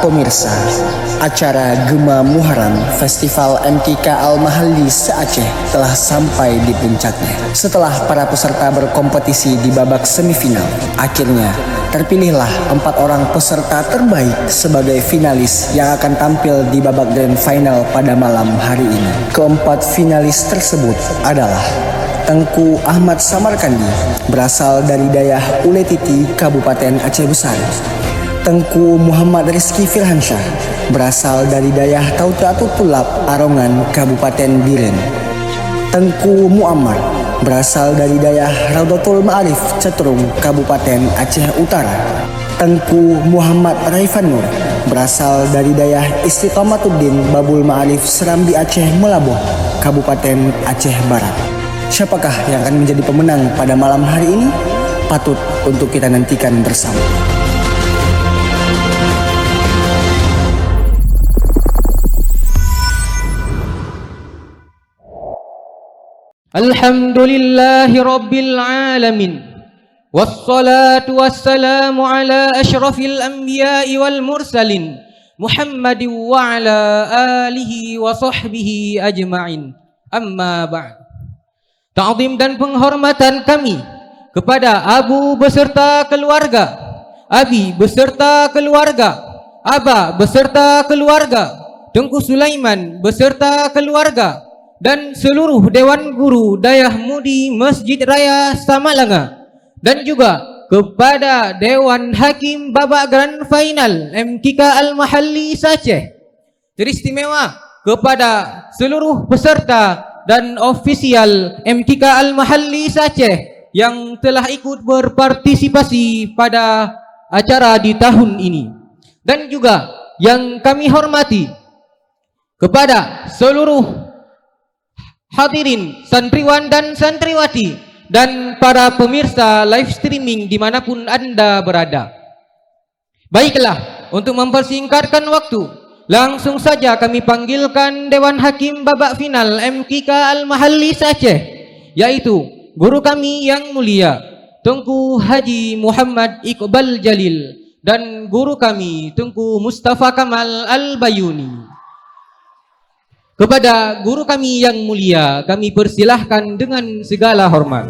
pemirsa, acara Gema Muharram Festival MTK Al-Mahalli se-Aceh telah sampai di puncaknya. Setelah para peserta berkompetisi di babak semifinal, akhirnya terpilihlah 4 orang peserta terbaik sebagai finalis yang akan tampil di babak grand final pada malam hari ini. Keempat finalis tersebut adalah Tengku Ahmad Samarkandi, berasal dari Dayah Uletiti, Kabupaten Aceh Besar. Tengku Muhammad Rizki Firhansyah, berasal dari Dayah Tautatu Tulap, Arongan, Kabupaten Biren. Tengku Muammar, berasal dari Dayah Raudatul Ma'arif, Cetrung, Kabupaten Aceh Utara. Tengku Muhammad Raifan Nur, berasal dari Dayah Istiqamatuddin Babul Ma'arif, Serambi Aceh Melaboh, Kabupaten Aceh Barat. Siapakah yang akan menjadi pemenang pada malam hari ini? Patut untuk kita nantikan bersama. Alhamdulillahi Rabbil Alamin, wassalatu wassalamu ala ashrafil anbiya'i wal mursalin, Muhammadin wa ala alihi wa sahbihi ajma'in. Amma ba'd. Ta'zim dan penghormatan kami kepada Abu beserta keluarga, Abi beserta keluarga, Aba beserta keluarga, Tengku Sulaiman beserta keluarga, dan seluruh Dewan Guru Dayah Mudi Masjid Raya Samalanga, dan juga kepada Dewan Hakim babak Grand Final MTK Al-Mahalli se-Aceh. Teristimewa kepada seluruh peserta dan ofisial MTK Al-Mahalli se-Aceh yang telah ikut berpartisipasi pada acara di tahun ini. Dan juga yang kami hormati kepada seluruh hadirin santriwan dan santriwati dan para pemirsa live streaming dimanapun Anda berada. Baiklah, untuk mempersingkatkan waktu, langsung saja kami panggilkan Dewan Hakim babak final MTK Al-Mahalli se-Aceh, yaitu guru kami yang mulia Tengku Haji Muhammad Iqbal Jalil dan guru kami Tengku Mustafa Kamal Al-Bayuni. Kepada guru kami yang mulia kami persilahkan dengan segala hormat.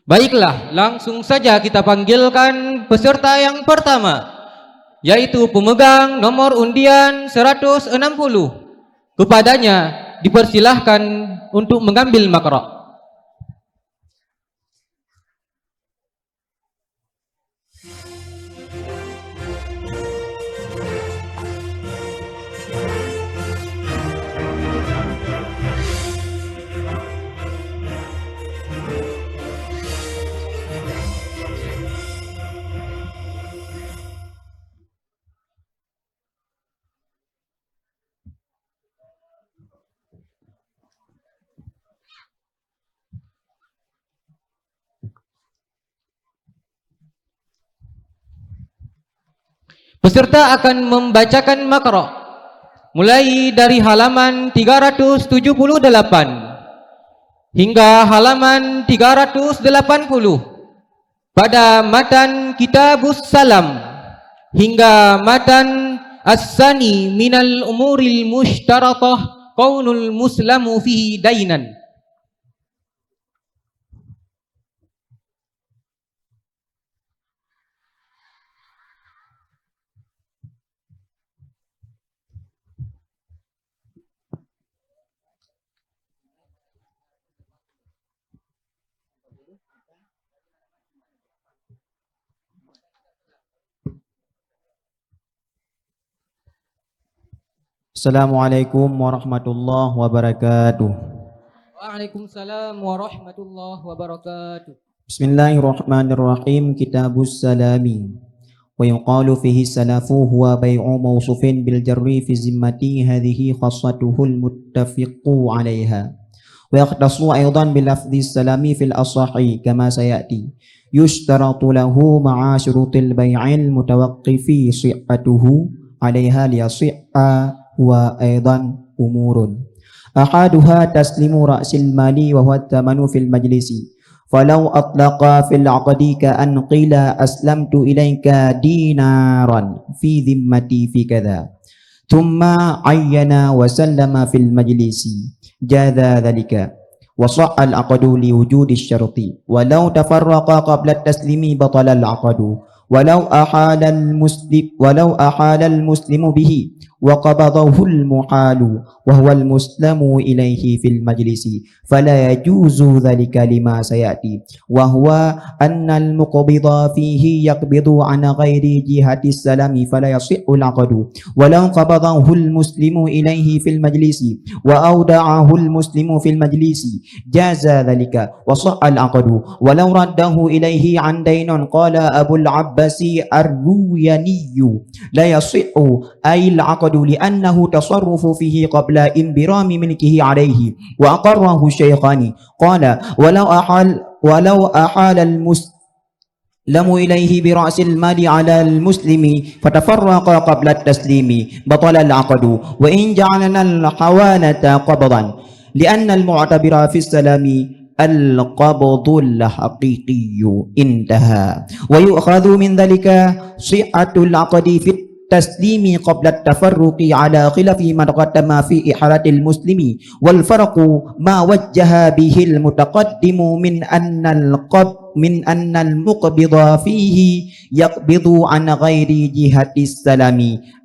Baiklah, langsung saja kita panggilkan peserta yang pertama, yaitu pemegang nomor undian 160. Kepadanya dipersilahkan untuk mengambil makro. Peserta akan membacakan makro mulai dari halaman 378 hingga halaman 380 pada matan Kitabus Salam hingga matan As-Sani minal umuril mushtaratah kaunul muslamu fihi dainan. Assalamualaikum warahmatullahi wabarakatuh. Waalaikumsalam warahmatullahi wabarakatuh. Bismillahirrahmanirrahim. Kitabus Salami. Wa yuqalu fihi salafu huwa bai'u mawsufin bil jarri fi zimmati hadhihi khassatuhul muttafiqu 'alaiha. Wa yaqtasu aidan bil lafzi salami fil asahi kama sayati. Yushtaratu lahu ma'a syurutil bai'il mutawaqqifi sihhatuhu 'alaiha liyasihha wa aidan umurun ahaduha taslimu ra'sil mali wa huwa thamanu fil majlisi falau atlaqa fil aqdi ka an qila aslamtu ilayka dinaran fi dhimmati fi kadha thumma ayyana wa sallama fil majlisi jadha dhalika wa sahha al aqdu li wujudi syarti walau tafarraqa qabla taslimi batala al aqdu walau ahala al muslimu bihi وقبضه المحال وهو المسلم إليه في المجلس فلا يجوز ذلك لما سيأتي وهو أن المقبض فيه يقبض عن غير جهة السلام فلا يصح العقد ولو قبضه المسلم إليه في المجلس وأودعه المسلم في المجلس جاز ذلك وصح العقد ولو رده إليه عن دين قال أبو العباس الروياني لا يصح أي العقد لأنه تصرف فيه قبل انبرام ملكه عليه وأقره الشيخان قال ولو أحال المسلم إليه برأس المال على المسلم فتفرق قبل التسليم بطل العقد وإن جعلنا الحوالة قبضا لأن المعتبر في السلام القبض الحقيقي انتهى ويؤخذ من ذلك صحة العقد في التسليم قبل التفرق على خلاف ما تقدم في إحالة المسلم والفرق ما وجه به المتقدم من أن المقبض فيه يقبض عن غير جهة السلام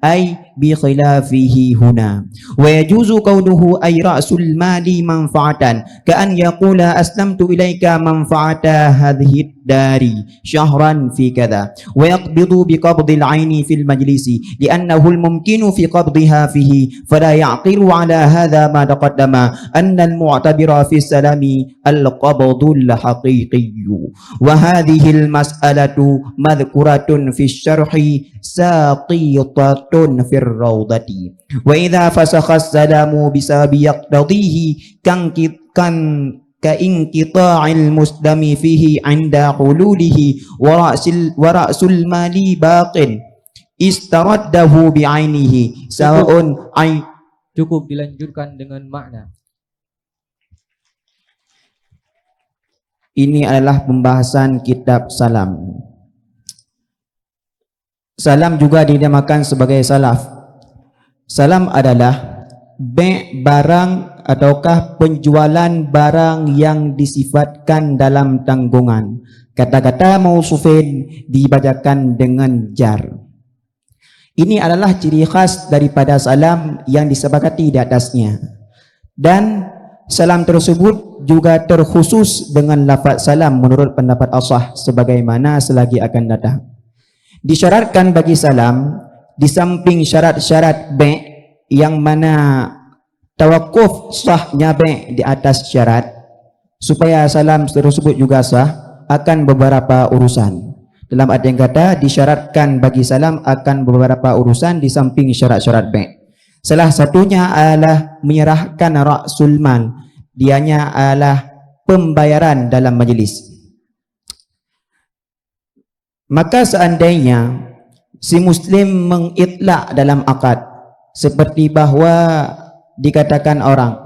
أي بخلافه هنا ويجوز كونه أي رأس المال منفعة كأن يقول أسلمت إليك منفعة هذه الدار شهرا في كذا ويقبض بقبض العين في المجلس لأنه الممكن في قبضها فيه فلا يعقل على هذا ما تقدم أن المعتبر في السلام القبض الحقيقي وهذه المسألة مذكورة في الشرح ساقطة في الروضة وإذا فسخ السلام بسبب يقتضيه كانقطاع المسلم فيه عند حلوله ورأس المال باق استرده بعينه سواء Cukup dilanjutkan dengan makna. Ini adalah pembahasan kitab salam. Salam juga dinamakan sebagai salaf. Salam adalah barang ataukah penjualan barang yang disifatkan dalam tanggungan. Kata-kata mausufin dibacakan dengan jar. Ini adalah ciri khas daripada salam yang disepakati di atasnya. Dan salam tersebut juga terkhusus dengan lafaz salam menurut pendapat ashah sebagaimana selagi akan datang. Disyaratkan bagi salam di samping syarat-syarat yang mana tawakuf sahnya di atas syarat supaya salam tersebut juga sah akan beberapa urusan. Dalam arti yang kata disyaratkan bagi salam akan beberapa urusan di samping syarat-syarat salah satunya adalah menyerahkan ra'sul mal. Dianya adalah pembayaran dalam majlis. Maka seandainya si muslim mengitlak dalam akad, seperti bahawa dikatakan orang,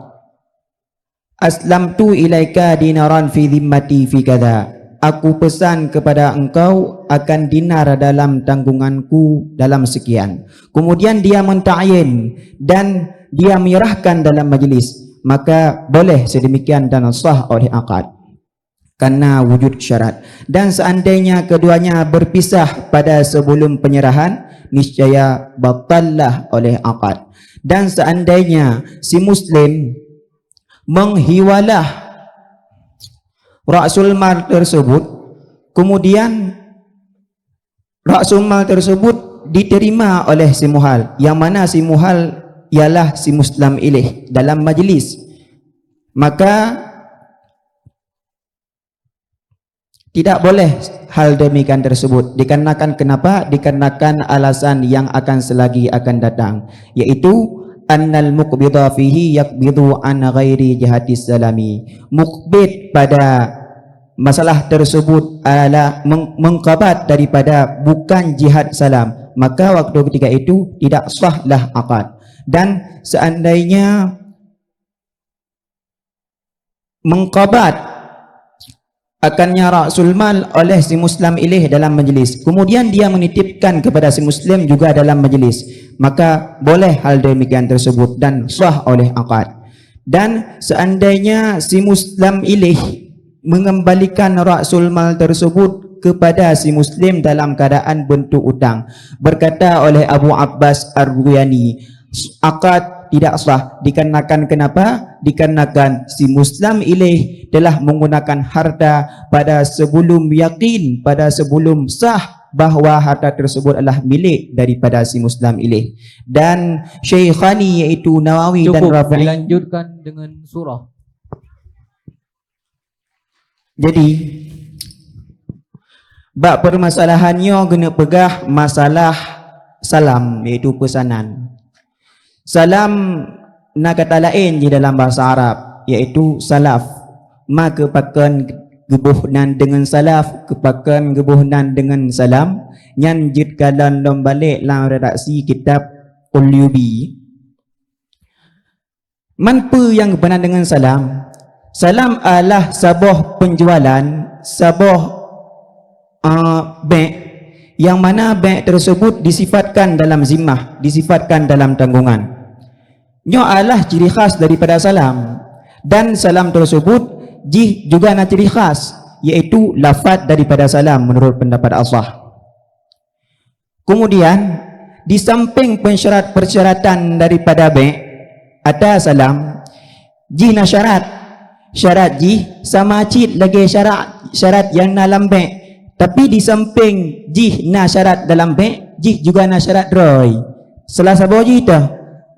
aslamtu ilaika dinaran fi dhimmati fi kadha, aku pesan kepada engkau akan dinar dalam tanggunganku dalam sekian. Kemudian dia menta'yin dan dia menyerahkan dalam majlis, maka boleh sedemikian dan sah oleh akad karena wujud syarat. Dan seandainya keduanya berpisah pada sebelum penyerahan, niscaya batallah oleh akad. Dan seandainya si muslim menghiwalah ra'sul mal tersebut, kemudian ra'sul mal tersebut diterima oleh si muhal, yang mana si muhal ialah si muslim ilaih dalam majlis, maka tidak boleh hal demikian tersebut. Dikarenakan kenapa? Dikarenakan alasan yang akan selagi akan datang, yaitu annal muqbidha fihi yaqbidu an ghairi jihatis salami. Muqbid pada masalah tersebut adalah mengqabat daripada bukan jihad salam, maka waktu ketika itu tidak sahlah akad. Dan seandainya mengqabat akannya ra'sul mal oleh si muslim ilaih dalam majlis, kemudian dia menitipkan kepada si muslim juga dalam majlis, maka boleh hal demikian tersebut dan sah oleh akad. Dan seandainya si muslim ilaih mengembalikan ra'sul mal tersebut kepada si muslim dalam keadaan bentuk utang, berkata oleh Abu Abbas Ar-Ruyani, akad tidak sah. Dikarenakan kenapa? Dikarenakan si muslim ilaih telah menggunakan harta pada sebelum yakin, pada sebelum sah bahawa harta tersebut adalah milik daripada si muslim ilaih. Dan Syekhani iaitu Nawawi dan Rafi'i, dilanjutkan dengan surah. jadi bab permasalahannya kena pegah masalah salam, iaitu pesanan. Salam nak kata lain di dalam bahasa Arab, iaitu salaf. Maka pakan gebuhnan dengan salaf, kepakan gebuhnan dengan salam. Nyanjit kalan lom balik dalam redaksi kitab Ulyubi. Manpa yang benar dengan salam? Salam adalah sebuah penjualan, sebuah bank, yang mana bank tersebut disifatkan dalam zimmah, disifatkan dalam tanggungan. Nyo adalah ciri khas daripada salam. Dan salam tersebut juga ada ciri khas, iaitu lafaz daripada salam menurut pendapat Allah. Kemudian di samping persyaratan daripada bank ada salam, na syarat sama cid lagi syarat yang dalam bank. Tapi di samping na syarat dalam bank, juga na syarat roy. Salah satu itu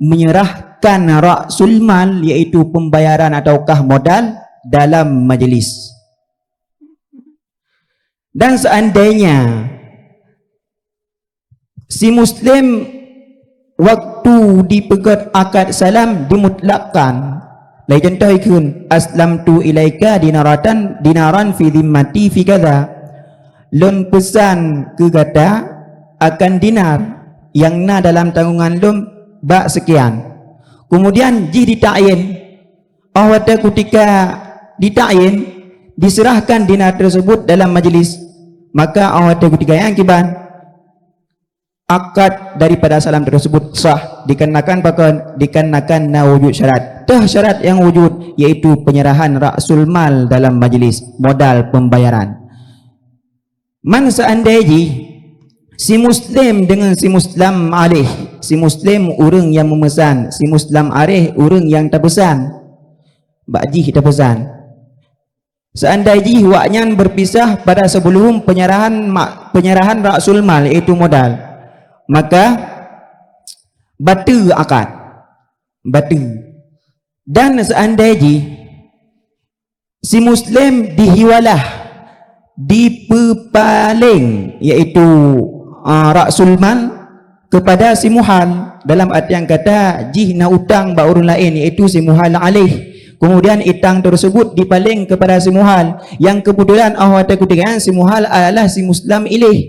menyerahkan ra'sul mal, iaitu pembayaran ataukah modal dalam majlis. Dan seandainya si muslim waktu dipegat akad salam dimutlakkan, lain contoh ikun aslamtu ilaika dinaran fi dhimmati fi kadha, lun pesan ke kata akan dinar yang na dalam tanggungan lun bak sekian. Kemudian dita'yin, awal ketika dita'yin diserahkan dinar tersebut dalam majlis, maka awal ketika yang kiban akad daripada salam tersebut sah. Dikarenakan na wujud syarat. Syarat yang wujud iaitu penyerahan ra'sul mal dalam majlis, modal pembayaran. Man seandainya si muslim dengan si muslim alih, si muslim orang yang memesan, si muslim alih orang yang terpesan, bakji terpesan. Seandainya waknya berpisah pada sebelum penyerahan ra'sul mal, iaitu modal, maka batal akad, batal. Dan seandainya si muslim dihiwalah, dipepaling, iaitu ra'sul mal kepada si muhal, dalam artian kata na utang ba orang lain, iaitu si muhal alih. Kemudian itang tersebut dipaling kepada si muhal, yang kebetulan ketika si muhal adalah si muslim ilaih,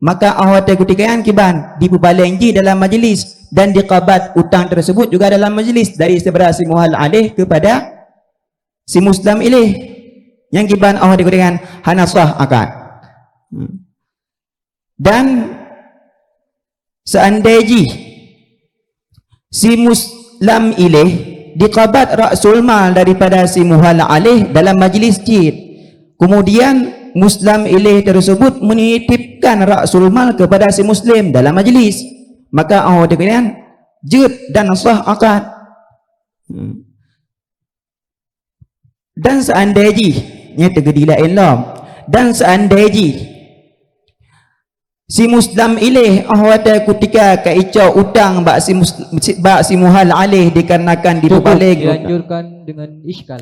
maka awat kutikan kiban dipubalengji dalam majlis dan diqabat utang tersebut juga dalam majlis dari seberapa si muhal alih kepada si muslim ilih yang kiban awat kutikan hanasah akad. Dan seandainya si muslim ilih diqabat ra'sul mal daripada si muhal alih dalam majlis jid, kemudian muslim ilih tersebut menitipkan ra'sul mal kepada si muslim dalam majlis, maka awak dikatakan jid dan sah akad. Dan seandainya tergedilah ilm, dan seandainya si muslim ilih awak ketika kaicau utang bak si muhal alih dikarenakan dibalik dilanjurkan dengan iskal.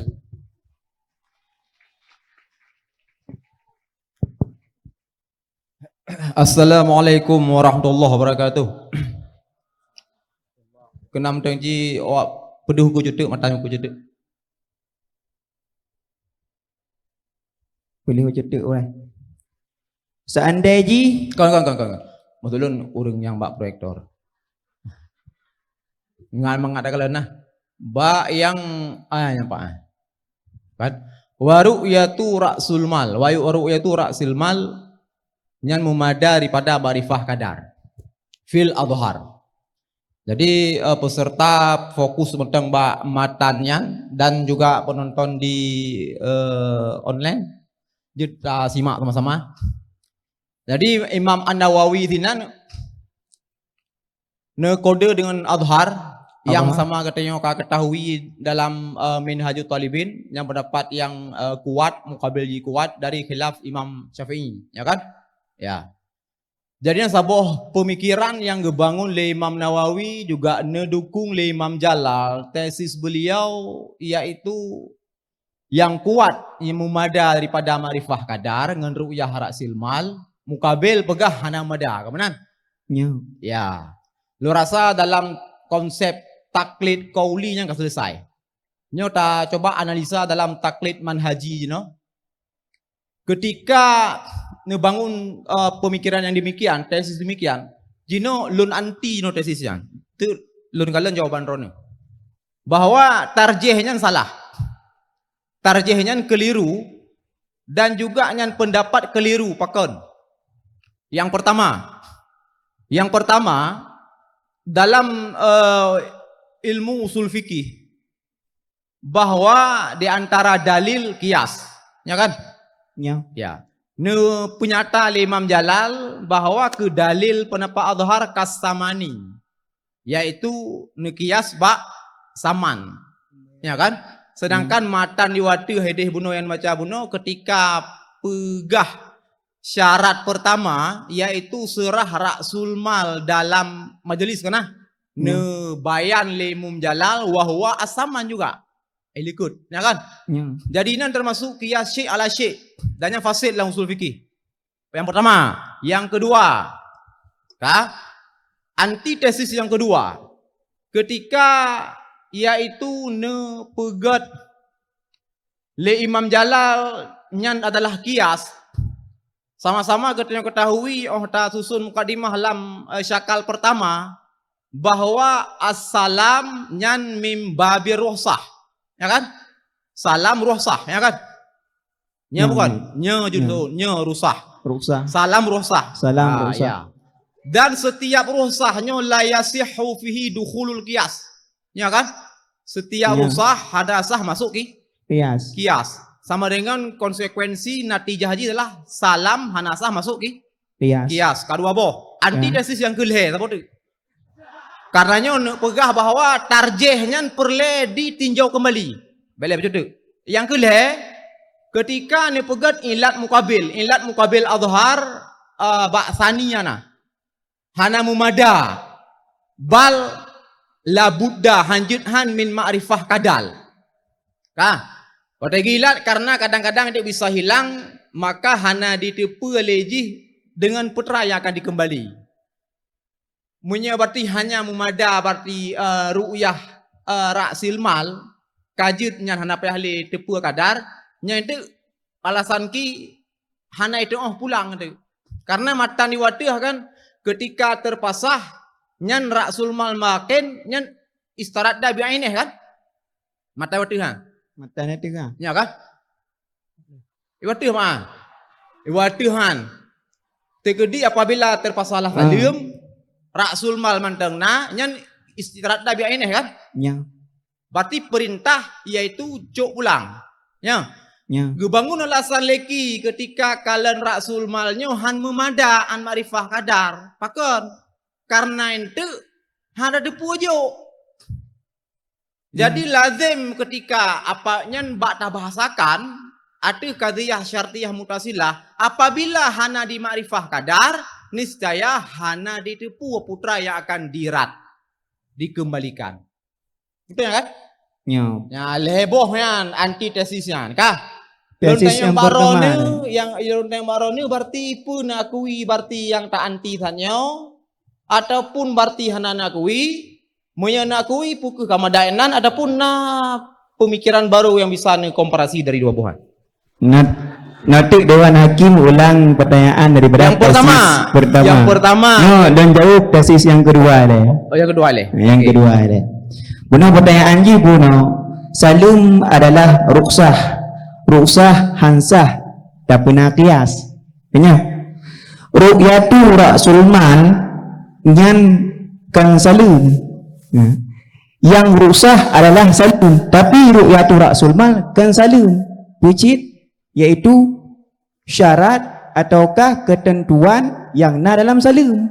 Assalamualaikum warahmatullahi wabarakatuh. Kenam tengji awak peduh ku jedek matanya ku jedek. boleh cedek orang. Seandainya Kan. Maksudun urang yang bak proyektor. Ngan mengatakan nah. Ba yang yang Pak. Kan? Waru'yatu ra'sul mal. Waru'yatu ra'sil mal nyan mumada daripada barifah kadar fil adhar. Jadi peserta fokus tentang matannya dan juga penonton di online kita simak sama-sama. Jadi Imam An-Nawawi dinan kode dengan adhar yang sama katanya ketahui dalam Minhajut Talibin yang pendapat yang kuat mukabil kuat dari khilaf Imam Syafi'i, ya kan? Ya. Jadi sabuh pemikiran yang dibangun oleh Imam Nawawi juga nedukung oleh Imam Jalal. Tesis beliau yaitu yang kuat yang memada daripada ma'rifah kadar dengan ru'yah ra'sil mal mukabil pegah hana mada. Kemudian? Ya. Lu rasa dalam konsep taklid qauli yang selesai. Nyo ta coba analisa dalam taklid manhaji, you know? Ketika ngebangun pemikiran yang demikian, tesis demikian, jino lun anti no tesisnya. Itu lun kalian jawaban rone. Bahwa tarjihnya salah. Tarjihnya keliru dan juga nyan pendapat keliru pakon. Yang pertama dalam ilmu usul fikih bahwa di antara dalil kias, ya kan? Ya. Penyata Imam Jalal bahwa ke dalil pendapat adhar kasamani, yaitu kias bak saman, ya kan? Sedangkan matan diwati hedeh buno yang baca buno ketika pegah syarat pertama yaitu serah ra'sul mal dalam majelis kana bayan Imam Jalal wahwa asaman juga. Ikut, ya kan? Jadi ini termasuk qiyas syai' ala syai' dan yang fasid dalam usul fikih. Yang pertama, yang kedua, antitesis yang kedua, ketika yaitu pegat le Imam Jalal nyan adalah qiyas, sama-sama kita ketahui ta susun mukadimah lam syakal pertama bahwa as-salam nyan mim babir ruhsah. Ya kan? Salam ruhsah, ya kan? Nya bukan, nya judul, nya rusah. Salam ruhsah. Salam ruhsah. Ya. Dan setiap ruhsahnya la yasihhu fihi dukhulul qiyas. Ya kan? Setiap rusah hadasah masuk qiyas. Sama dengan konsekuensi natijah haji adalah salam hanasah masuk qiyas. Kedua boh. Antitesis yang kelih, apa tu? Karenanya pegah bahwa tarjihnya perlu ditinjau kembali. Boleh betul tu. Yang kedua, ketika ni pegat ilat mukabil adhar bak saninya na. Hana mumada bal la budda hanjuthan min ma'rifah kadal. Kata ilat karena kadang-kadang dia bisa hilang, maka hana ditipu lejih dengan putra yang akan dikembali. Munya berarti hanya memada berarti ru'yah ra'sil mal kajut nyan hana ahli tepu kadar nya itu alasan ki hana itu pulang tu Karena matan iwatih kan ketika terpasah nyan rasul mal makin nyan istarat dah biaineh kan? Mata iwatih kan? Matanya tiga. Ya kan? Iwatih mah. Iwatihan. Tegedi apabila terpasahlah salim rasul mal mantengna nyan istarat dah biaineh kan? Ya. Berarti perintah yaitu cuk pulang. Ya. Ya. Gebangun alasan leki ketika kalian rasul malnya han memada an marifah kadar. Pakon. Karena itu han ada depujo. Jadi lazim ketika apanya bak bahasakan ada qadhiyah syartiyah mutasilah apabila hana di makrifah kadar niscaya hana ditepu putra yang akan dirat dikembalikan. Itu ya kan? Ya. Ya lebohnya antitesisnya kah? Tesis yang pertama. Yang lonteng barone berarti pun akui berarti yang tak anti sanyo ataupun berarti hana akui menakui puku kamadainan adapun pemikiran baru yang bisa komparasi dari dua buah. Nanti Dewan Hakim ulang pertanyaan daripada Yang pertama. Yang pertama. No, dan jauh tesis yang kedua deh. Oh yang kedua leh. Yang kedua deh. Buno pertanyaan ji buno. Salum adalah ruksah. Ruksah hansah tak pernah kias. Punya. Ru'yatu Rasul mal nyan kan salum. Yang ruksah adalah salum, tapi ru'yatu Rasul mal kan salum. Pucit yaitu syarat ataukah ketentuan yang dalam salum.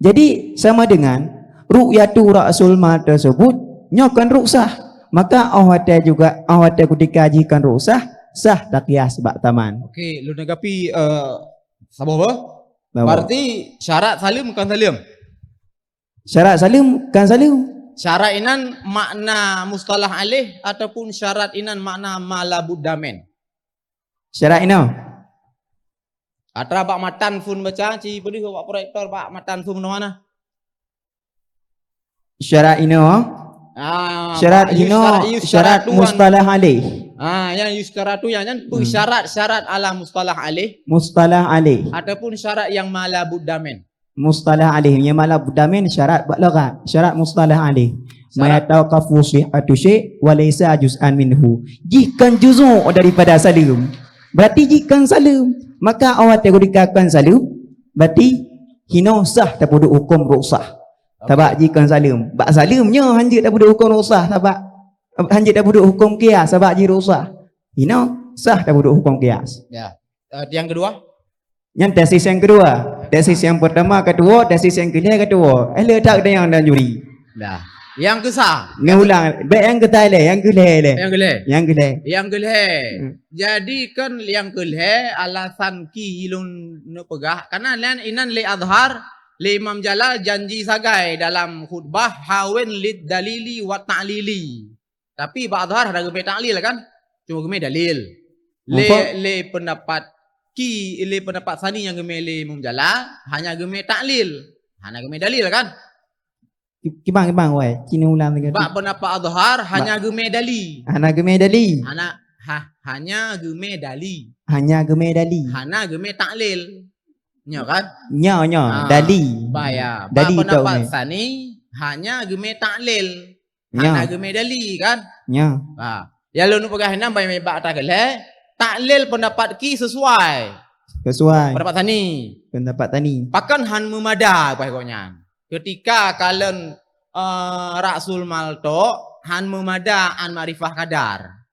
Jadi sama dengan ru'yatu Rasul mal tersebut nyokan ruksah, maka awatnya juga awatnya ketika jikan ruksah sah takias bak taman. Okey, lu nagapi sabah apa? Berarti syarat salim kan salim. Syarat salim kan salim. Syarat inan makna mustalah alih ataupun syarat inan makna malabudamen. Syarat ino. Atra bak matan fun baca ci pedih bak proyektor bak matan fun mana? Syarat ino. Syarat ino syarat mustalah alih. Yang yustaratu yang syarat-syarat ala mustalah alih. Mustalah alih. Ataupun syarat yang malabudamen. Mustalah alih yang malabudamen syarat balaghat, syarat mustalah alih. Mayatawqafu sihhatu syai' wa laysa juz'an minhu. Jika juzu' daripada salim. Berarti jika salim, maka awak dikatakan salim, berarti hino sah tak perlu hukum ruksah. Sebab jika salim, bak salimnya hanjit tak perlu hukum ruksah, sebab hanjit tak perlu hukum qiyas sebab ji ruksah. Hino sah tak perlu hukum qiyas. Ya. Yang kedua? Yang tesis yang kedua, tesis yang pertama kedua, tesis yang kedua. Tak ada yang dan juri. Dah. Yang kesah. Ngulang. Baik yang ketai le, yang keleh le. Yang keleh. Yang keleh. Yang keleh. Jadi kan yang keleh alasan ki ilun no pegah karena inan le azhar le Imam Jalal janji sagai dalam khutbah hawen lid dalili wa ta'lili. Tapi ba azhar ada geme ta'lil kan? Cuma geme dalil. Le pendapat ki le pendapat sani yang geme le Imam Jalal hanya geme ta'lil. Hanya geme dalil kan? Kibang wai, kini ulang dengan. Ba pendapat azhar hanya geme dali. Hanya geme dali. Hanya geme dali. Hanya geme dali. Hana geme taklil. Nya kan? Nya dali. Baya. Dali pendapat sani hanya geme taklil. Hana geme dali kan? Nya. Ya lu nu pegah enam bai ba ta kele. Taklil pendapat ki sesuai. Sesuai. Pendapat sani. Pendapat tani. Pakan han memada pokoknya. Ketika kalian Rasul Malto han memada an marifah kadar.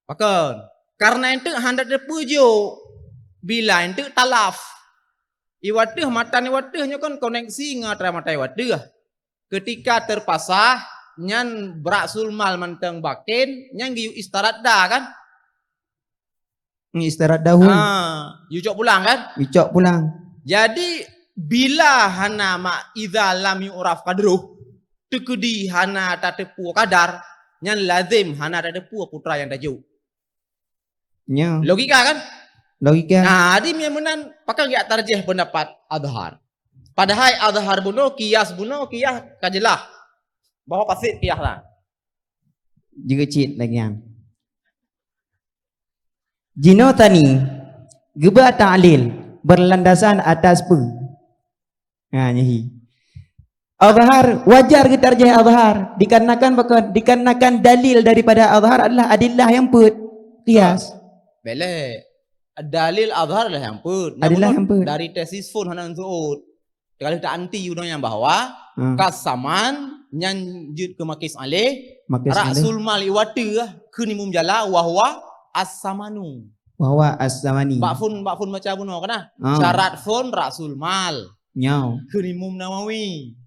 Pakan. Karena itu hendak terpujuk. Bila itu talaf. Iwatih matan iwatihnya kan koneksi ngatra mata iwatih. Ketika terpasah nyan Rasul mal manteng bakin nyan giu istarat dah kan? Istarat dahulu. Yucok pulang kan? Yucok pulang. Jadi bila hana ma idza lam yu'raf qadruh tekedi hana tatepu kadar nyan lazim hana tatepu putra yang daju. Nya. Logika kan? Logika. Nah, adi menan pakai enggak tarjih pendapat azhar. Padahal azhar buno qiyas kajelah bahwa pasti qiyas lah. Juga cit lagi yang. Jino tani geba ta'lil berlandasan atas pe. Nyahi. Azhar wajar kita tarjih azhar dikarenakan dalil daripada azhar adalah adillah yang put qiyas. Bele dalil azhar adalah yang put. Adalah yang put. Dari tesis pun hanan suud. Kalau kita anti yang bahwa kasaman nyanjut ke makis alih rasul mal iwata kunimum jala wahwa as-samanu. Wahwa as-samani. Bakfun macam bunuh kana. Syarat fun rasul mal. Nyau. Kunimum nawawi.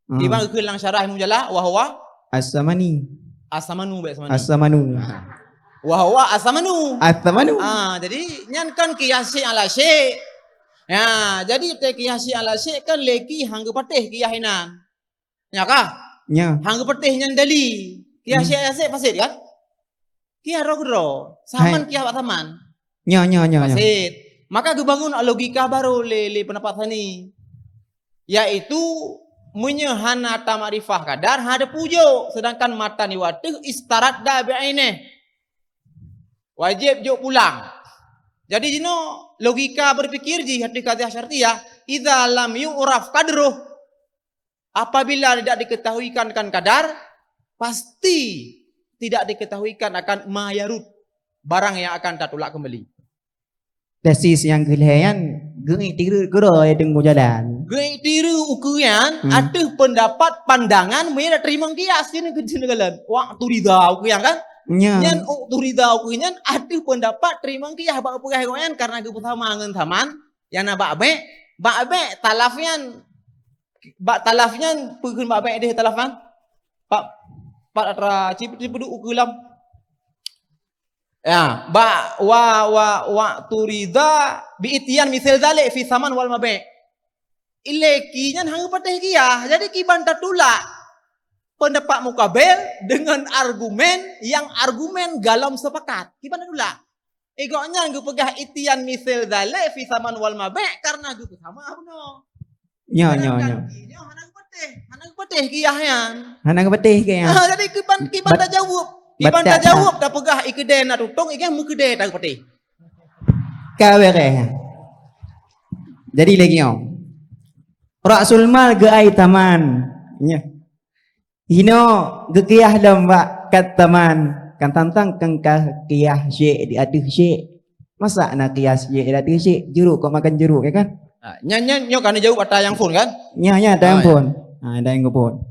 Ibang ke lang syarah imum jala wahwa as-samani. as-samanu baik samani. As-samanu. Wahwa as-samanu. As-samanu. Jadi nyan kan qiyasi ala syai'. Ya, jadi te qiyasi ala syai' kan leki hangga patih qiyahinan. Ya kah? Nya. Hangga patih nyan dali. Qiyasi ala syai' fasid kan? Qiyah ro saman qiyah saman. Nya. Fasid. Maka gebangun logika baru le pendapat ni. Yaitu menyehana tamarifah kadar hada pujo sedangkan mata ni watih istarat da bi'aineh. Wajib juk pulang. Jadi jino logika berpikir ji hati kata syartiyah idza lam yu'raf qadruh apabila tidak diketahuikan kan kadar pasti tidak diketahuikan akan mayarut barang yang akan tatulak kembali. Tesis yang gelehan geng tiru gero deng jalan. Geng tiru ukuran ada pendapat pandangan mereka terima kias ini kejenegalan. Waktu rida ukuran kan? Nyan turida ukuran ada pendapat terima kias bak ukuran karena kebersama ngan taman yang nak bakbe talafnya pukul bakbe deh talafan. Pak atra cipu ukulam. Ya, wa turida bi itian misal zalik fi saman wal mabe. Ileki nyan hang pateh kia. Jadi ki bantah tulak pendapat mukabel dengan argumen yang argumen galam sepakat. Ki bantah tulak. Egonya gue pegah itian misal zalik fi saman wal mabe karena gue sama abno. Nya. Hanang pateh kiahan. Hanang pateh kiah. Jadi ki bantah jawab. Iban dah jawab dah pegah ikede nak tutong ikan mukede tak pati. Kawe ke. Jadi lagi om. Rasul mal ge ai taman. Nya. Hino ge kiah lam ba kat taman. Kan tantang kang kiah syek di aduh syek. Masa nak kiah syek di aduh syek jeruk kau makan jeruk ya kan? Nyo kan jawab ada yang pun kan? Nya ada yang pun. Ada yang pun.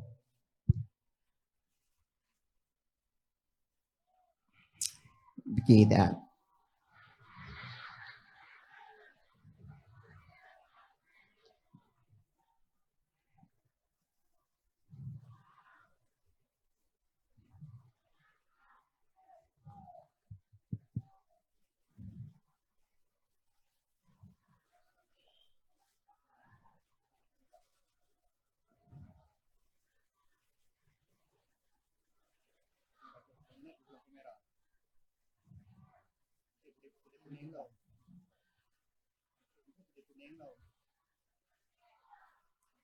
Kita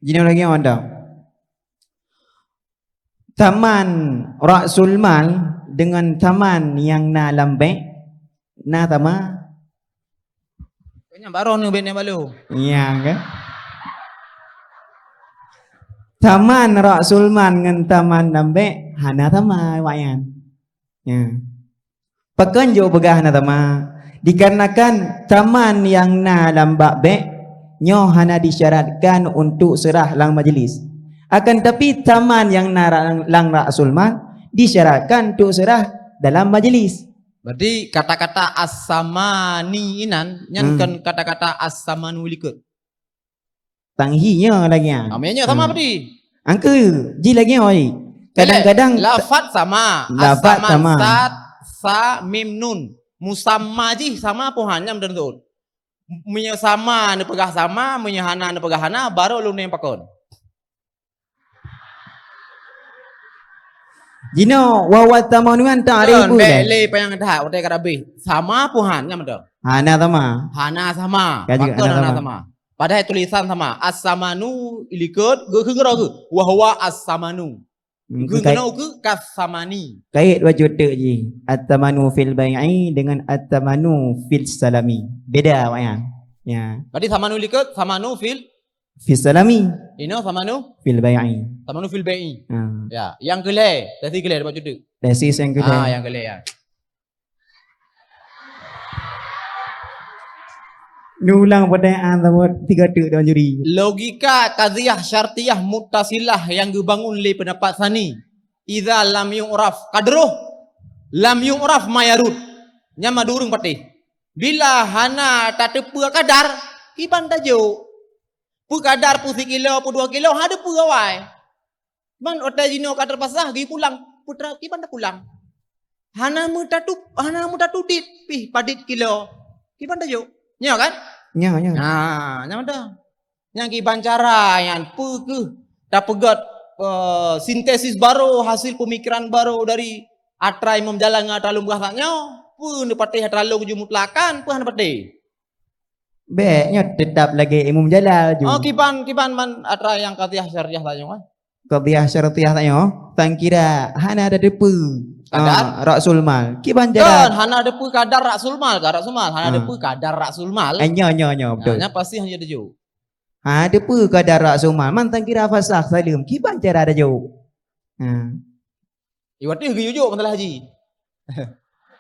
Gini lagi yang ada. Taman Rasul Mal dengan taman yang na lambe na tama. Kanya baru ni ben balu. Iya kan? Taman Rasul Mal dengan taman lambe hana tama wayan. Ya. Pakan jo begah hana tama. Dikarenakan taman yang na lambak be nyo hana disyaratkan untuk serah lang majlis. Akan tapi taman yang narang lang Rasul Mal disyaratkan untuk serah dalam majlis. Berarti kata-kata as-samani inan nyankan kata-kata as-samanu likut. Tanghinya lagi ya. Namanya sama berarti. Angka ji lagi oi. Kadang-kadang lafaz sama. Lafaz sama. Sad sa mim nun. Musamma ji sama pohanya menurut. Punya sama ne pegah sama, punya hana ne pegah hana, baru lu ne pakon. Jino wawa tamanuan ta'rifu. Bele payang dah utai karabi. Sama pohanya menurut. Hana sama. Hana sama. Kaji Pakon hana hana sama. Padahal tulisan sama. As-samanu ilikut ge kengero ge. Wahwa as-samanu. Ge kenau ke kasamani. Kait wajud ji. At-tamanu fil bai'i dengan at-tamanu fil salami. Beda wayang. Ya. Berarti samanu likat, samanu fil Fi salami ino samanu fil bai'i. fil bai. Ha. Ya, yang kelai, tadi kelai dapat judul. Tesis yang kedua. Yang kelai ya. Ulang pertanyaan tersebut 3 tuk Tuan Juri. Logika qadhiyah syartiyah muttasilah yang dibangun oleh pendapat sani. Idza lam yu'raf qadruh lam yu'raf mayarud. Nya madurung patih. Bila hana tak tepu kadar, kiban tajuk. Pu kadar pu 1 kilo, pu 2 kilo, ada pu awai. Man otai jino kadar pasah gi pulang, putra kiban tak pulang. Hana mu tatu dit pih padit kilo. Kiban tajuk. Nya kan? Nya. Nah, yang ada. Yang kiban cara yang ke dah pegat sintesis baru, hasil pemikiran baru dari atrai memjalan atalum bahasanya. Pun patih atalum jumutlakan, pun patih. Baiknya tetap lagi Imam Jalal ju. Oh, kiban man atrai yang qadhiyah syariah tanya kan. Qadhiyah syartiyah tanya, tang kira hana ada depu. Kadar? Rasul mal. Kiban Kan Jalal. hana ada pu kadar rasul mal, hana ada pu kadar rasul mal. Nya betul. Hanya pasti hanya ada jauh. Ha depu kadar Rasul mal. Man tang kira fasah salim. Kiban cara ada jauh. Ha. Iwati guyujuk masalah haji.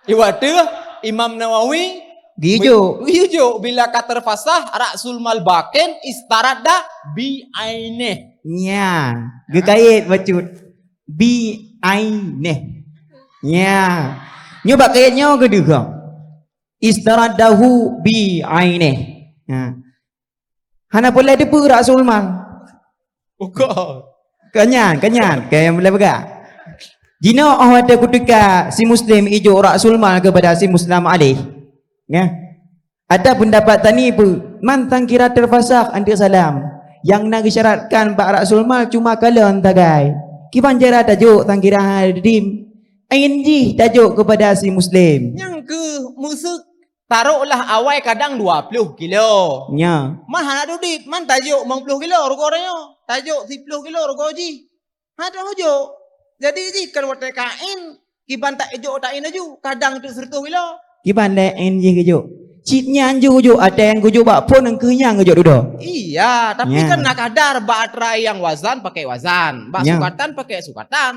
Iwati Imam Nawawi Gijo. guyujuk bila kata fasah rasul mal bakin istarada bi aineh. Nya. Gekait bacut. Bi aineh. Nya. Nyoba kaitnya ke juga. Istaradahu bi aineh. Ha. Hana boleh depu Rasul mal. Bukan. Kenyan. Kayak boleh pegang. Jino ada ketika si Muslim ijo Rasul mal kepada si Muslim alih. Ya. Ada pendapat tani pun mantang kira terfasah anti salam. Yang nak disyaratkan Pak Rasul mal cuma kalian tagai. Kiban cara tajuk tang kira hadim. Ainji tajuk kepada si Muslim. Yang ke musik taruhlah awai kadang 20 kilo. Nya. Man hana dudit, man tajuk 50 kilo rugornya. Tajuk 10 kilo rugoji. Ada hojo. Jadi jika buat kain kiban tak ejo tak in aju, kadang tu 100 kilo. Kiban le ainji kejo. Citnya anju jo ada yang kejo bak pun yang kenyang kejo dulu. Iya, tapi Ya. kan nak kadar batrai yang wazan pakai wazan, bak Ya. sukatan pakai sukatan.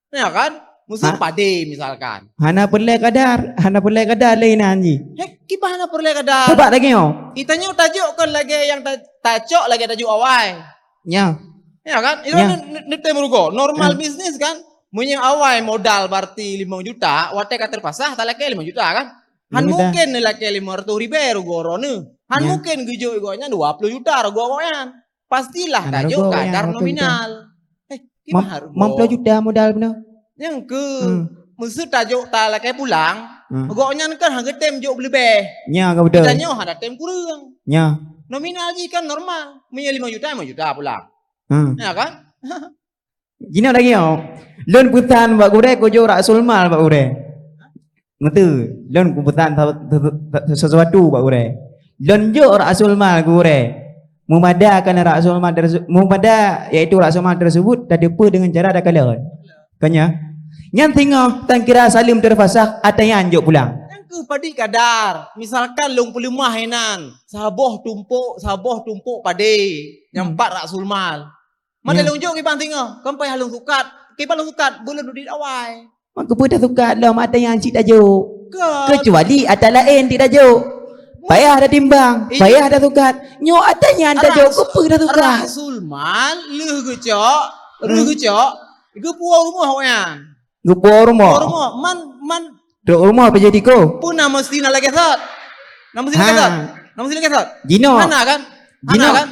Ya kan? Musuh pade misalkan. Hana boleh kadar lain anji. Hek, kiban hana perlu kadar. Coba lagi yo. Itanya tajuk kan lagi yang tajuk lagi tajuk awai. Nya. Ya kan? Itu Ya. nete merugo. Normal bisnis kan. Punya awal modal berarti 5 juta, wate ka terpasah tak laki 5 juta kan? Han Mudah. mungkin laki 500 ribu rugo rone. Han Ya. mungkin gujo igonya 20 juta rugo goyan. Pastilah Ada tajuk rugo kadar yang 20 nominal. Gimana rugo? 50 juta modal benar. Yang ke musuh tajuk tak laki pulang. Gonya kan harga tem jok lebih. Nya ka betul. Tanya ada tem kurang. Nya. Nominal je kan normal. Punya 5 juta pulang. Ya kan? Gini lagi yo. Lon putan bak gure ko jo Rasul mal bak gure. Ngerti? Lon putan sesuatu bak gure. Lon jo Rasul mal gure. Memadakan Rasul mal tersebut, memada yaitu Rasul mal tersebut tadi apa dengan cara ada kalian. Kanya. Yang tengok tang kira salim terfasah ada yang anjuk pulang. Yang ke padi kadar. Misalkan long pelimah henan. Saboh tumpuk padi. Yang 4 rasul mal. Mana long jok kiban tengok. Kampai halung sukat. Kiban halung sukat. Bulan dudit awai. Maka pun dah suka dalam ada yang cik tajuk. Ke. Kecuali ada lain tidak tajuk. Payah ada timbang. Payah ada sukat. Nyo ada yang tajuk. Kepa dah sukat. Rasul mal. Leh gecok. Leh gecok. Iku puau rumah awaian. Gupur rumah. Puau rumah. Man. Duk rumah apa jadi ko? Pun nama mesti nak lagi sat. Nama mesti lagi sat. Nama mesti lagi sat. Gino. Hana kan? Gino. Hana kan?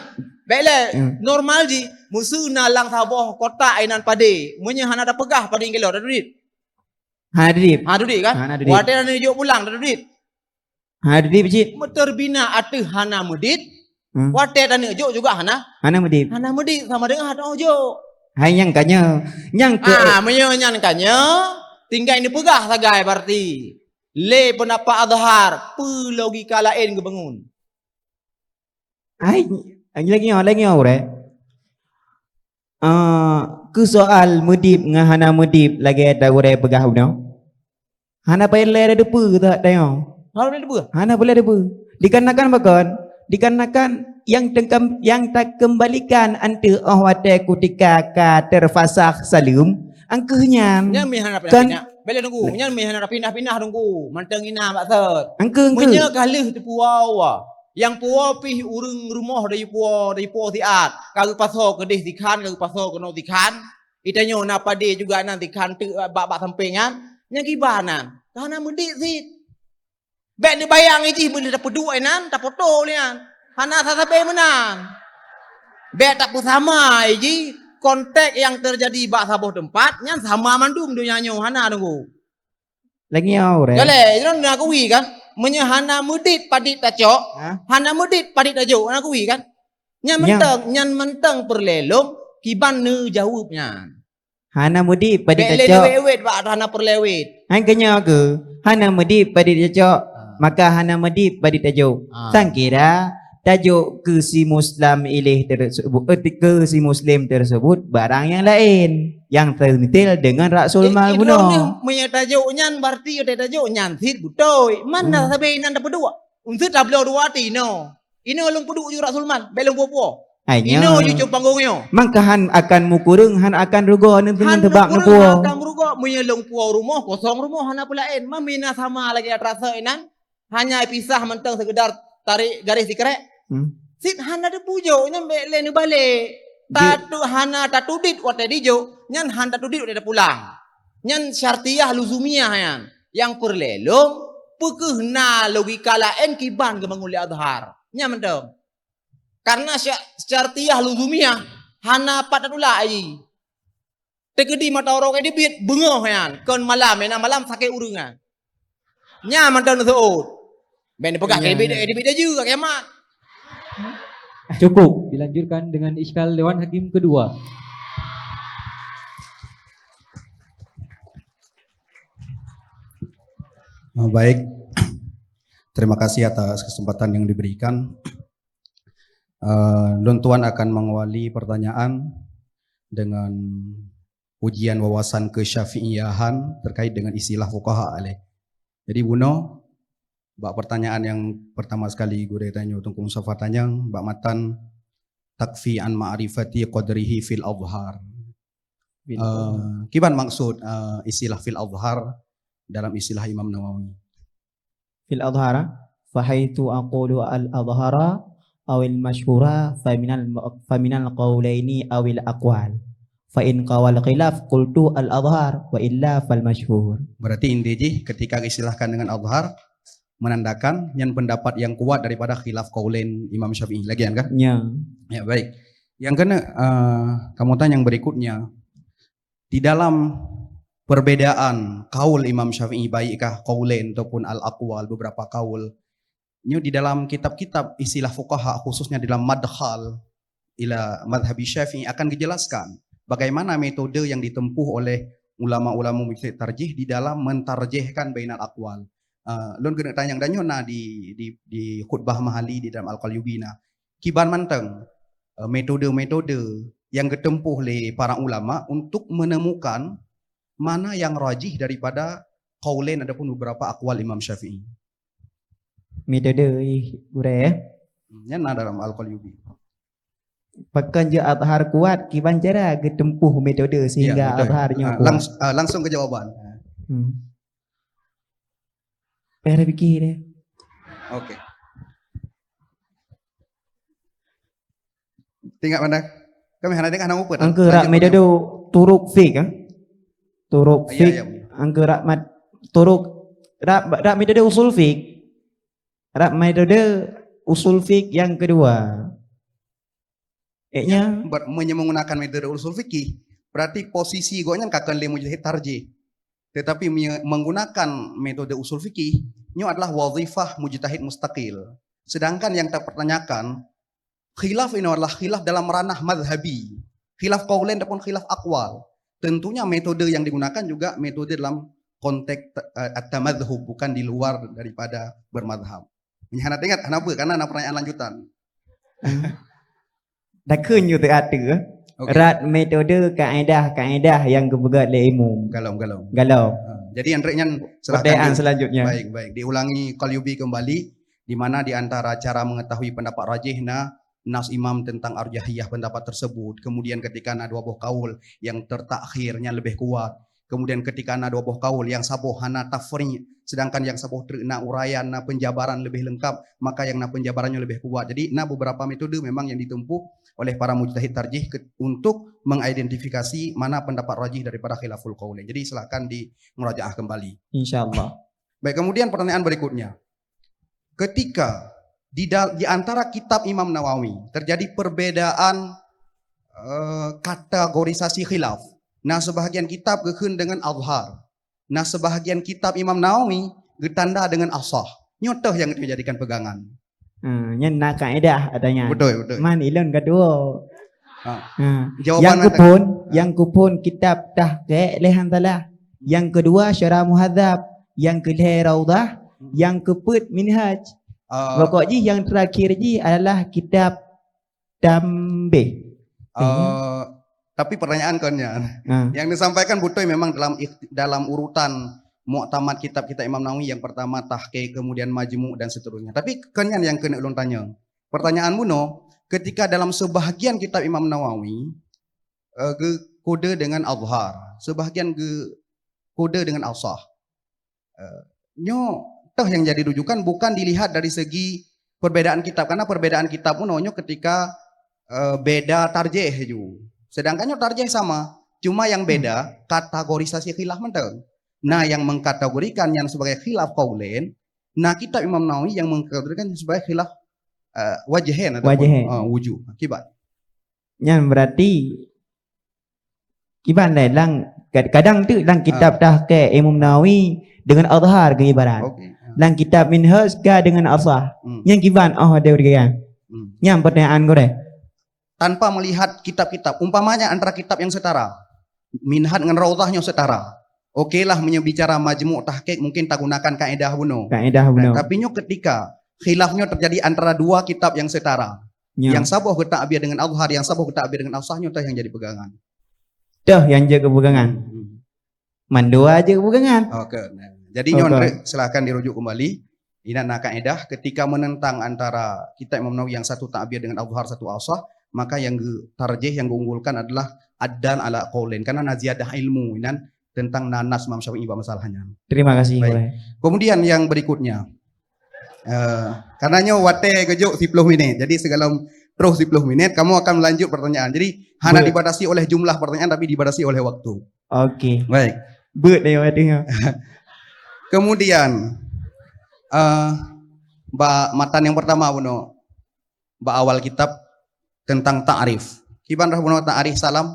Baiklah, normal ji. Musuh nalang saboh kota ainan pade. Munya hana ada pegah pade kilo ada duit. Hadrib. Ha duit kan? Hana duit. Wate hana juk pulang ada duit. Hadrib cik. Terbina atu hana medit. Wate tani juk juga hana. Mana medip? Hana medit sama dengan hana juk. Hai yang kanya. Yang ke. Munya nyankannya tinggal ini pegah sagai berarti. Le pendapat adhar, pe logika lain ke bangun. Hai. Lagi ore. Ke soal medip ngahana medip lagi ada ore pegah uno. Hana payah le ada depu tak tayo. Harus ada debu. Hana boleh depu. Dikarenakan bakon dikarenakan yang tak kembalikan ante ahwate kutika ka terfasakh salim angkehnya Nya mi hana kan pindah. Bela nunggu. Nya mi hana pindah nunggu. Manteng ina maksud. angkeh Menya kalih tu puawa. Yang puawa pih urung rumah dari puawa tiat. Kalau paso ke deh tikan, kalau paso ke no tikan. Itanyo napa dia juga nanti kan bak sampingan. Nya gibanan. Karena mendik sih. Bek ni bayang iji beli dapat dua nan, tak foto lian. Hana sasabe menan. Bek tak pun sama iji. Kontak yang terjadi bak sabuh tempat, nyan sama mandum dunia nyo hana nunggu. lagi aure Jale, jangan nak kuwi kan. Menya hana mudit padit tacok, hana mudit padit tajuk, hana kuwi kan. Nyan menteng perlelom, kiban ne jawabnya. hana mudi pada Bek cocok lewet bak hana perlewet. angkenya ke hana mudi pada cocok maka hana mudi pada tajuk sangkira tajuk ke si Muslim ilih tersebut ke si Muslim tersebut barang yang lain yang termitil dengan Rasul mal Itu bunuh menya tajuk nyan berarti ada tajuk nyan sit butoi. Mana sabe nan dapat dua. Untuk tak beliau dua tino. Ini ulung peduk ju Rasul mal, belum popo. hanya Ino ju panggungnya. maka han akan mukurung han akan rugo nan Han tebak kurang nupo akan merugo menyelung puau rumah kosong rumah hana pulain. Mamina sama lagi rasa inan. Hanya pisah mentang sekedar tarik garis dikerek. Sit hana de pujo nyan bele ni balik. Tatu hana tatudit wate dijo nyan han tatudit wate pulang. Nyan syartiyah luzumiyah yan. Yang perlelong pekehna logika lain kiban ke manguli adhar. Nyan mendem. Karena syartiyah luzumiyah hana patatula ai. Tegedi mata orang ini biat bengah yan. Kon malam malam sakit urungan. Nya mendem tuh. Ben pegang edit juga kiamat. Cukup. Dilanjutkan dengan iskal Dewan Hakim kedua. Baik, terima kasih atas kesempatan yang diberikan. Don Tuan akan mengawali pertanyaan dengan ujian wawasan kesyafi'iyahan terkait dengan istilah fuqaha alaih. Jadi Buno, bak pertanyaan yang pertama sekali gue tanya untuk Musafa tanya, bak matan takfi an ma'rifati qadrihi fil adhar. Kiban maksud istilah fil adhar dalam istilah Imam Nawawi? fil adhara fahaitu aqulu al adhara awil mashhura faminal qawlaini awil aqwal fa in qawal khilaf qultu al adhar wa illa fal mashhur. Berarti intinya ketika istilahkan dengan adhar menandakan yang pendapat yang kuat daripada khilaf qaulain Imam Syafi'i lagian kan? Ya baik. Yang kena kamu tanya yang berikutnya, di dalam perbedaan kaul Imam Syafi'i baikkah qaulain ataupun al-aqwal beberapa kaul. Ini di dalam kitab-kitab istilah fuqaha khususnya dalam madkhal ila madhhabi Syafi'i akan dijelaskan bagaimana metode yang ditempuh oleh ulama-ulama mujtahid tarjih di dalam mentarjihkan bainal aqwal. Lon kena tanya danyo na di khutbah mahali di dalam Al-Qalyubina. Kiban manteng metode-metode yang ditempuh oleh para ulama untuk menemukan mana yang rajih daripada qaulain adapun beberapa aqwal Imam Syafi'i. Metode gure nya na dalam Al-Qalyubi. Pakan je adhar kuat kiban cara getempuh metode sehingga ya, adharnya kuat. Langsung ke jawaban. Pera fikir deh. Oke. Tinggal mana? Kami hendak dengar nama apa? Anggerak metode turuk fik turuk fik anggerak mat turuk rak metode usul fik. Rak metode usul fik yang kedua. Menggunakan metode usul fikih berarti posisi gonya kakan le mujtahid tarjih. Tetapi menggunakan metode usul fikih ini adalah wazifah mujtahid mustaqil. Sedangkan yang terpertanyakan khilaf ini adalah khilaf dalam ranah madhabi. Khilaf qaulain ataupun khilaf aqwal. Tentunya metode yang digunakan juga metode dalam konteks at-tamadhhub, bukan di luar daripada bermadhab. Ini hendak ingat kenapa? Karena ada pertanyaan lanjutan. Dah kunyu tu ada. Rat metode kaedah yang kebegat le ilmu. Galau. Jadi yang reknya pertanyaan selanjutnya. Baik. Diulangi Qalyubi kembali. di mana di antara cara mengetahui pendapat rajih nas imam tentang arjahiyah pendapat tersebut. Kemudian ketika na dua buah kaul yang tertakhirnya lebih kuat. Kemudian ketika na dua buah kaul yang sabuh hana tafri, sedangkan yang sabuh na uraian na penjabaran lebih lengkap, maka yang na penjabarannya lebih kuat. Jadi na beberapa metode memang yang ditempuh oleh para mujtahid tarjih untuk mengidentifikasi mana pendapat rajih daripada khilaful qaulain. Jadi silakan di murajaah kembali. Insyaallah. Baik, kemudian pertanyaan berikutnya. Ketika di antara kitab Imam Nawawi terjadi perbedaan kategorisasi khilaf. Nah, sebahagian kitab gekeun dengan azhar. Nah, sebahagian kitab Imam Nawawi getanda dengan asah. Nyotoh yang dijadikan pegangan. Yang nak kaedah adanya. Betul, betul. Man ilun kedua. Jawaban Yang kupun kitab tahqiq lehantalah. Yang kedua syarah muhadzab, yang kedua raudah, yang keempat minhaj. Pokoknya yang terakhir ji adalah kitab tambih. Tapi pertanyaan konnya, yang disampaikan Butoy memang dalam urutan mu'tamad kitab Imam Nawawi yang pertama tahqiq, kemudian majmu' dan seterusnya. Tapi konyan yang kena ulun tanya. Pertanyaanmu no, ketika dalam sebahagian kitab Imam Nawawi kode dengan azhar, sebahagian kode dengan asah. Nyo toh yang jadi rujukan bukan dilihat dari segi perbedaan kitab, karena perbedaan kitab pun nyo ketika beda tarjih ju. Sedangkan tarjih sama, cuma yang beda kategorisasi khilaf menteng. Nah, yang mengkategorikan yang sebagai khilaf qaulain, nah kitab Imam Nawawi yang mengkategorikan sebagai khilaf wajhain atau wujuh. Akibat. Yang berarti kiban lang kadang tu lang kitab tahqiq Imam Nawawi dengan azhar ke ibarat. Okay. Lang kitab minhaj ka dengan asah. Yang kiban ada berikan. Yang pertanyaan gue deh. Tanpa melihat kitab-kitab, umpamanya antara kitab yang setara, minhaj dengan raudhahnya setara. Oke lah menyebicara majmu' tahqiq mungkin tak gunakan kaedah buno. Kaedah buno. Tapi nyo ketika khilafnya terjadi antara dua kitab yang setara. Yang sabuh ketakbir dengan azhar, yang sabuh ketakbir dengan asahnya tah yang jadi pegangan. Tuh yang jaga pegangan. Mandua aja pegangan. Oke. Jadi nyon silakan dirujuk kembali. Ini kaedah ketika menentang antara kitab Imam Nawawi yang satu takbir dengan azhar, satu asah, maka yang tarjih yang diunggulkan adalah ad-dal ala qaulain karena naziyadah ilmu dan tentang nanas Imam Syafi'i masalahnya. Terima kasih. Baik. Kemudian yang berikutnya. Karenanya wate gejuk 10 menit. Jadi segala terus 10 menit kamu akan melanjut pertanyaan. Jadi hanya dibatasi oleh jumlah pertanyaan tapi dibatasi oleh waktu. Oke. Baik. Bet deh waktunya. Kemudian matan yang pertama buno awal kitab tentang ta'rif. Kiban rah buno ta'rif salam.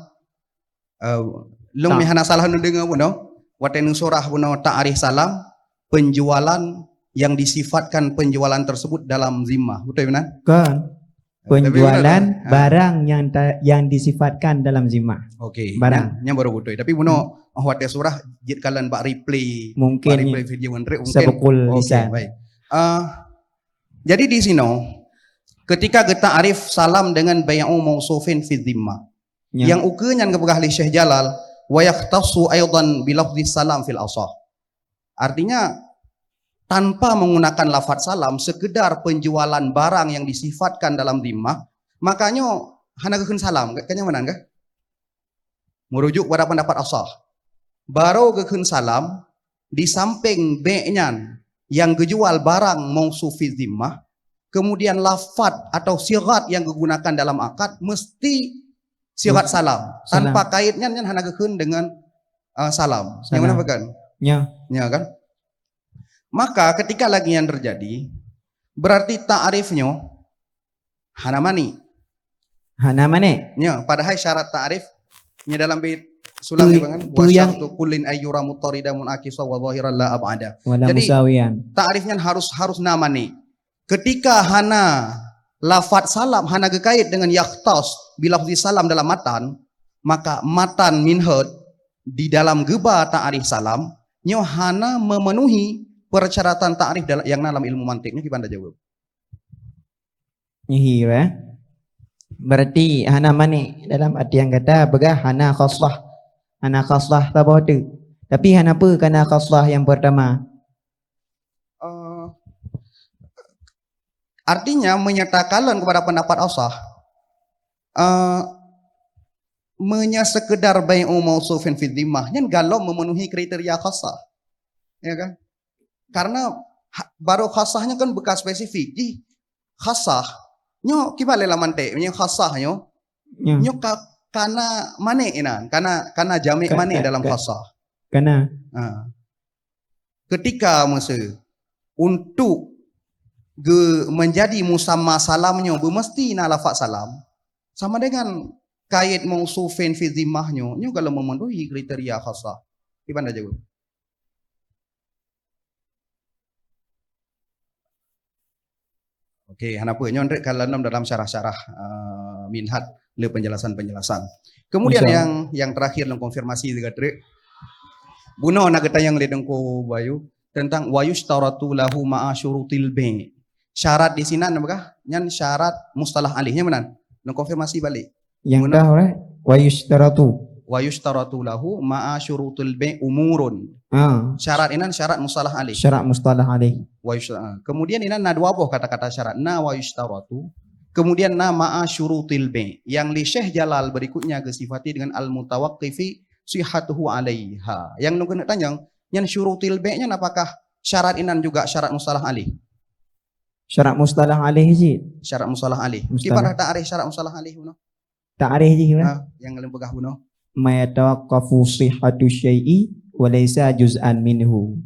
Lung mihana salah nu dengar buno. Wate nu surah buno ta'rif salam penjualan yang disifatkan penjualan tersebut dalam zimmah. Betul benar? Kan. Penjualan barang yang disifatkan dalam zimmah. Oke. Barang. Yang baru betul. Tapi buno wate surah jid kalian bak replay. Mungkin replay video mungkin. sebekul lisan. Baik. Jadi di sini ketika kita arif salam dengan bay'u mausufin fi zimmah. Yang ukeunya kepegah li Syekh Jalal wa yahtassu aidan bi lafzi salam fil asah. Artinya tanpa menggunakan lafaz salam, sekedar penjualan barang yang disifatkan dalam zimmah, makanya hana gekeun salam, kayaknya mana enggak? Merujuk pada pendapat asah. Baru gekeun salam di samping be-nya yang gejual barang mausuf fi zimmah, kemudian lafaz atau sirat yang digunakan dalam akad mesti sirat salam. Tanpa kaitnya hana gekeun dengan salam. Yang mana bukan? Ya kan? Maka ketika lagi yang terjadi, berarti ta'rifnya hana mani. Hana mani. Ya, padahal syarat ta'rifnya dalam bait sulam kan wasyartu kullin ayyura mutarida munakisa wa zahiran la ab'ada. Jadi ta'rifnya harus namani. Ketika hana lafaz salam hana gekait dengan yakhtas bilafzi salam dalam matan, maka matan minhad di dalam geba ta'rif salam nyo hana memenuhi persyaratan ta'rif yang dalam ilmu mantiknya gimana jawab? Iya. Berarti hana mani dalam arti yang kata begah hana khaslah. Hana khaslah tabah tu. Tapi hana apa kana khaslah yang pertama? Artinya menyatakan kepada pendapat asah sekedar bai'u mausufin fi dhimmah nyen kalau memenuhi kriteria khasah. Ya kan? Karena baru khasahnya kan bekas spesifik. Khasah nyo kibale la mante nyo khasah nyo nyo kana mane inan kana jami' mane dalam khasah. Kana Ketika masa untuk menjadi musamma salamnya mesti na lafaz salam sama dengan kait mausufin fi dhimmahnya nyo kalau memenuhi kriteria khasah. Gimana jawab? Okey, kenapa nyondrek kalau dalam syarah-syarah minhat le penjelasan-penjelasan. Kemudian yang terakhir dalam konfirmasi juga trek. Buno nak kata yang ledengko Bayu tentang wayushtaratu lahu ma'a syurutil bai'. Syarat di sini apakah? Nyan syarat mustalah alihnya mana? Dalam konfirmasi balik. Yang dah right? Wayushtaratu lahu ma'a syurutil bai' umurun. Syarat inan syarat mustalah alih. Syarat mustalah alih. Kemudian inan na dua buah kata-kata syarat. Na wayushtaratu. Kemudian na ma'a syurutil bai'. Yang li Syekh Jalal berikutnya kesifati dengan al-mutawaqqifi sihatuhu alaiha. Yang nunggu nak tanya, yang syurutil bai' apakah syarat inan juga syarat mustalah alih? Syarat mustalah alih je. Syarat mustalah alih. Kibarah ta'arif syarat mustalah alih buno? Ta'arif je yang dalam pegah buno. Ma yatawaqqafu sihhatu syai'i wa laysa juz'an minhu.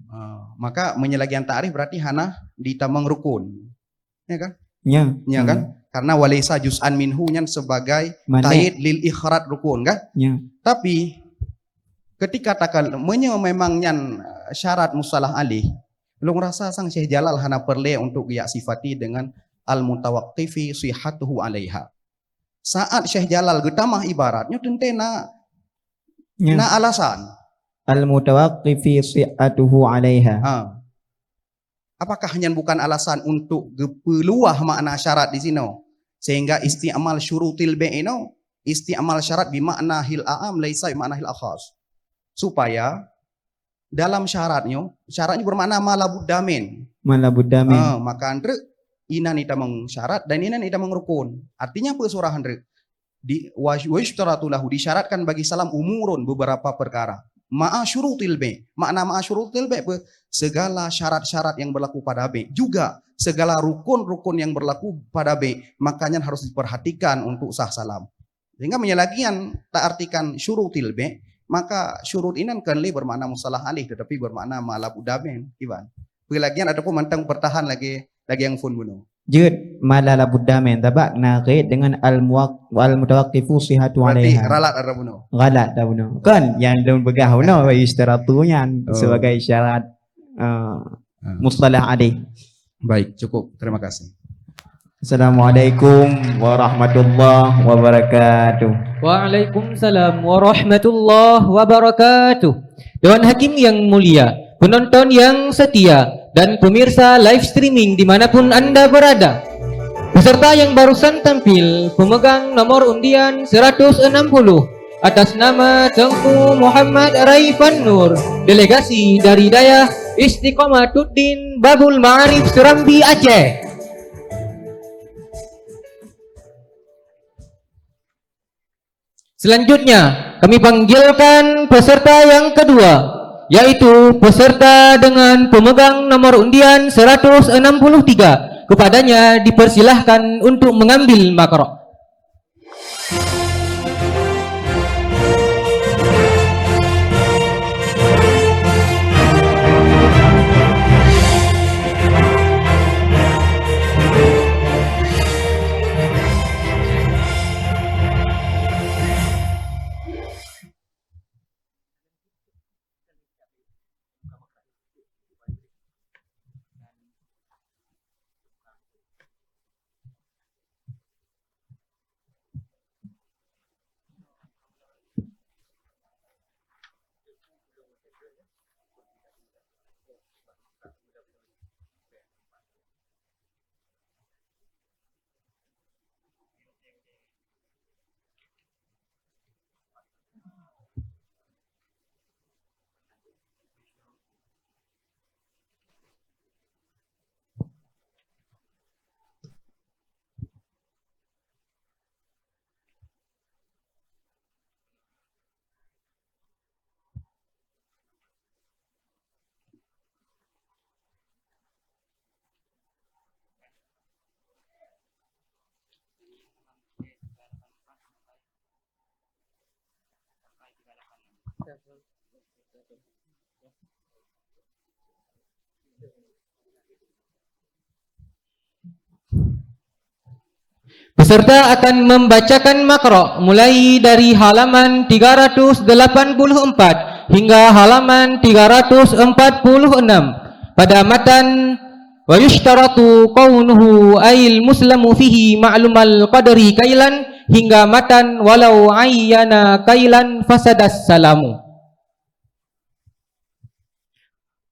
Maka menyelagian ta'arif berarti hana ditamang rukun. Ya kan? Ya Kan? Karena walaysa juz'an minhu nyan sebagai kait lil ikhrat rukun kan? Ya. Tapi ketika takal memang nyan syarat mustalah alih, lu ngerasa sang Syekh Jalal hana perle untuk ya sifati dengan al mutawaqqifi sihatuhu alaiha. Saat Syekh Jalal getamah ibaratnya tentena na alasan al mutawaqqifi sihatuhu alaiha. Apakah hanya bukan alasan untuk peluah makna syarat di sini sehingga isti'mal syurutil bai'ino isti'mal syarat bimakna hil a'am laisa bimakna hil akhas. Supaya dalam syaratnya bermakna malabuddamin. Maka andre inan ita syarat dan inan ita rukun. Artinya apa surah andre? Di wayushtaratu lahu disyaratkan bagi salam umurun beberapa perkara. Ma'a syurutil bai'. Makna ma'a syurutil bai' segala syarat-syarat yang berlaku pada bai'. Juga segala rukun-rukun yang berlaku pada bai'. Makanya harus diperhatikan untuk sah salam. Sehingga menyelagian tak artikan syurutil bai'. Maka syurut inan kan bermakna mustalah alih tetapi bermakna malabudamin. Iban. Pelagian ada pun mantang pertahan lagi yang fun bunuh. Jud malalabudamin tabak na kait dengan al mutawaqqifu sihatu alaiha. Berarti ralat ada bunuh. Ralat dah bunuh. Kan yang daun begah bunuh wa istaratunya sebagai syarat mustalah alih. Baik, cukup. Terima kasih. Assalamualaikum warahmatullahi wabarakatuh. Waalaikumsalam warahmatullahi wabarakatuh. Dewan Hakim yang mulia, penonton yang setia, dan pemirsa live streaming dimanapun Anda berada. Peserta yang barusan tampil pemegang nomor undian 160 atas nama Tengku Muhammad Raifan Nur, delegasi dari Dayah Istiqomatuddin Babul Ma'arif Serambi Aceh. Selanjutnya, kami panggilkan peserta yang kedua, yaitu peserta dengan pemegang nomor undian 163. Kepadanya dipersilahkan untuk mengambil makrok. Peserta akan membacakan makro mulai dari halaman 384 hingga halaman 346 pada matan wa yushtaratu kaunuhu ayil muslamu fihi ma'lumal qadri kailan hingga matan walau ayyana kailan fasadas salamu.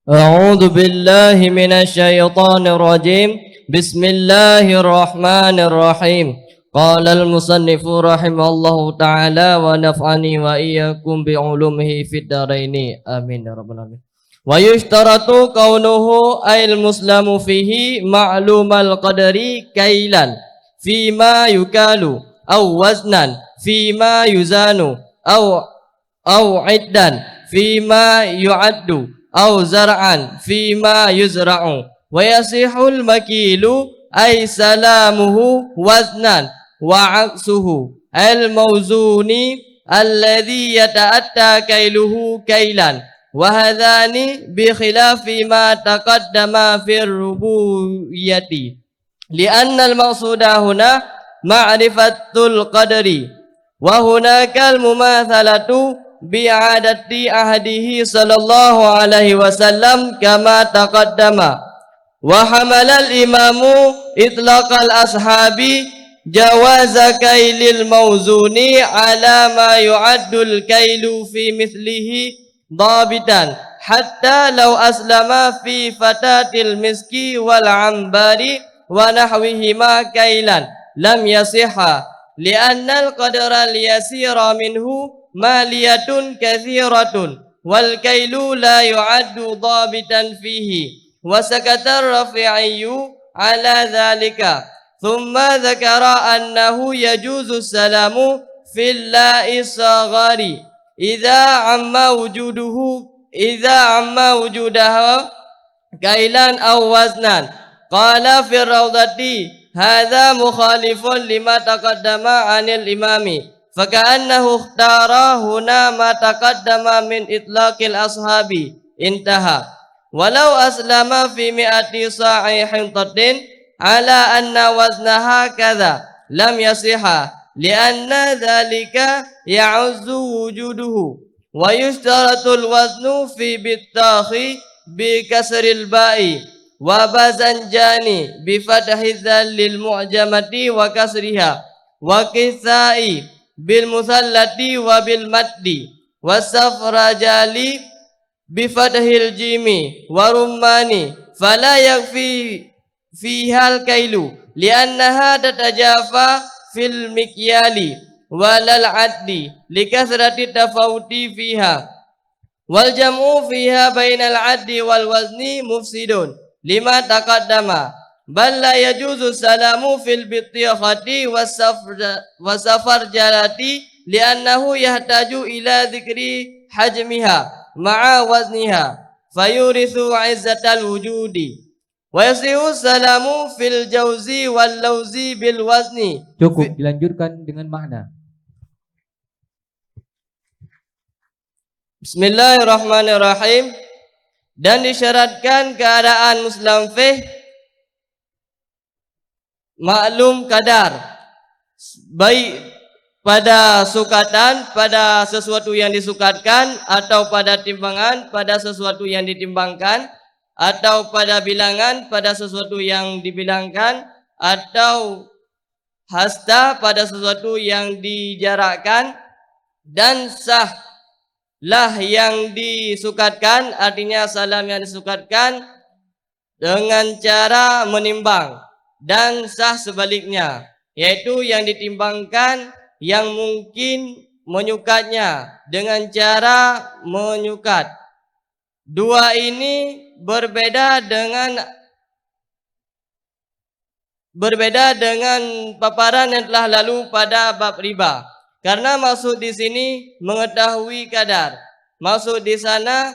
أعوذ بالله من الشيطان الرجيم بسم الله الرحمن الرحيم قال المصنف رحمه الله تعالى ونفعني وإياكم بعلومه في الدارين آمين يا رب العالمين ويشترط كونه أي المسلم فيه معلوم القدر كيلا فيما يكال أو وزنا فيما يزان أو عدا فيما يعد أو زرعا فيما يزرع ويصح المكيل أي سلامه وزنا وعكسه الموزون الذي يتأتى كيله كيلا وهذان بخلاف ما تقدم في الربوبية لأن المقصود هنا معرفة القدر وهناك المماثلة بعادة عهده صلى الله عليه وسلم كما تقدم وحمل الإمام إطلاق الأصحاب جواز كيل الموزون على ما يعد الكيل في مثله ضابطا حتى لو أسلم في فتاة المسك والعنبر ونحوهما كيلا لم يصح لأن القدر اليسير منه مالية كثيرة والكيل لا يعد ضابطا فيه وسكت الرافعي على ذلك ثم ذكر أنه يجوز السلام في اللاء الصغار إذا عم وجودها كيلا أو وزنا قال في الروضة هذا مخالف لما تقدم عن الإمام فكأنه اختار هنا ما تقدم من إطلاق الأصحاب انتهى ولو أسلم في 100 صاع حنطة على أن وزنها كذا لم يصح لأن ذلك يعز وجوده ويشترط الوزن في بالطاخ بكسر الباء وباذنجان بفتح الذال المعجمة وكسرها وكثاء بالمثلث وبالمد والسفرجال بفتح الجيم ورمان فلا يكفي فيها الكيل لأنها تتجافى في المكيال ولا العد لكثرة التفاوت فيها والجمع فيها بين العد والوزن مفسد لما تقدم بل لا يجوز السلام في البطيخة والسفرجلة لأنه يحتاج إلى ذكر حجمها مع وزنها فيورث عزة الوجود ويصح السلام في الجوز واللوز بالوزن. Cukup, dilanjutkan dengan makna. Bismillahirrahmanirrahim. Dan disyaratkan keadaan Muslim fih maklum kadar, baik pada sukatan, pada sesuatu yang disukatkan, atau pada timbangan, pada sesuatu yang ditimbangkan, atau pada bilangan, pada sesuatu yang dibilangkan, atau hasta pada sesuatu yang dijarakkan, dan sahlah yang disukatkan, artinya salam yang disukatkan dengan cara menimbang, dan sah sebaliknya, yaitu yang ditimbangkan yang mungkin menyukatnya dengan cara menyukat. Dua ini berbeda dengan paparan yang telah lalu pada bab riba. Karena maksud di sini mengetahui kadar. Maksud di sana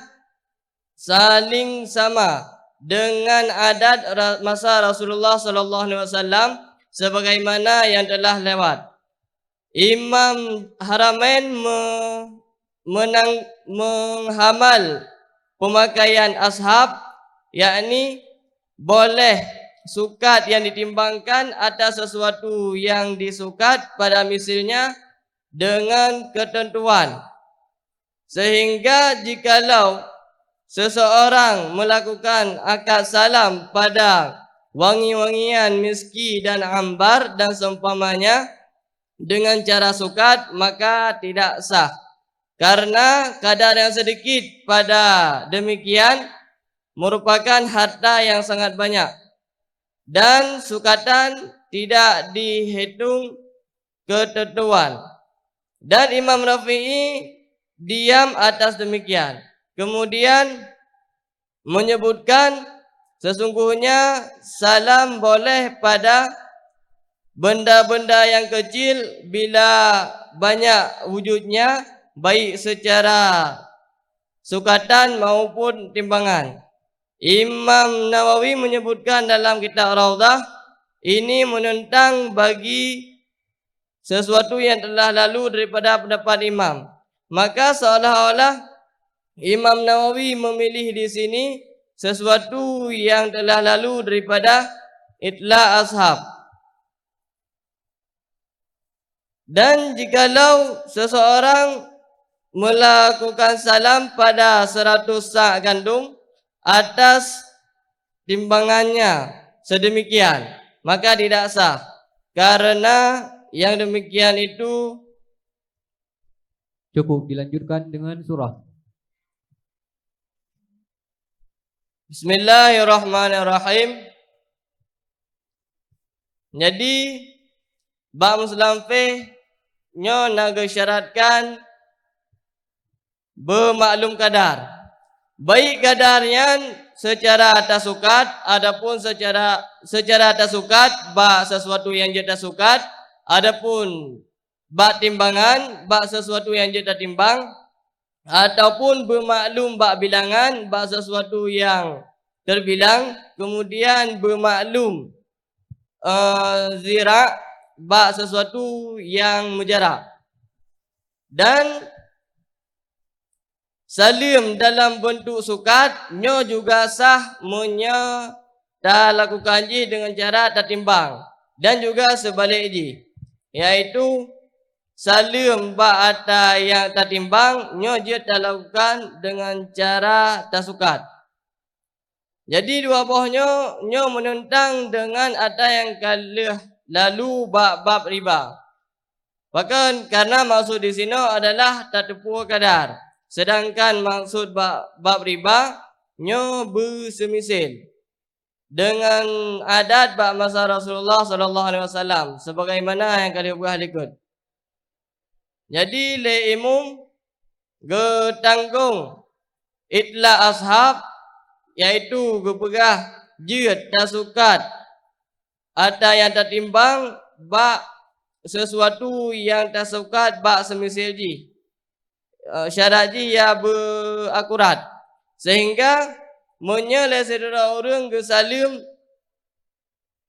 saling sama dengan adat masa Rasulullah sallallahu alaihi wasallam sebagaimana yang telah lewat. Imam Haramain menghamal pemakaian ashab, yakni boleh sukat yang ditimbangkan atas sesuatu yang disukat pada misalnya dengan ketentuan. Sehingga jikalau seseorang melakukan akad salam pada wangi-wangian miski dan ambar dan seumpamanya dengan cara sukat, maka tidak sah. Karena kadar yang sedikit pada demikian merupakan harta yang sangat banyak. Dan sukatan tidak dihitung ketentuan. Dan Imam Rafi'i diam atas demikian. Kemudian menyebutkan sesungguhnya salam boleh pada benda-benda yang kecil bila banyak wujudnya, baik secara sukatan maupun timbangan. Imam Nawawi menyebutkan dalam kitab Raudah, ini menentang bagi sesuatu yang telah lalu daripada pendapat imam. Maka seolah-olah Imam Nawawi memilih di sini sesuatu yang telah lalu daripada itla ashab. Dan jikalau seseorang melakukan salam pada 100 sak gandum atas timbangannya sedemikian, maka tidak sah. Karena yang demikian itu Cukup dilanjutkan dengan surah. Bismillahirrahmanirrahim. Jadi bab Muslim nyo naga syaratkan bermaklum kadar. Baik kadarnya secara atas sukat, adapun secara atas sukat bak sesuatu yang jeta sukat, adapun bak timbangan bak sesuatu yang jeta timbang, ataupun bermaklum bak bilangan bak sesuatu yang terbilang, kemudian bermaklum zira bak sesuatu yang mujarab. Dan salim dalam bentuk sukat nyo juga sah munyo dah lakukan ji dengan cara tertimbang, dan juga sebalik ji, yaitu salim ba ada yang tertimbang nyo je dah lakukan dengan cara tersukat. Jadi dua bohnya nyo menentang dengan ada yang kalah lalu bab riba. Bahkan karena maksud di sini adalah tertipu kadar. Sedangkan maksud bab riba nyo bersemisil dengan adat bab masa Rasulullah sallallahu alaihi wasallam sebagaimana yang kalian buah ikut. Jadi le imum getanggung itla ashab, yaitu gepegah jid tasukat ada yang tertimbang bak sesuatu yang tasukat bak semisil ji. Syarat ji ya berakurat, sehingga menyele saudara orang ke salim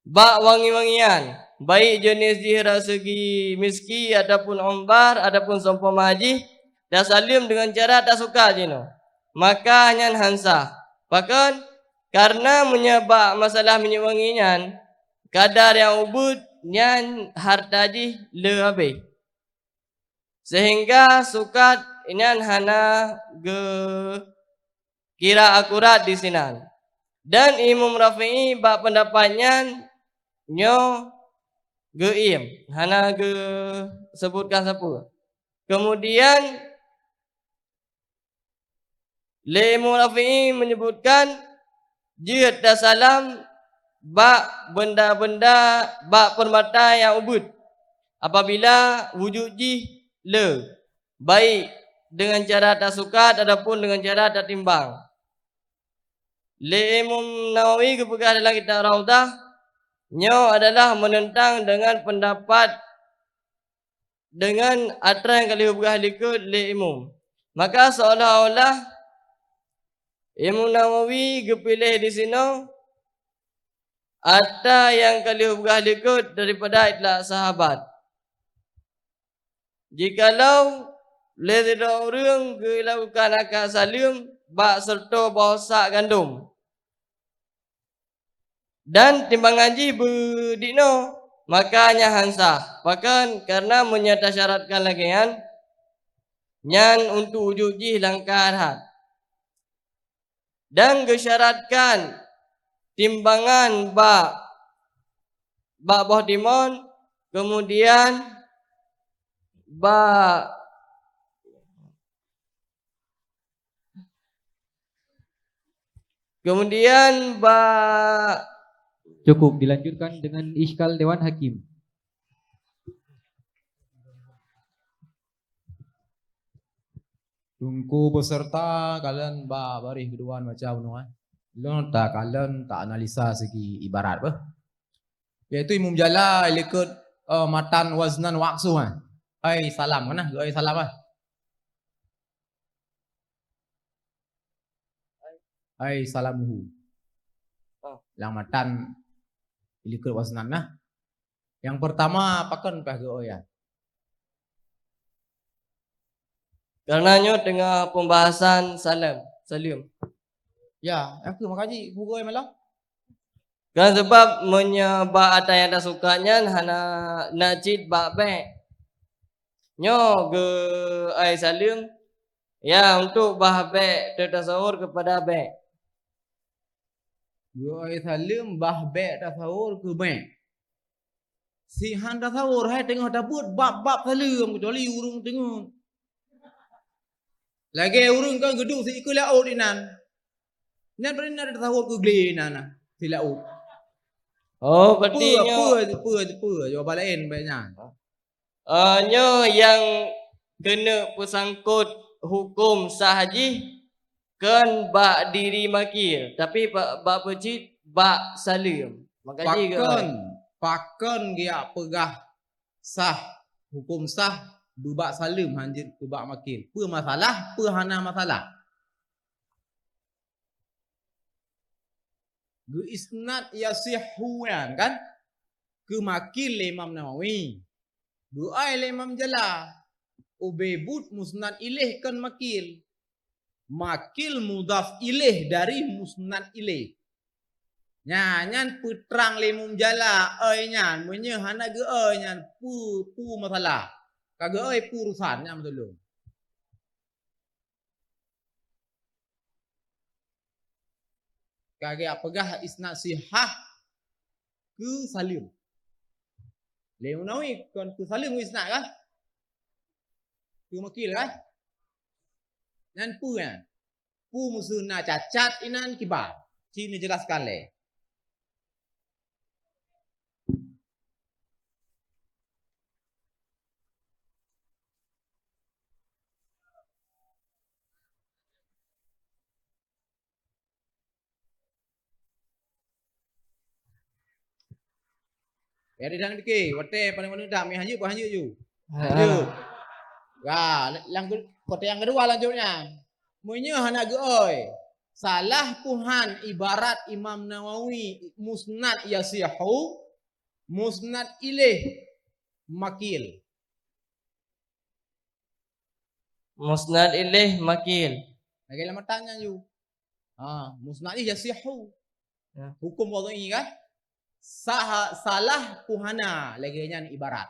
bak wangi-wangian, baik jenis ji segi miski ataupun umbar ataupun seumpama haji, dah salim dengan cara tak suka je no, maka hanya hansa. Bahkan karena menyebab masalah menyewangian kadar yang ubud nyan harta ji le habis, sehingga sukat ini hana ge kira akurat di sini. Dan Imam Rafi'i bab pendapatnya nyo geim hana ge sebutkan siapa. Kemudian le Imam Rafi'i menyebutkan jid dan salam bak benda-benda bak permata yang ubud apabila wujud ji le, baik dengan cara tak sukat ataupun dengan cara tak timbang. Le Imam Nawawi kepegah dalam kitab Raudah nyo adalah menentang dengan pendapat dengan atra yang kali kepegah likut le Imam. Maka seolah-olah Imam Nawawi kepilih di sini ada yang kali kepegah likut daripada itlaq sahabat. Jikalau Oleh tidak orang ke lakukan akad salim bak serta bahosak gandum. Dan timbang ngaji berdikno makanya hansa. Bahkan karena menyata syaratkan lagi kan nyan untuk ujuji langkah hat. Dan gesyaratkan timbangan bak boh timon kemudian bak Cukup dilanjutkan dengan iskal Dewan Hakim. Tungku beserta kalian bari keduaan macam nu Lo tak kalian tak analisa segi ibarat bah. Yaitu imum jala ikut matan waznan waksu Ai salam mana? Ai salam ah. Ai salamuhu. Lang matan ikut waznan nah. Yang pertama pakan pah ge ya. karenanya tengah pembahasan salim. Ya, aku makaji bugoi malah. Kan sebab menyebab ada yang tak sukanya hana najid bak be. Nyo ge ai salim ya untuk bah be tertasawur kepada be. Ai salim bah be tasawur ke be. Si han tasawur hai tengah dabut bab salim kecuali urung tengah. Lagi urung kan gedung si ikut laut inan. Nan pernah ada tasawur ke gle nana si laut. Oh, berarti nyo jawab lain banyak. nyo yang kena pesangkut hukum sah haji kan bak diri makil tapi bak pejit bak salim. Makanya Pakan dia pegah sah hukum sah bebak salim hanjit bebak makil. Apa masalah? Apa hana masalah? Ge isnad yasihu kan? Ke makil Imam Nawawi. Ge ai Imam Jala. Ubebut musnad ilih kan makil. Makil mudaf ilih dari musnad ilih. Nyan putrang lemum jala ai nyan menye hana ge ai nyan pu masalah. Kage ai urusan nyam dulu. Kage apagah isnad sihah ke salim. Lemum nawi kan ke salim isnad kan? Ke makil kan? Nyan pu kan? Pu musuhna cacat inan kibar. Sini jelaskan le. Ya di dalam dike, wate paling mana dah, mi hanju ju. Hanju. Ya, kote yang kedua lanjutnya. Munyo hana ge oi. Salah puhan ibarat Imam Nawawi musnad yasihu musnad ilih makil. musnad ilih makil. Lagi lama tanya ju. Musnad yasihu. Ya. Hukum wadai kan? Salah puhana lagi nyan ibarat.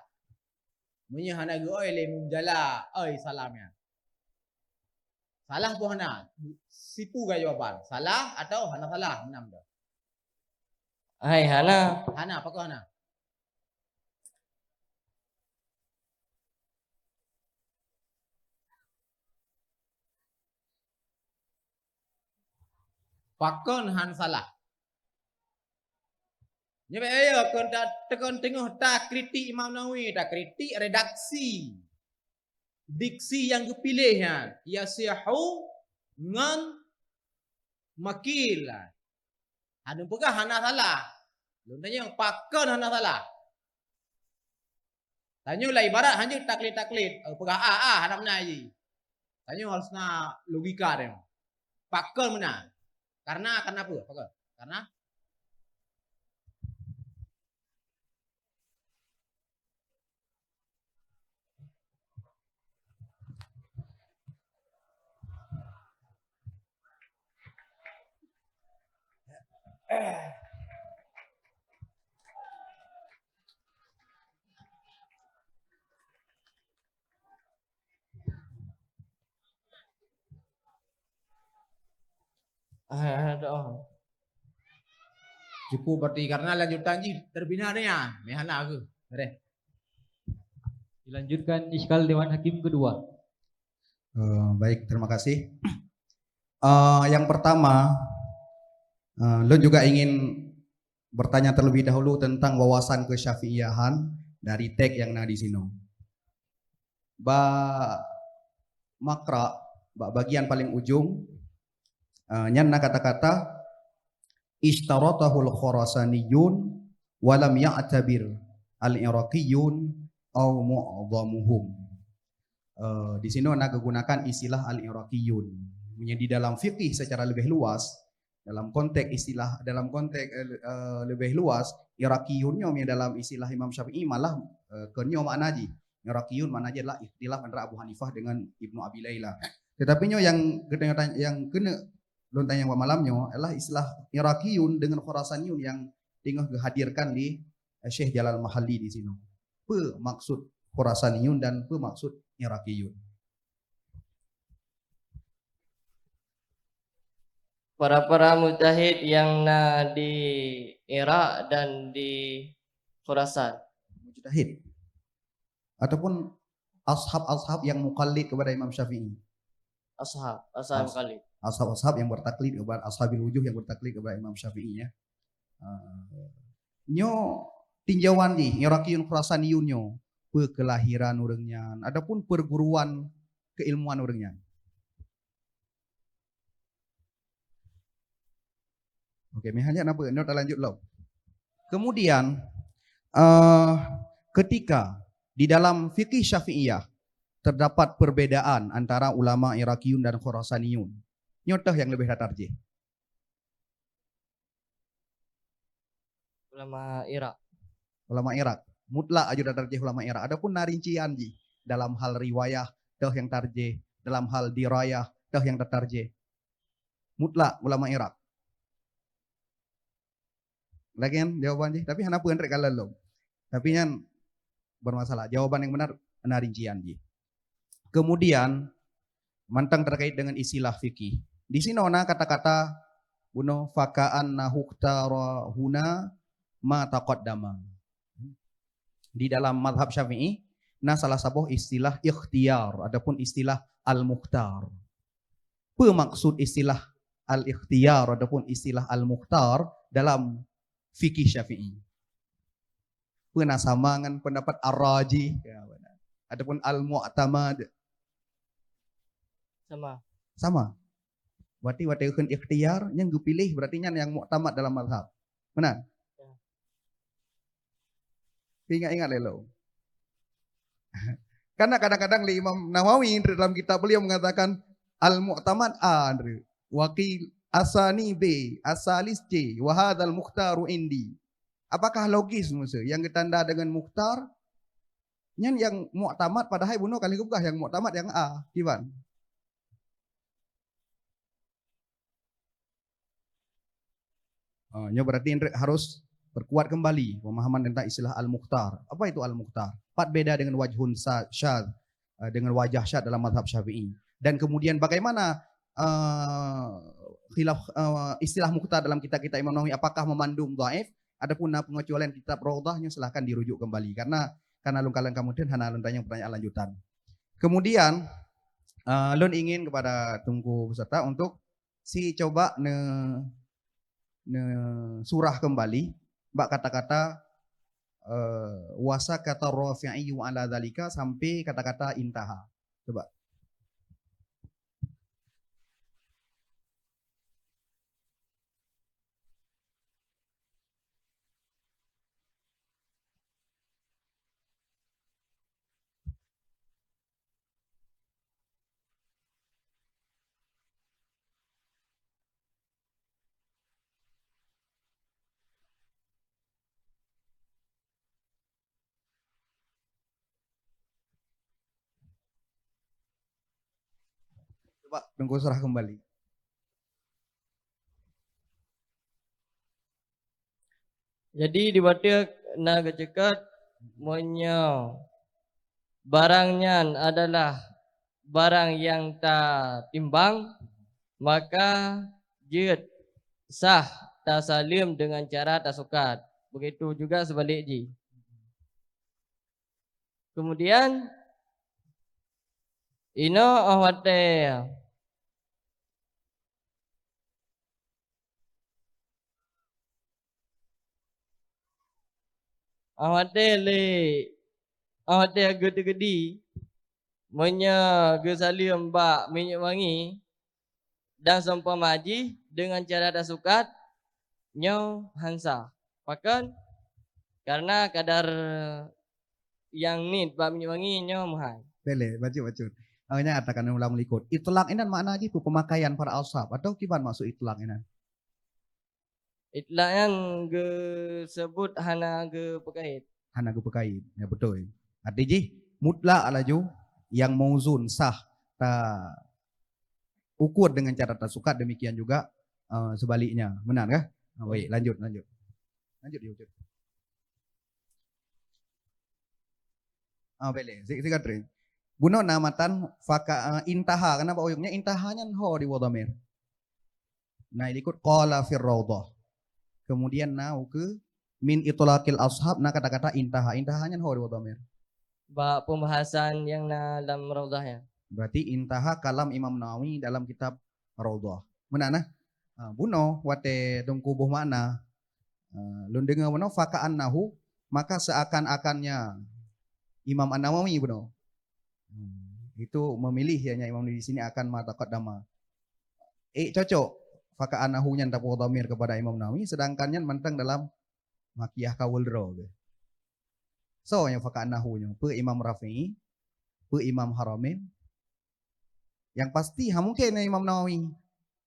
Munyo hana ge oi le mujala oi salamnya. Salah puhana. Sipu ga jawaban. Salah atau hana salah menam dah. Hai hana. Hana apa hana? Pakon han salah. Nyebe ayo kon tekan tengah tak kritik Imam Nawawi, tak kritik redaksi. Diksi yang kepilihan yasihu ngan makil. Ada pegah hana salah. Lu tanya yang pakon hana salah. Tanya lah ibarat hanya taklid. Pegah hana menaji. Tanya harusnya logika dia. Pakon mana? Karena apa? Pakon. Karena Doa. Cukup berarti karena lanjutan ji terbina ya. Mehana aku. Ada. Dilanjutkan iskal Dewan Hakim kedua. Baik, terima kasih. Yang pertama, lo juga ingin bertanya terlebih dahulu tentang wawasan kesyafi'iyahan dari tag yang ada di sini. Makra, bagian paling ujung, nyanna kata-kata ishtaratahul khurasaniyun walam ya'tabir al-iraqiyun au mu'adhamuhum. Di sini nak gunakan istilah al-iraqiyun. Di dalam fikih secara lebih luas, dalam konteks lebih luas, iraqiyunnya dalam istilah Imam Syafi'i malah kenyo maknaji. Iraqiyun maknanya adalah ikhtilaf antara Abu Hanifah dengan Ibnu Abi Laila. Tetapi yang kena lontang yang malamnya adalah istilah Iraqiyun dengan Khurasaniyun yang tengah dihadirkan di Syekh Jalal Mahalli di sini. Apa maksud Khurasaniyun dan apa maksud Iraqiyun? Para mujtahid yang di Irak dan di Khurasan. Mujtahid ataupun ashab yang mukallid kepada Imam Syafi'i. Ashab kali. Ashab yang bertaklid kepada ashabil wujuh yang bertaklid kepada Imam Syafi'i ya. Nyo tinjauan di Iraqiyun Khurasaniyun nyo kelahiran orangnya, adapun perguruan keilmuan orangnya. Oke, misalnya apa? Kita lanjut loh. Kemudian ketika di dalam fikih Syafi'iyah terdapat perbedaan antara ulama Iraqiyun dan Khurasaniyun. Nyotah yang lebih tarjih. Ulama Irak. Ulama Irak. Mutlak aja tarjih ulama Irak. Adapun narincian ji dalam hal riwayah dah yang tarjih, dalam hal dirayah dah yang tarjih. Mutlak ulama Irak. Lagian jawaban ji, tapi kenapa enrek kalau lo? Tapi yang bermasalah. Jawaban yang benar rincian ji. Kemudian mantang terkait dengan istilah fikih. Di sini ona kata-kata buno fakaan nahuktara huna ma taqaddama. Di dalam madhab Syafi'i, nah salah satu istilah ikhtiyar, adapun istilah al-mukhtar. Apa maksud istilah al-ikhtiyar adapun istilah al-mukhtar dalam fikih Syafi'i? Pernah sama dengan pendapat ar-raji, ya, adapun al-mu'tamad. Sama. Berarti kan ikhtiar yang gue pilih berarti yang mu'tamad dalam mazhab. Benar? Ya. Ingat lo. Karena kadang-kadang Imam Nawawi dalam kitab beliau mengatakan al-mu'tamad A, wakil asani B, asalis C, wa hadzal mukhtaru indi. Apakah logis maksud yang ditanda dengan mukhtar? Yang mu'tamad padahal bunuh kali bukan yang mu'tamad yang A, gimana? Berarti harus perkuat kembali pemahaman tentang istilah al-mukhtar. Apa itu al-mukhtar? Beda dengan wajhun syadz, dengan wajah syadz dalam mazhab Syafi'i. Dan kemudian bagaimana khilaf istilah mukhtar dalam kitab-kitab Imam Nawawi, apakah memandung dhaif? Adapun pengecualian kitab Raudhahnya silahkan dirujuk kembali karena lungkalan kemudian hana tanya pertanyaan lanjutan. Kemudian lun ingin kepada tunggu peserta untuk coba surah kembali mbak kata-kata wasa kata rafi'i ala dzalika sampai kata-kata intaha. Coba. Coba tunggu surah kembali. Jadi dibatik naga cekat monyo barangnya adalah barang yang tak timbang, maka jid sah tasalim dengan cara tasukat. Begitu juga sebalik ji. Kemudian ino awate gede-gede menya gesalim bak minyak wangi dan seumpama haji dengan cara tasukat nyo hansa. Pakan karena kadar yang ni bak minyak wangi nyo mahal. Bele, baca. Awalnya katakan ulang likut. Itlaq ini makna gitu pemakaian para ashab atau kiban masuk itlaq ini? Itlaq yang ge sebut hana ge pekait. Hana gue pekait, ya betul. Artinya mutlak alaju yang mauzun sah ukur dengan cara tasukat, demikian juga sebaliknya. Benar kah? Baik, lanjut. Lanjut. Boleh. Sikat ring. Guna namatan faka intaha. Kenapa oyungnya intahanya ho di wadhamir. Nah, ikut qala fir raudhah. Kemudian nau ke min itlaqil ashab, nah kata-kata intaha. Intahanya ho di wadhamir. Bak pembahasan yang dalam raudhahnya. Berarti intaha kalam Imam Nawawi dalam kitab Raudhah. Menana? Buno wate dongkubuh mana? Lundenga buno faka'an nahu, maka seakan-akannya Imam An-Nawawi buno. Itu memilih hanya Imam di sini akan mata qaddama. Cocok faka'an nahunya dapat dhamir kepada Imam Nawawi, sedangkannya mentang dalam Makiyah Kawulro. So yang faka'an nahunya pe Imam Rafi'i, pe Imam Haramain. Yang pasti mungkin Imam Nawawi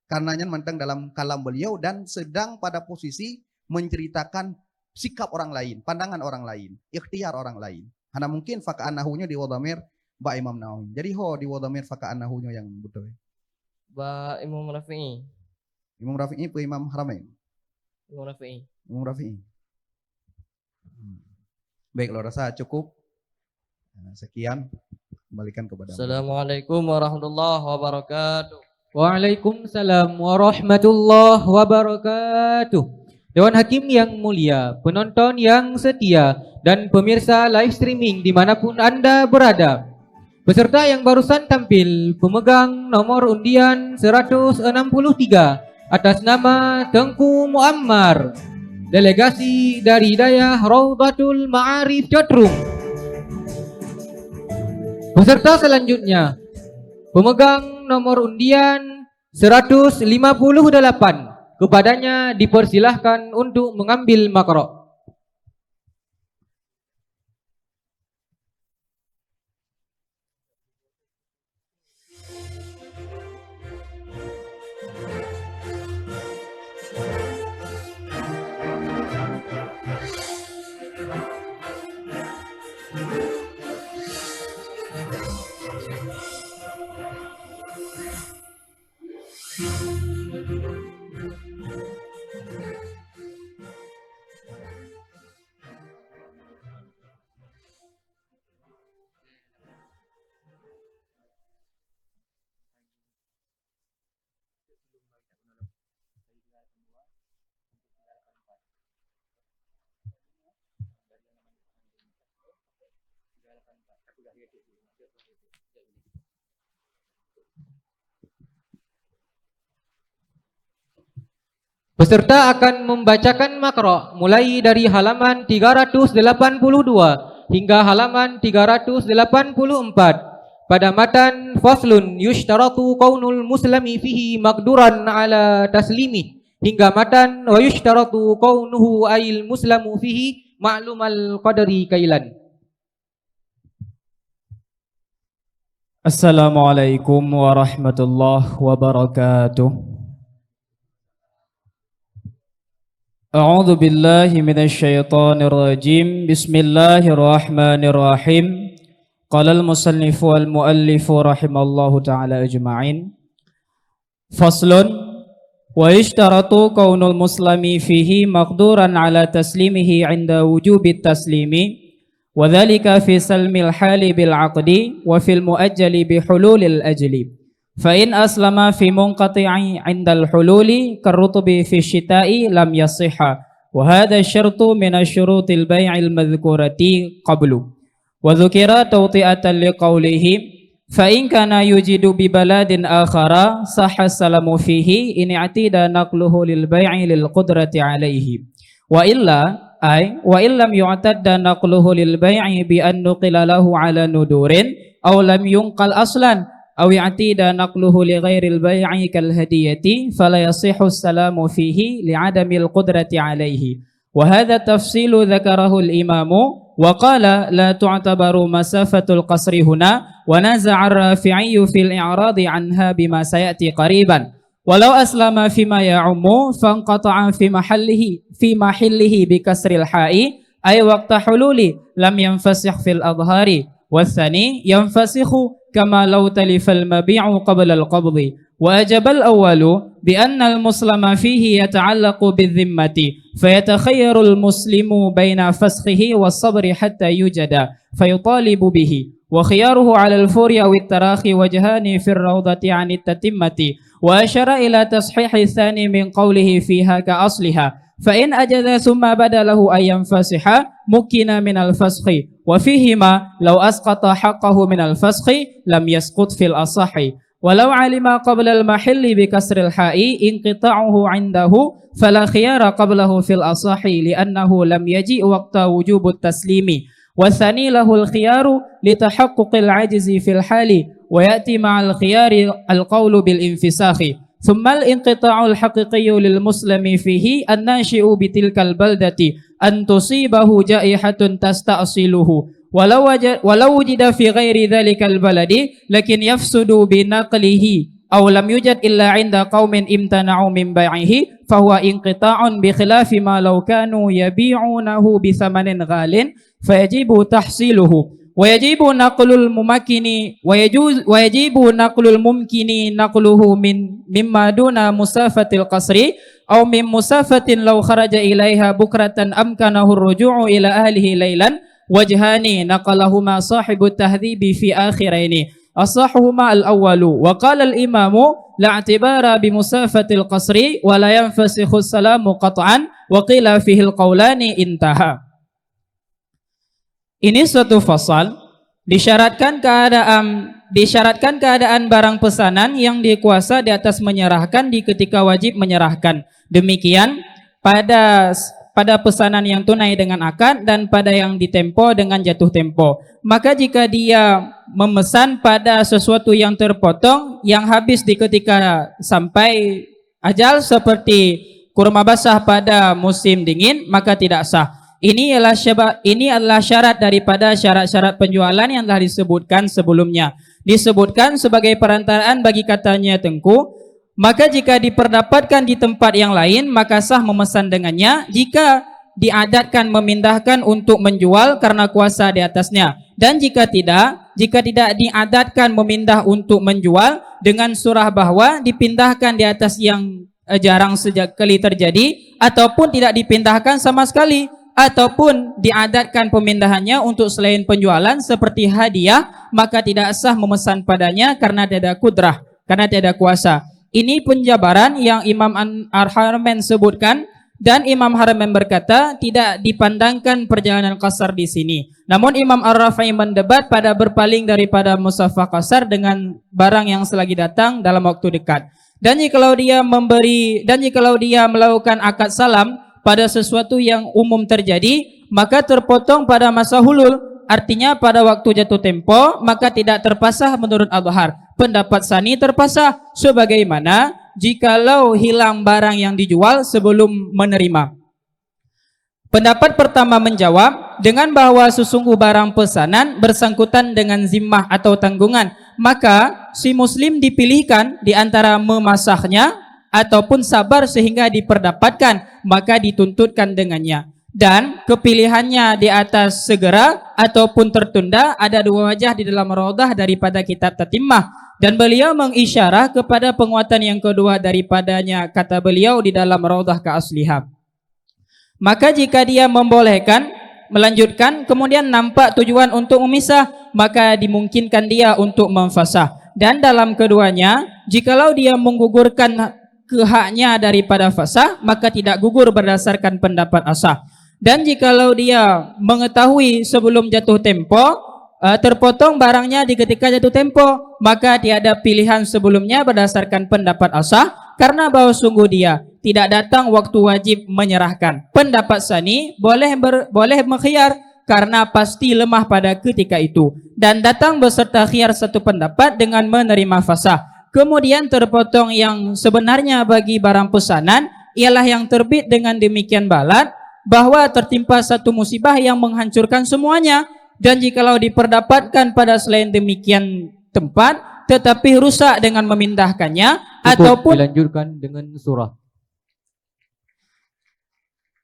karenanya mentang dalam kalam beliau dan sedang pada posisi menceritakan sikap orang lain, pandangan orang lain, ikhtiar orang lain. Hanya mungkin faka'an nahunya di wadhamir ba Imam Nawawi. Jadi di wadhamir faka'an nahunya yang betul. Ba Imam Rafi'i. Imam Rafi'i pe Imam Haramain. Imam Rafi'i. Baik, lo rasa cukup. Sekian. Kembalikan kepada Assalamualaikum warahmatullahi wabarakatuh. Waalaikumsalam warahmatullahi wabarakatuh. Dewan Hakim yang mulia, penonton yang setia, dan pemirsa live streaming dimanapun Anda berada. Peserta yang barusan tampil, pemegang nomor undian 163 atas nama Tengku Muammar, delegasi dari Hidayah Raudhatul Ma'arif Cotrum. Peserta selanjutnya, pemegang nomor undian 158, kepadanya dipersilahkan untuk mengambil makro. Peserta akan membacakan makro mulai dari halaman 382 hingga halaman 384 pada matan faslun yushtaratu kaunul muslimi fihi maqduran ala taslimi hingga matan wa yushtaratu kaunuhu ayil muslamu fihi ma'lumal qadari kailan. Assalamualaikum warahmatullahi wabarakatuh. A'udzu billahi minasyaitonir rajim. Bismillahirrahmanirrahim. Qala al-musannif wal muallif rahimallahu ta'ala ajma'in. Faslun wa ishtaratu kaunul muslimi fihi maqduran ala taslimihi 'inda wujubi taslimi wa dhalika fi salmil hali bil 'aqdi wa fil muajjali bi hululil ajli فإن أسلم في منقطع عند الحلول كالرطب في الشتاء لم يصح وهذا الشرط من الشروط البيع المذكورة قبل وذكر توطئة لقوله فإن كان يوجد ببلد آخر صح السلام فيه إن اعتيد نقله للبيع للقدرة عليه وإلا وإن لم يعتد نقله للبيع بأن نقل له على ندور أو لم ينقل أصلا أو يعتيد نقله لغير البيع كالهدية فلا يصح السلام فيه لعدم القدرة عليه وهذا التفصيل ذكره الإمام وقال لا تعتبر مسافة القصر هنا ونازع الرافعي في الإعراض عنها بما سيأتي قريبا ولو أسلم فيما يعم فانقطع في محله بكسر الحاء أي وقت حلول لم ينفسخ في الأظهار والثاني ينفسخ كما لو تلف المبيع قبل القبض وأجب الأول بأن المسلم فيه يتعلق بالذمة فيتخير المسلم بين فسخه والصبر حتى يوجد فيطالب به وخياره على الفور أو التراخي وجهان في الروضة عن التتمة وأشار إلى تصحيح الثاني من قوله فيها كأصلها فإن أجد ثم بدا له أن ينفسح مكن من الفسخ وفيهما لو أسقط حقه من الفسخ لم يسقط في الأصح ولو علم قبل المحل بكسر الحاء انقطاعه عنده فلا خيار قبله في الأصح لأنه لم يجيء وقت وجوب التسليم والثاني له الخيار لتحقق العجز في الحال ويأتي مع الخيار القول بالانفساخ ثم الانقطاع الحقيقي للمسلم فيه الناشئ بتلك البلدة أن تصيبه جائحة تستأصله ولو وجد في غير ذلك البلد لكن يفسد بنقله أو لم يوجد إلا عند قوم امتنعوا من بيعه فهو انقطاع بخلاف ما لو كانوا يبيعونه بثمن غال فيجب تحصيله ويجب نقل الممكن نقله مما دون مسافة القصر أو من مسافة لو خرج إليها بكرة أمكنه الرجوع إلى أهله ليلا وجهان نقلهما صاحب التهذيب في آخرين أصحهما الأول وقال الإمام لا اعتبار بمسافة القصر ولا ينفسخ السلام قطعا وقيل فيه القولان انتهى. Ini suatu fasal disyaratkan keadaan barang pesanan yang dikuasa di atas menyerahkan di ketika wajib menyerahkan. Demikian pada pesanan yang tunai dengan akad dan pada yang ditempo dengan jatuh tempo. Maka jika dia memesan pada sesuatu yang terpotong yang habis di ketika sampai ajal seperti kurma basah pada musim dingin maka tidak sah. Ini adalah syarat daripada syarat-syarat penjualan yang telah disebutkan sebelumnya. Disebutkan sebagai perantaraan bagi katanya tengku. Maka jika diperdapatkan di tempat yang lain, maka sah memesan dengannya. Jika diadatkan memindahkan untuk menjual karena kuasa di atasnya. Dan jika tidak diadatkan memindah untuk menjual dengan surah bahwa dipindahkan di atas yang jarang sekali terjadi ataupun tidak dipindahkan sama sekali. Ataupun diadatkan pemindahannya untuk selain penjualan seperti hadiah, maka tidak sah memesan padanya karena tidak kudrah, karena tidak kuasa. Ini penjabaran yang Imam Al-Haramain sebutkan dan Imam Haramain berkata tidak dipandangkan perjalanan qasar di sini. Namun Imam Ar-Rafi'i mendebat pada berpaling daripada musafah qasar dengan barang yang selagi datang dalam waktu dekat. Dan jikalau dia melakukan akad salam pada sesuatu yang umum terjadi, maka terpotong pada masa hulul, artinya pada waktu jatuh tempo, maka tidak terpasah menurut Adhar. Pendapat Sani terpasah, sebagaimana jikalau hilang barang yang dijual sebelum menerima. Pendapat pertama menjawab, dengan bahwa sesungguh barang pesanan bersangkutan dengan zimmah atau tanggungan, maka si muslim dipilihkan di antara memasahnya ataupun sabar sehingga diperdapatkan, maka dituntutkan dengannya. Dan kepilihannya di atas segera ataupun tertunda ada dua wajah di dalam Raudah daripada kitab Tatimah. Dan beliau mengisyarah kepada penguatan yang kedua daripadanya, kata beliau di dalam Raudah Ka'aslihah. Maka jika dia membolehkan melanjutkan kemudian nampak tujuan untuk memisah, maka dimungkinkan dia untuk memfasah. Dan dalam keduanya, jikalau dia menggugurkan haknya daripada fasah, maka tidak gugur berdasarkan pendapat asah. Dan jikalau dia mengetahui sebelum jatuh tempo, terpotong barangnya di ketika jatuh tempo, maka tiada pilihan sebelumnya berdasarkan pendapat asah, karena bahwa sungguh dia tidak datang waktu wajib menyerahkan. Pendapat sani boleh mengkhiyar karena pasti lemah pada ketika itu, dan datang beserta khiyar satu pendapat dengan menerima fasah. Kemudian terpotong yang sebenarnya bagi barang pesanan ialah yang terbit dengan demikian balat bahwa tertimpa satu musibah yang menghancurkan semuanya, dan jikalau diperdapatkan pada selain demikian tempat tetapi rusak dengan memindahkannya. Cukup Ataupun dilanjutkan dengan surah.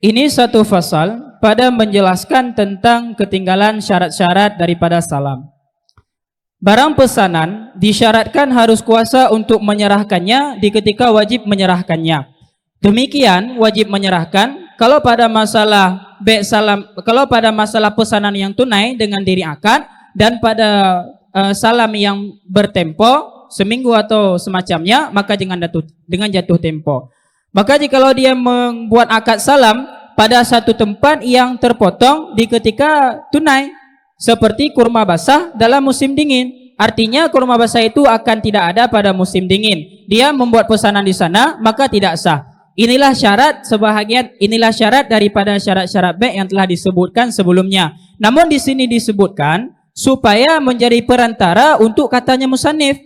ini satu fasal pada menjelaskan tentang ketinggalan syarat-syarat daripada salam. Barang pesanan disyaratkan harus kuasa untuk menyerahkannya di ketika wajib menyerahkannya. Demikian wajib menyerahkan kalau pada masalah kalau pada masalah pesanan yang tunai dengan diri akad, dan pada salam yang bertempo seminggu atau semacamnya, maka dengan jatuh tempo. Maka jikalau dia membuat akad salam pada satu tempat yang terpotong di ketika tunai, seperti kurma basah dalam musim dingin, artinya kurma basah itu akan tidak ada pada musim dingin. Dia membuat pesanan di sana, maka tidak sah. Inilah syarat daripada syarat-syarat bai' yang telah disebutkan sebelumnya. Namun di sini disebutkan supaya menjadi perantara untuk katanya musannif.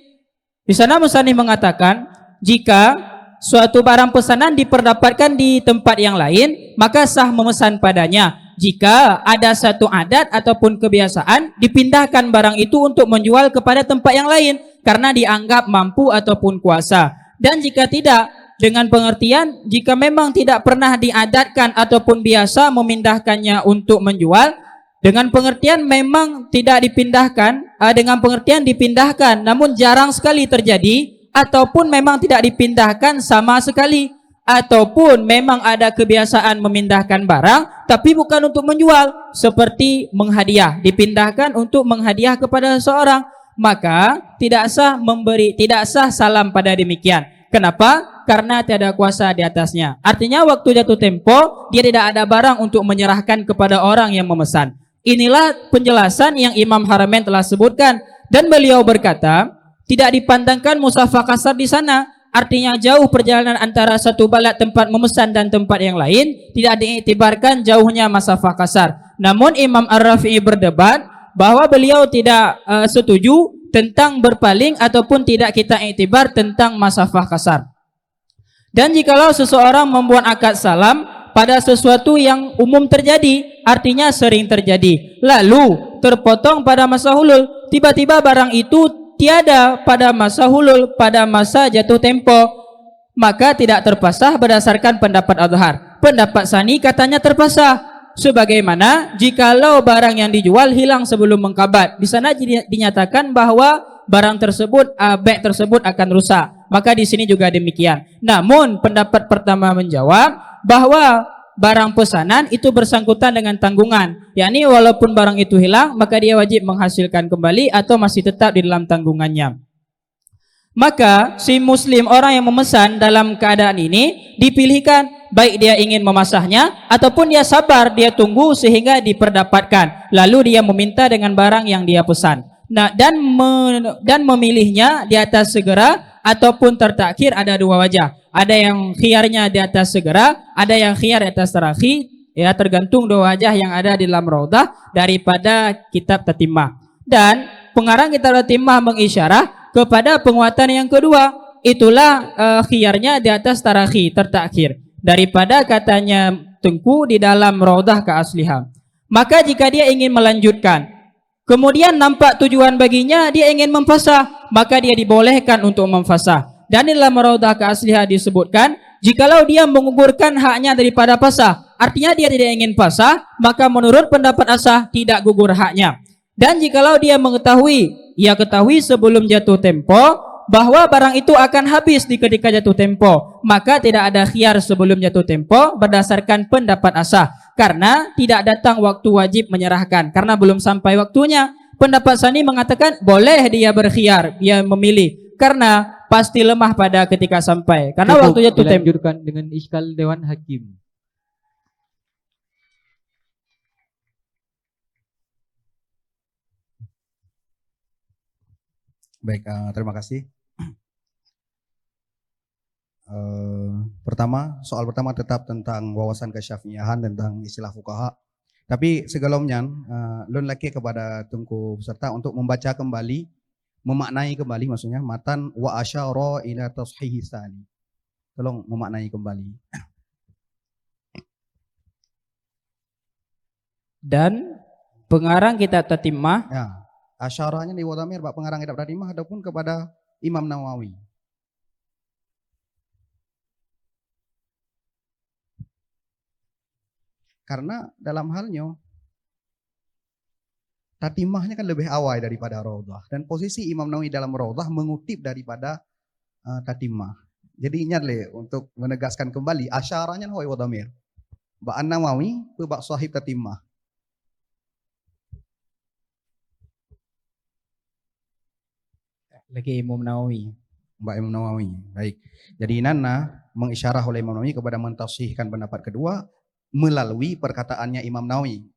Di sana musannif mengatakan, jika suatu barang pesanan diperdapatkan di tempat yang lain, maka sah memesan padanya. Jika ada satu adat ataupun kebiasaan, dipindahkan barang itu untuk menjual kepada tempat yang lain karena dianggap mampu ataupun kuasa. Dan jika tidak, dengan pengertian jika memang tidak pernah diadatkan ataupun biasa memindahkannya untuk menjual, dengan pengertian memang tidak dipindahkan, dengan pengertian dipindahkan namun jarang sekali terjadi, ataupun memang tidak dipindahkan sama sekali, ataupun memang ada kebiasaan memindahkan barang tapi bukan untuk menjual, seperti menghadiah, dipindahkan untuk menghadiah kepada seseorang, maka tidak sah salam pada demikian. Kenapa? Karena tiada kuasa di atasnya. Artinya waktu jatuh tempo dia tidak ada barang untuk menyerahkan kepada orang yang memesan. Inilah penjelasan yang Imam Haramain telah sebutkan, dan beliau berkata tidak dipandangkan musafah kasar di sana. Artinya jauh perjalanan antara satu balad tempat memesan dan tempat yang lain, tidak diiktibarkan jauhnya musafah kasar. Namun Imam Ar-Rafi'i berdebat bahwa beliau tidak setuju tentang berpaling ataupun tidak kita iktibar tentang musafah kasar. Dan jikalau seseorang membuat akad salam pada sesuatu yang umum terjadi, artinya sering terjadi, lalu terpotong pada masa hulul, tiba-tiba barang itu tiada pada masa hulul, pada masa jatuh tempo, maka tidak terpasah berdasarkan pendapat adhar. Pendapat sani katanya terpasah, sebagaimana jikalau barang yang dijual hilang sebelum mengkabat. Di sana dinyatakan bahwa barang tersebut, bai' tersebut akan rusak. Maka di sini juga demikian. Namun pendapat pertama menjawab bahwa barang pesanan itu bersangkutan dengan tanggungan, yakni walaupun barang itu hilang maka dia wajib menghasilkan kembali atau masih tetap di dalam tanggungannya. Maka si muslim, orang yang memesan dalam keadaan ini dipilihkan, baik dia ingin memasahnya ataupun dia sabar, dia tunggu sehingga diperdapatkan, lalu dia meminta dengan barang yang dia pesan. Nah, dan memilihnya di atas segera ataupun tertakhir ada dua wajah. Ada yang khiyarnya di atas segera, ada yang khiyar di atas terakhir, ya tergantung dua wajah yang ada di dalam raudah daripada kitab tatimah. Dan pengarang kitab tatimah mengisyarah kepada penguatan yang kedua, itulah khiyarnya di atas terakhir, tertakhir, daripada katanya Tengku di dalam raudah keaslihan. Maka jika dia ingin melanjutkan, kemudian nampak tujuan baginya dia ingin memfasah, maka dia dibolehkan untuk memfasah. Dan di dalam raudah keaslihan disebutkan, jikalau dia menggugurkan haknya daripada pasah, artinya dia tidak ingin pasah, maka menurut pendapat asah tidak gugur haknya. Dan jikalau dia mengetahui, ia ketahui sebelum jatuh tempo bahwa barang itu akan habis di ketika jatuh tempo, maka tidak ada khiyar sebelum jatuh tempo berdasarkan pendapat asah, karena tidak datang waktu wajib menyerahkan, karena belum sampai waktunya. pendapat Sani mengatakan boleh dia berkhiar, dia memilih karena pasti lemah pada ketika sampai. Karena waktunya tuh dilanjutkan dengan iskal Dewan Hakim. Baik, terima kasih. Soal pertama tetap tentang wawasan kesyafi'iyahan tentang istilah fuqaha. Tapi sebelumnya, lun laki kepada tungku peserta untuk membaca kembali, memaknai kembali maksudnya matan wa asyara ila tashihi tsani. Tolong memaknai kembali. Dan pengarang kitab Tatimah, Ya, asyarahnya di wadamir bak pengarang kitab Tatimah ataupun kepada Imam Nawawi. Karena dalam halnya Tatimahnya kan lebih awal daripada Raudah, dan posisi Imam Nawawi dalam Raudah mengutip daripada Tatimah. Jadi ingat le untuk menegaskan kembali asyarahnya hoi wadamir. Bak Nawawi bak sahib Tatimah. lagi Imam Nawawi. Mbak Imam Nawawi. Baik. Jadi Nana mengisyarah oleh Imam Nawawi kepada mentasihkan pendapat kedua melalui perkataannya Imam Nawawi.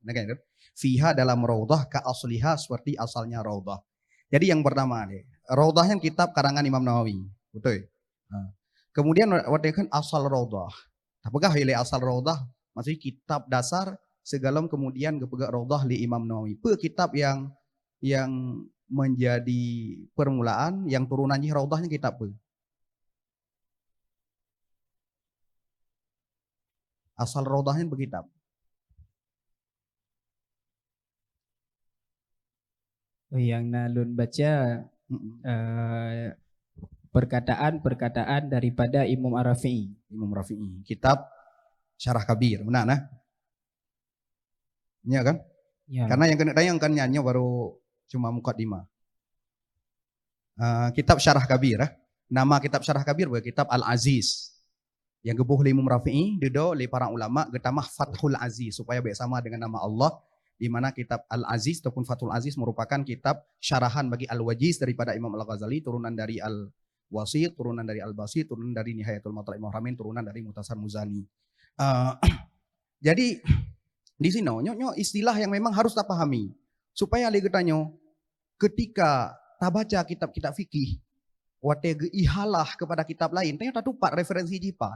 Fiha dalam Raudah ka asliha seperti asalnya Raudah. Jadi yang pertama nih, Raudahnya kitab karangan Imam Nawawi. Betul. Nah. Kemudian kan asal Raudah. Apakah ile asal Raudah? Maksudnya kitab dasar segalom kemudian kepegak Raudah li Imam Nawawi. Kitab yang menjadi permulaan yang turunannya Raudahnya kitab apa? Asal Raudahnya bekitab. Yang nalun baca perkataan-perkataan daripada Imam Ar-Rafi'i. Imam Rafi'i. Kitab Syarah Kabir. Benar nah? Iya kan? Ya. Karena yang kena tayang kan nyanyi baru cuma mukaddimah. Kitab Syarah Kabir. Nama kitab Syarah Kabir adalah kitab Al-Aziz. Yang gebuh li Imam Rafi'i, dedo li para ulama getamah Fathul Aziz supaya baik sama dengan nama Allah, di mana kitab Al-Aziz ataupun Fathul Aziz merupakan kitab syarahan bagi Al-Wajiz daripada Imam Al-Ghazali, turunan dari Al-Wasit, turunan dari Al-Basit, turunan dari Nihayatul Matlab Imam Ramin, turunan dari Muhtasar Muzani. Jadi di sini nyo istilah yang memang harus kita pahami supaya li getanyo ketika tak baca kitab-kitab fikih wate ihalah kepada kitab lain ternyata tupat referensi jipat.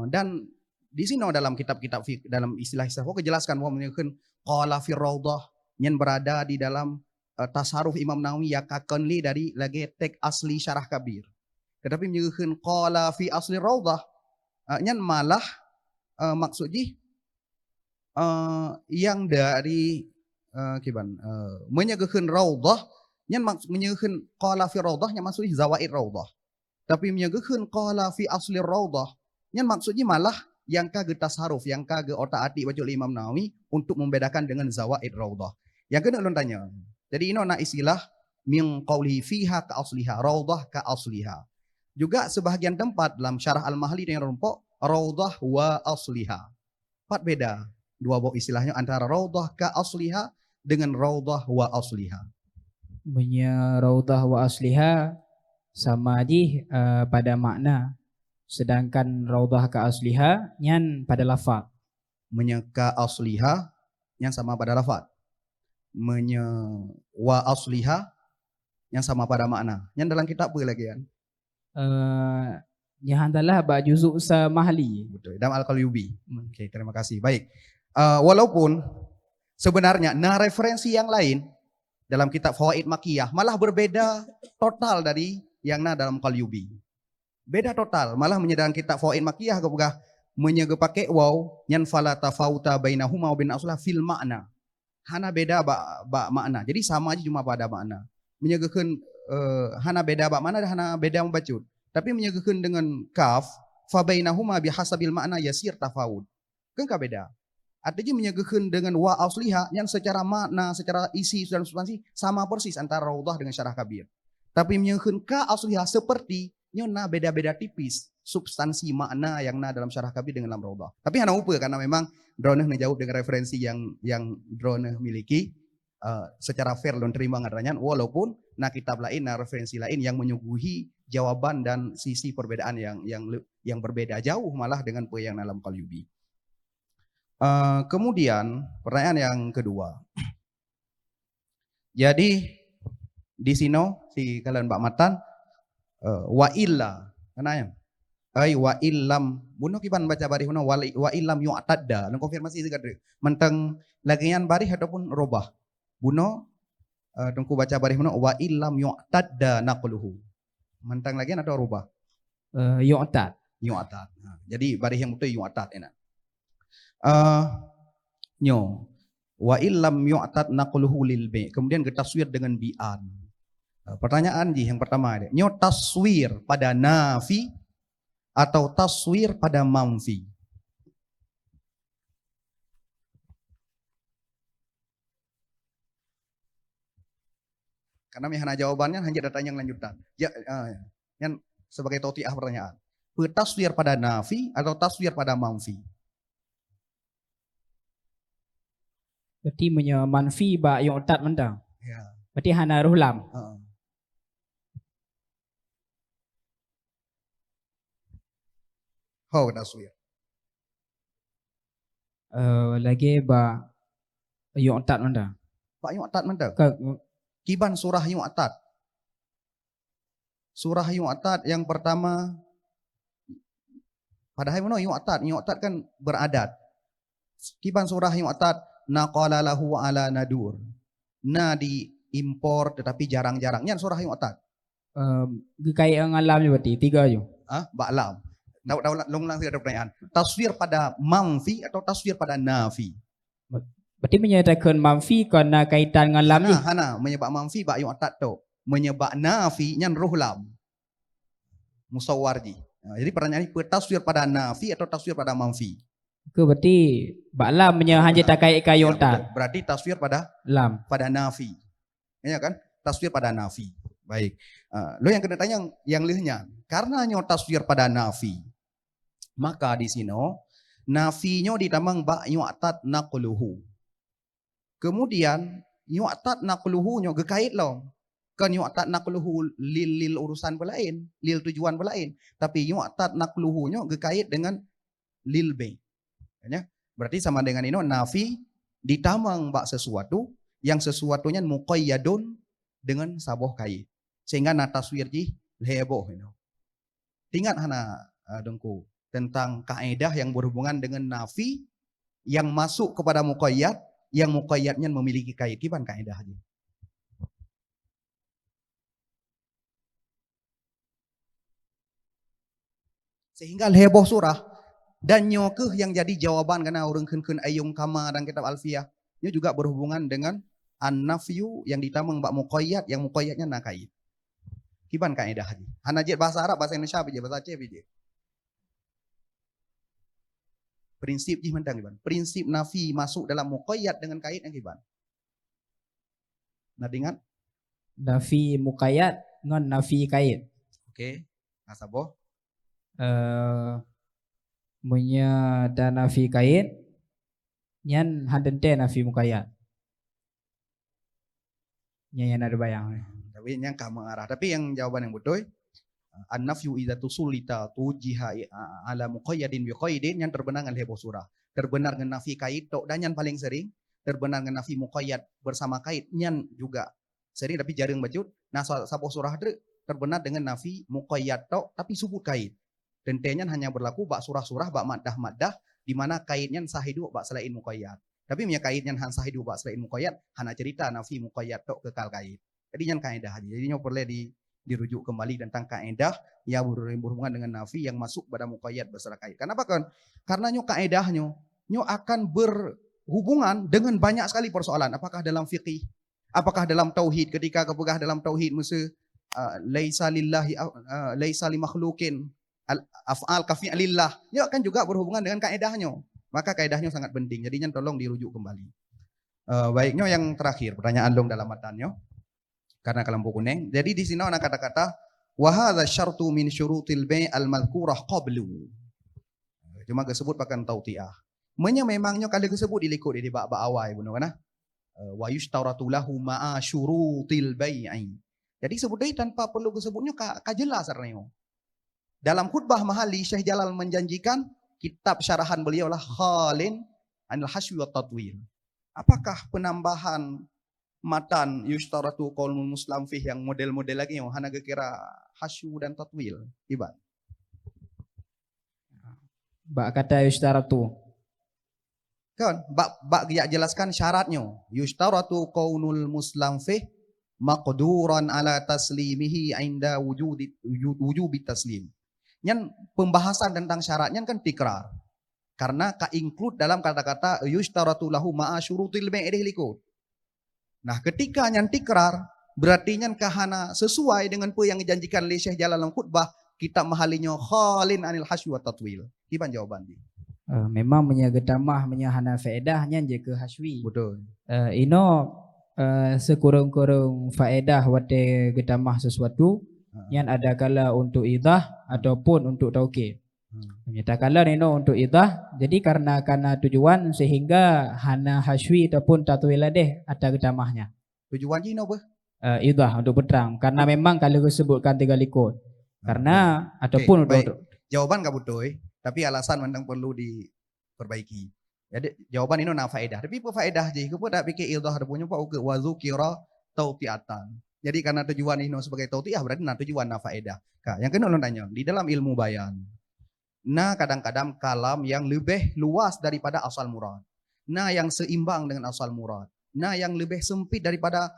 Dan di sini dalam kitab-kitab dalam istilah-istilah kejelaskan bahwa menyebutkan qala fi Raudah yang berada di dalam tasaruf Imam Nawawi yakakanli dari lagi teks asli Syarah Kabir. Tetapi menyebutkan qala fi asli Raudah yang malah maksudnya yang dari menyebutkan Raudah yang menyebutkan qala fi Raudah yang maksudnya zawaid Raudah. Tapi menyebutkan qala fi asli Raudah yang maksudnya malah yang kage tasaruf, yang kage otak-atik baca Imam Nawawi untuk membedakan dengan zawaid Raudah. Yang kena ulun tanya. Jadi ini nak istilah min qawlihi fiha ka asliha, Raudah ka asliha. Juga sebahagian tempat dalam Syarah Al-Mahali dengan rumpuk Raudah wa asliha. Empat beda dua buah istilahnya antara Raudah ka asliha dengan Raudah wa asliha. Punya Raudah wa asliha sama aja pada makna. Sedangkan Raudah ka asliha nyan pada lafaz. Menyeka asliha yang sama pada lafaz. Wa asliha yang sama pada makna. Yang dalam kitab apa lagi kan? Yang adalah ba juzuk samahli. Betul. Dalam Al-Qalyubi. Oke, terima kasih. Baik. Walaupun sebenarnya referensi yang lain dalam kitab Fawaid Makiyah malah berbeda total dari yang dalam Qalyubi. Beda total, malah menyedang kitab Fawaid Makiyah kepegah menyege pakai waw yang fala tafauta bainahuma wa bain aslah fil makna. Hana beda ba makna. Jadi sama aja cuma pada makna. Menyegekeun hana beda ba makna dan hana beda membacut. Tapi menyegekeun dengan kaf fa bainahuma bihasabil makna yasir tafawud. Kan ka beda. Artinya menyegekeun dengan wa asliha yang secara makna, secara isi dan substansi sama persis antara Raudah dengan Syarah Kabir. Tapi menyegekeun ka asliha seperti nyona beda-beda tipis substansi makna yang dalam Syarah Kabir dengan dalam Raudah. Tapi hana upa karena memang droneh ngejawab dengan referensi yang droneh miliki. secara fair dan terima ngadanya walaupun kitab lain referensi lain yang menyuguhi jawaban dan sisi perbedaan yang berbeda jauh malah dengan apa yang dalam Qalyubi. Kemudian pertanyaan yang kedua. Jadi di sini si kalian Mbak Matan wa illa kenanya wa illam bunuh kiban baca barih wa illam yu'tadda dan konfirmasi sekadar menteng lagian barih ataupun robah bunuh tungku baca barih wa illam yu'tadda naqluhu menteng lagian atau robah Yu'tad. Jadi barih yang betul yu'tad enak nyo wa illam yu'tad naqluhu lil bi kemudian ketaswir dengan bi'an. Pertanyaan yang pertama ada nyo taswir pada nafi atau taswir pada manfi. Karena mihana jawabannya hanya datanya yang lanjutan. Ya, yang sebagai tautiah pertanyaan. Taswir pada nafi atau taswir pada manfi. Berarti punya manfi ba yu'tad mendang. Ya. Berarti hana ruhlam. How taswir? Lagi ba yu'tad mendang. Pak yu'tad mendang. Kiban surah yu'tad. Surah yu'tad yang pertama padahal mana yu'tad kan beradat. Kiban surah yu'tad naqala lahu ala nadur. Na diimpor tetapi jarang-jarangnya surah yu'tad. Gekai ngalam je berarti 3 je. Ba'lam. Long ada pertanyaan. Taswir pada manfi atau taswir pada nafi? Berarti menyatakan manfi kerana kaitan dengan lam ni. Hana menyebab manfi ba yu'tad tu. Menyebab nafi nyan ruh lam. Musawwarji. Jadi pertanyaan ini taswir pada nafi atau taswir pada manfi? Ke berarti baklam punya hanya tak kait kai yu'tad. Berarti taswir pada Lam. pada nafi. Ya kan? Taswir pada nafi. Baik. Lo yang kena tanya yang lihnya. Karena nyo taswir pada nafi. Maka di sini nafinya ditamang ba yu'tad naqluhu. Kemudian yu'tad naqluhu nyo gekait lo. Kan yu'tad naqluhu lil urusan berlain, lil tujuan berlain. Tapi yu'tad naqluhu nyo gekait dengan lil be. Ya? Berarti sama dengan ini nafi ditamang bak sesuatu yang sesuatunya muqayyadun dengan saboh kait. Sehingga na taswir ji leboh. Ingat hana dengku tentang kaedah yang berhubungan dengan nafi yang masuk kepada muqayyad yang muqayyadnya memiliki kait. Kiban kaedah aja. Sehingga leboh surah dan nyokeh yang jadi jawaban karena orang kun ayung kama dan kitab alfiyah ini juga berhubungan dengan an-nafyu yang ditamang bak muqayyad yang muqayyadnya nakait. Kiban kaedah aja. Hanajit bahasa Arab, bahasa Indonesia aja, bahasa Aceh aja. Prinsip jih mentang kiban. Prinsip nafi masuk dalam muqayyad dengan kait yang kiban. Nah ingat? Nafi muqayyad dengan nafi kait. Oke. Nasaboh. Punya dan nafi kait nyan hadente nafi muqayyad. Nyan ada bayang. Tapi yang kamu arah. Tapi yang jawaban yang betul an-nafyu idza tusulita tujiha ala muqayyadin bi qaidin yang terbenar dengan heboh surah. Terbenar dengan nafi kait tok dan yang paling sering terbenar dengan nafi muqayyad bersama kait nyan juga sering tapi jarang bacut. Nah sapoh surah terbenar dengan nafi muqayyad tok tapi subut kait. Dan tenyan hanya berlaku bak surah-surah bak maddah-maddah di mana kaitnya sahidu bak selain muqayyad. Tapi punya kaitnya han sahidu bak selain muqayyad hana cerita nafi muqayyad tok kekal kait. Jadi yang kaedah aja. Jadi perlu dirujuk kembali tentang kaedah yang berhubungan dengan nafi yang masuk pada muqayyad bersama kait. Kenapa kan? Karena kaedahnya akan berhubungan dengan banyak sekali persoalan. Apakah dalam fiqih, apakah dalam tauhid, ketika kepegah dalam tauhid mesti laisa lillahi laisa li makhluqin af'al ka fi'lillah. Akan juga berhubungan dengan kaedahnya. Maka kaedahnya sangat penting. Jadinya tolong dirujuk kembali. Baiknya yang terakhir pertanyaan long dalam matannya. Karena kelompok kuning. Jadi di sini ada kata-kata wa hadza syartu min syurutil bai' al-madhkurah qablu. Cuma disebut pakai tautiah. Memangnya kali disebut dilikut di bab awal benar kan? Wa yushtaratu lahu ma'a syurutil bai'i. Jadi sebutnya tanpa perlu disebutnya jelas artinya. Dalam khutbah mahali Syekh Jalal menjanjikan kitab syarahan beliau lah Khalin anil haswi wa tatwil. Apakah penambahan matan yushtaratu qaulul muslim fih yang model-model lagi yang hana kira hasyu dan tatwil? Iban. Bak kata yushtaratu. Kan, bak ya jelaskan syaratnya. Yushtaratu qaulul muslim fih maqduran ala taslimihi inda wujubi taslim. Yang pembahasan tentang syaratnya kan tikrar. Karena ka-include dalam kata-kata yushtaratu lahu ma'a syurutil bai'i likut. Nah, ketika yang tikrar berarti yang kahana sesuai dengan apa yang dijanjikan oleh Syekh Jalal dalam khutbah, kita mahalinya khalin anil hasyi wa tatwil. Gimana jawaban dia? Memang punya gedamah punya hana faedahnya je ke haswi. Betul. Ino sekurang-kurang faedah wate gedamah sesuatu yang ada kala untuk idah ataupun untuk taukid. Menyatakanlah nino untuk idah, jadi karena tujuan sehingga hana haswi ataupun tatwil deh ada gedamahnya. Tujuan ini apa? Idah untuk berterang, karena memang kalau disebutkan 3 likut. Karena ataupun untuk jawaban gak betul, tapi alasan memang perlu diperbaiki. Jadi jawaban ini na faedah. Tapi apa faedah je? Kau tak fikir idah ada punya apa? Wazukira tautiatan. Jadi karena tujuan ini sebagai tautiah berarti na tujuan na faedah. Yang kena ulun tanya di dalam ilmu bayan. Nah kadang-kadang kalam yang lebih luas daripada asal murad. Nah yang seimbang dengan asal murad. Nah yang lebih sempit daripada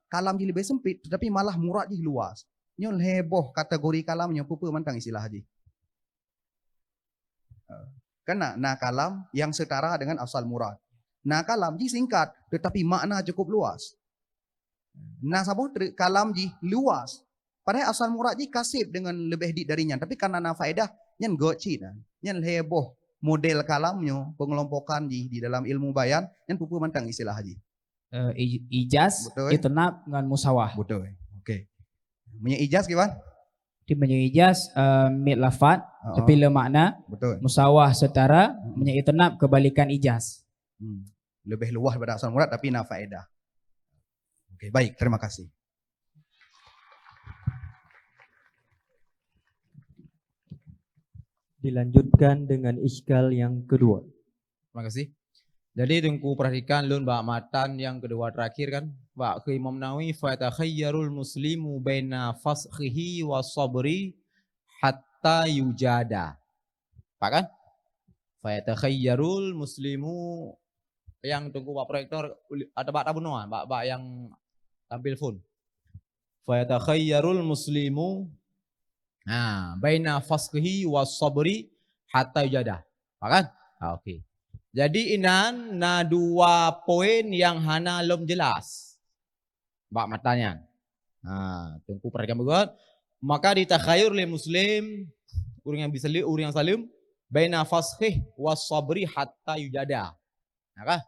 kalam je lebih sempit, tetapi malah murad je luas. Nyol heboh kategori kalamnya apa mantang istilah haji. Kena nah kalam yang setara dengan asal murad. Nah kalam ji singkat tetapi makna cukup luas. Nah sabah kalam ji luas. Padahal asal murad ji kasib dengan lebih darinya. Tapi karena na faedah nyan goci dan nyan heboh model kalamnya pengelompokan di dalam ilmu bayan nyan pupu mantang istilah haji. Ijaz, itnab dengan musawah. Betul. Oke. Punya ijaz gimana? Di punya ijaz mid lafad tapi le makna. Betul. Musawah setara, punya itnab kebalikan ijaz. Lebih luas daripada asal murad tapi na faedah. Oke, baik, terima kasih. Dilanjutkan dengan iskal yang kedua. Terima kasih. Jadi tunggu perhatikan lun bak matan yang kedua terakhir kan. Bak ke Imam Nawawi fa takhayyarul muslimu baina fashihi wa sabri hatta yujada. Pak kan? Fa takhayyarul muslimu yang tunggu Pak proyektor ada Pak tabunoan, Pak yang tampil phone. Fa takhayyarul muslimu baina fashihi wa sabri hatta yujada. Pak kan? Oke. Jadi inan na 2 poin yang hana belum jelas. Bak matanya. Tunggu perhatikan bagus. Maka ditakhayur oleh muslim orang yang bisa orang yang salim baina fashih was sabri hatta yujada. Nah,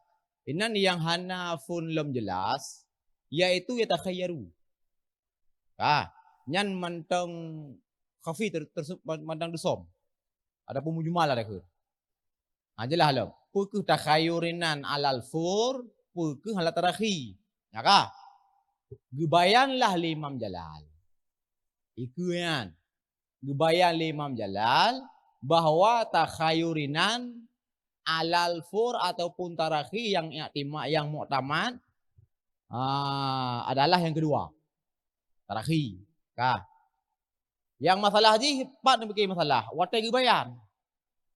inan yang hana pun belum jelas yaitu yatakhayaru. Nyan mantang khafi mantang dusom. Ada pemujmal ada ke. Jelas lah. Pukuh takhayurinan alal fur, pukuh halat tarakhi. Ya kah? Gebayanlah Imam Jalal. Ikuyan. Gebayan Imam Jalal bahwa takhayurinan alal fur ataupun tarakhi yang i'timad yang mu'tamad adalah yang kedua. Tarakhi. Kah? Yang masalah ni empat ni masalah. Watai gebayan.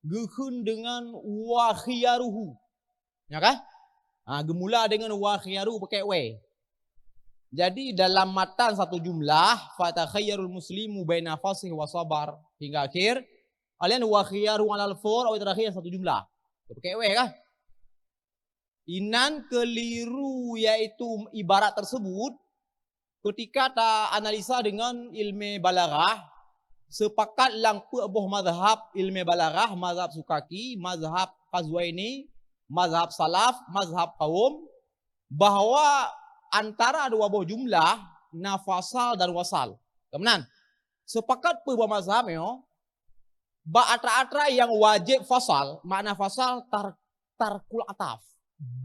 Gekun dengan wa khiyaruhu. Ya kan? Gemula dengan wa khiyaru pakai we. Jadi dalam matan satu jumlah fa takhayyarul muslimu baina fasih wa sabar hingga akhir. Alian wa khiyaru alal fur atau terakhir satu jumlah. Pakai we kan? Inan keliru yaitu ibarat tersebut ketika ta analisa dengan ilmu balaghah. Sepakat lang pu'buh mazhab ilmu balaghah, mazhab Sukaki, mazhab Qazwaini, mazhab Salaf, mazhab Qawum bahwa antara dua buah jumlah nafasal dan wasal. Kemudian sepakat pu'buh mazhab yo ba atra-atra yang wajib fasal, makna fasal tarkul ataf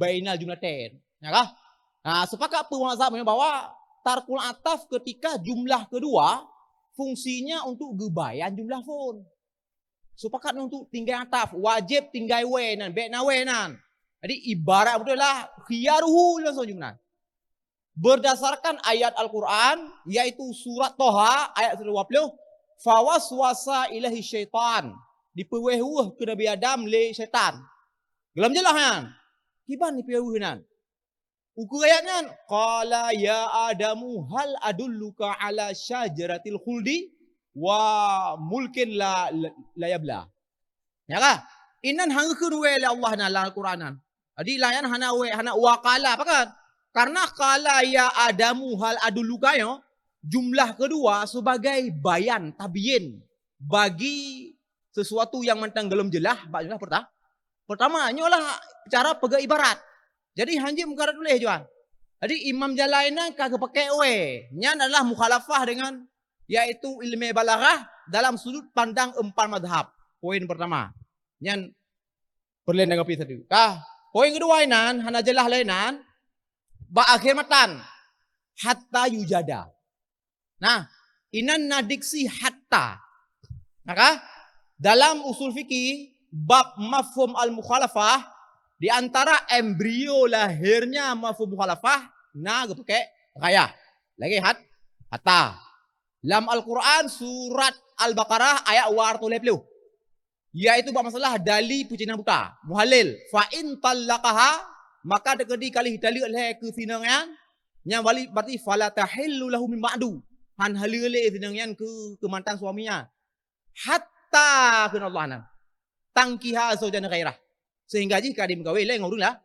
bainal jumlatain. Ya kah? Nah, sepakat mazhab bahwa tarkul ataf ketika jumlah kedua fungsinya untuk gebayan jumlah fon. Sepakat untuk tinggal ataf, wajib tinggal wenan, bekna wenan. Jadi ibarat betul lah khiyaruhu langsung jumlah. Berdasarkan ayat Al-Quran, yaitu surat Toha ayat 20, fawaswasa ilahi syaitan. Diperweh-weh ke Nabi Adam le syaitan. Gelam jelah kan? Kiban diperweh-wehan. Ukur ayatnya, qala ya Adamu hal adulluka ala syajaratil khuldi wa mulkin la yabla. Ya kah? Inan hangkeun we le Allah na Al-Quranan. Jadi layan hana we hana waqala apa kan? Karena qala ya Adamu hal adulluka yo jumlah kedua sebagai bayan tabiin bagi sesuatu yang mentang gelem jelah jumlah pertama nyolah cara pegang ibarat. Jadi hanji mukarat boleh juan. Jadi imam jalaina kagak pakai we. Nyan adalah mukhalafah dengan yaitu ilmu balaghah dalam sudut pandang 4 madhab. Poin pertama. Nyan perlen dengan pisa dulu. Poin kedua inan hana jelah lainan ba akhir matan hatta yujada. Nah, inan nadiksi hatta. Maka dalam usul fikih bab mafhum al-mukhalafah di antara embrio lahirnya mafhum mukhalafah nah pakai gaya. Lagi hatta. Dalam Al-Quran surat Al-Baqarah ayat 220. Yaitu bab masalah dali pucina buta. Muhalil. Fa in talaqaha maka dekedi kali dalil oleh kesinangan yang wali berarti fala tahillu lahu min ba'du. Han halile sinangan ke mantan suaminya. Hatta kun Allah nan. Tangkiha zaujan ghairah. Sehingga jika dia mengkawin lain ngurung lah.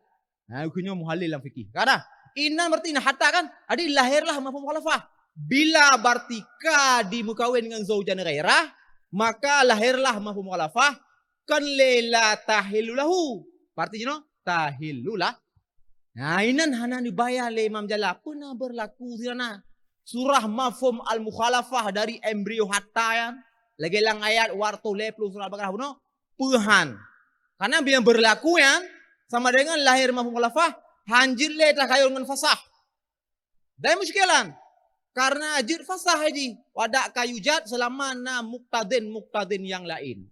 Nah, hukumnya muhalil dalam fikih. Karena inna berarti hatta kan. Adi lahirlah mafhum mukhalafah. Bila berarti ka di mukawin dengan zaujan ghairah, maka lahirlah mafhum mukhalafah kan lela tahilulahu. Berarti you know, tahilulah. Nah, inan hana dibayar le Imam Jalal pernah berlaku sirana. Surah mafhum al-mukhalafah dari embrio hatta yang lagi lang ayat warto leplu surah Al-Baqarah buno puhan. Karena bila berlaku yang sama dengan lahir mafhum mukhalafah hanjir le tak kayo dengan fasah. Dan muskilan. Karena jid fasah haji wadak kayu jad selama na muktadin yang lain.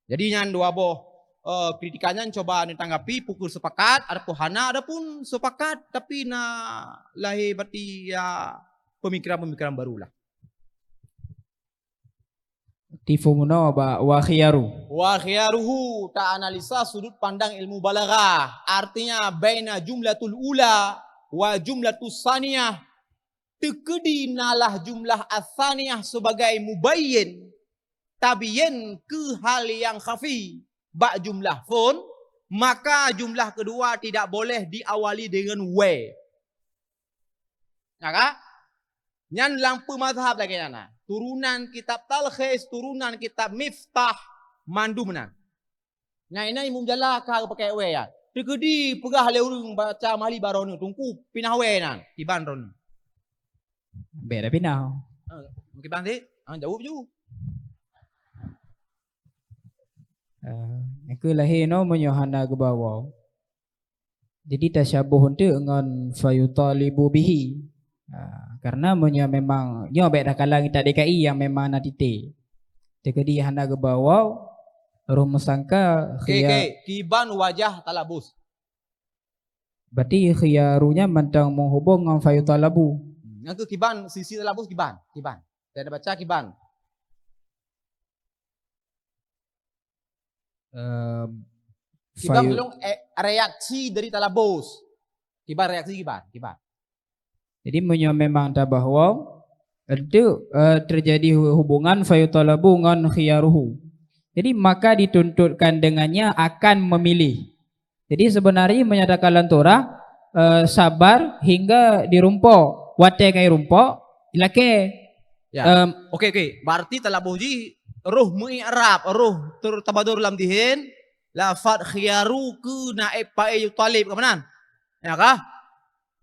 Jadi yang dua boh kritikannya coba ditanggapi pukul sepakat ada pohana ada pun sepakat tapi na lahir berarti ya pemikiran barulah. Tifumuno ba wa khiyaru. Wa khiyaruhu ta analisa sudut pandang ilmu balaghah. Artinya baina jumlatul ula wa jumlatus saniyah. Tekedi nalah jumlah as-saniyah sebagai mubayyin tabiyin ke hal yang khafi ba jumlah fun, maka jumlah kedua tidak boleh diawali dengan we. Maka nyan lang pemazhab lagi nana. Turunan kitab Talkhis, turunan kitab Miftah mandu menang. Nah ini Imam Jalal kah pakai we ya. Tekedi pegah le urang baca mali baron tungku pinah we nan tiban ron. Beda pinah. Mungkin bang jauh. Aku lahir no menyohana ke bawah. Jadi tasyabuh tu dengan fayutalibu bihi. Karena menyo memang nyo baik dah kalang kita DKI yang memang nak titik. Jadi hana ke bawah roh mesangka khiyar. Kiban wajah talabus. Berarti khiyarunya mentang menghubung dengan fayutalabu. Yang ke kiban sisi talabus kiban. Saya ada baca kiban. Kiban belum reaksi dari talabus. Kiban reaksi kiban. Jadi memang tak bahwa itu terjadi hubungan fayutalabu dengan khiyaruhu. Jadi maka dituntutkan dengannya akan memilih. Jadi sebenarnya menyatakan lantura sabar hingga dirumpok. Wate kai rumpok ilake. Ya. Oke. Berarti talabuji roh mu'irab, roh tertabadur lam dihin lafad khiyaru ke naib pae talib kemanan. Ya kah?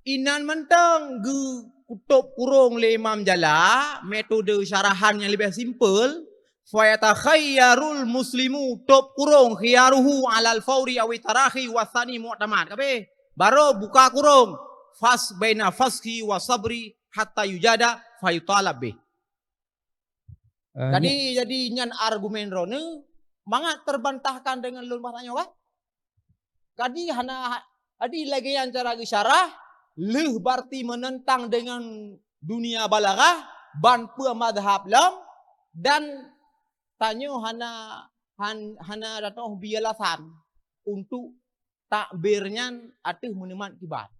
Inan mentang ge kutub kurung le Imam Jalal, metode syarahan yang lebih simple. Fa yatakhayyarul muslimu top kurung khiyaruhu alal fauri awi tarahi wasani mu'tamad. Kabe Baru buka kurung. Fas baina faski wa sabri hatta yujada fayutalab bih. Jadi nyan argumen rone mangat terbantahkan dengan lun bahasanya kan? Jadi hana adi lagi yang cara isyarah leh berarti menentang dengan dunia balaghah ban pe madhab lam dan tanyo hana datang bialasan untuk takbirnya atau meneman kibat.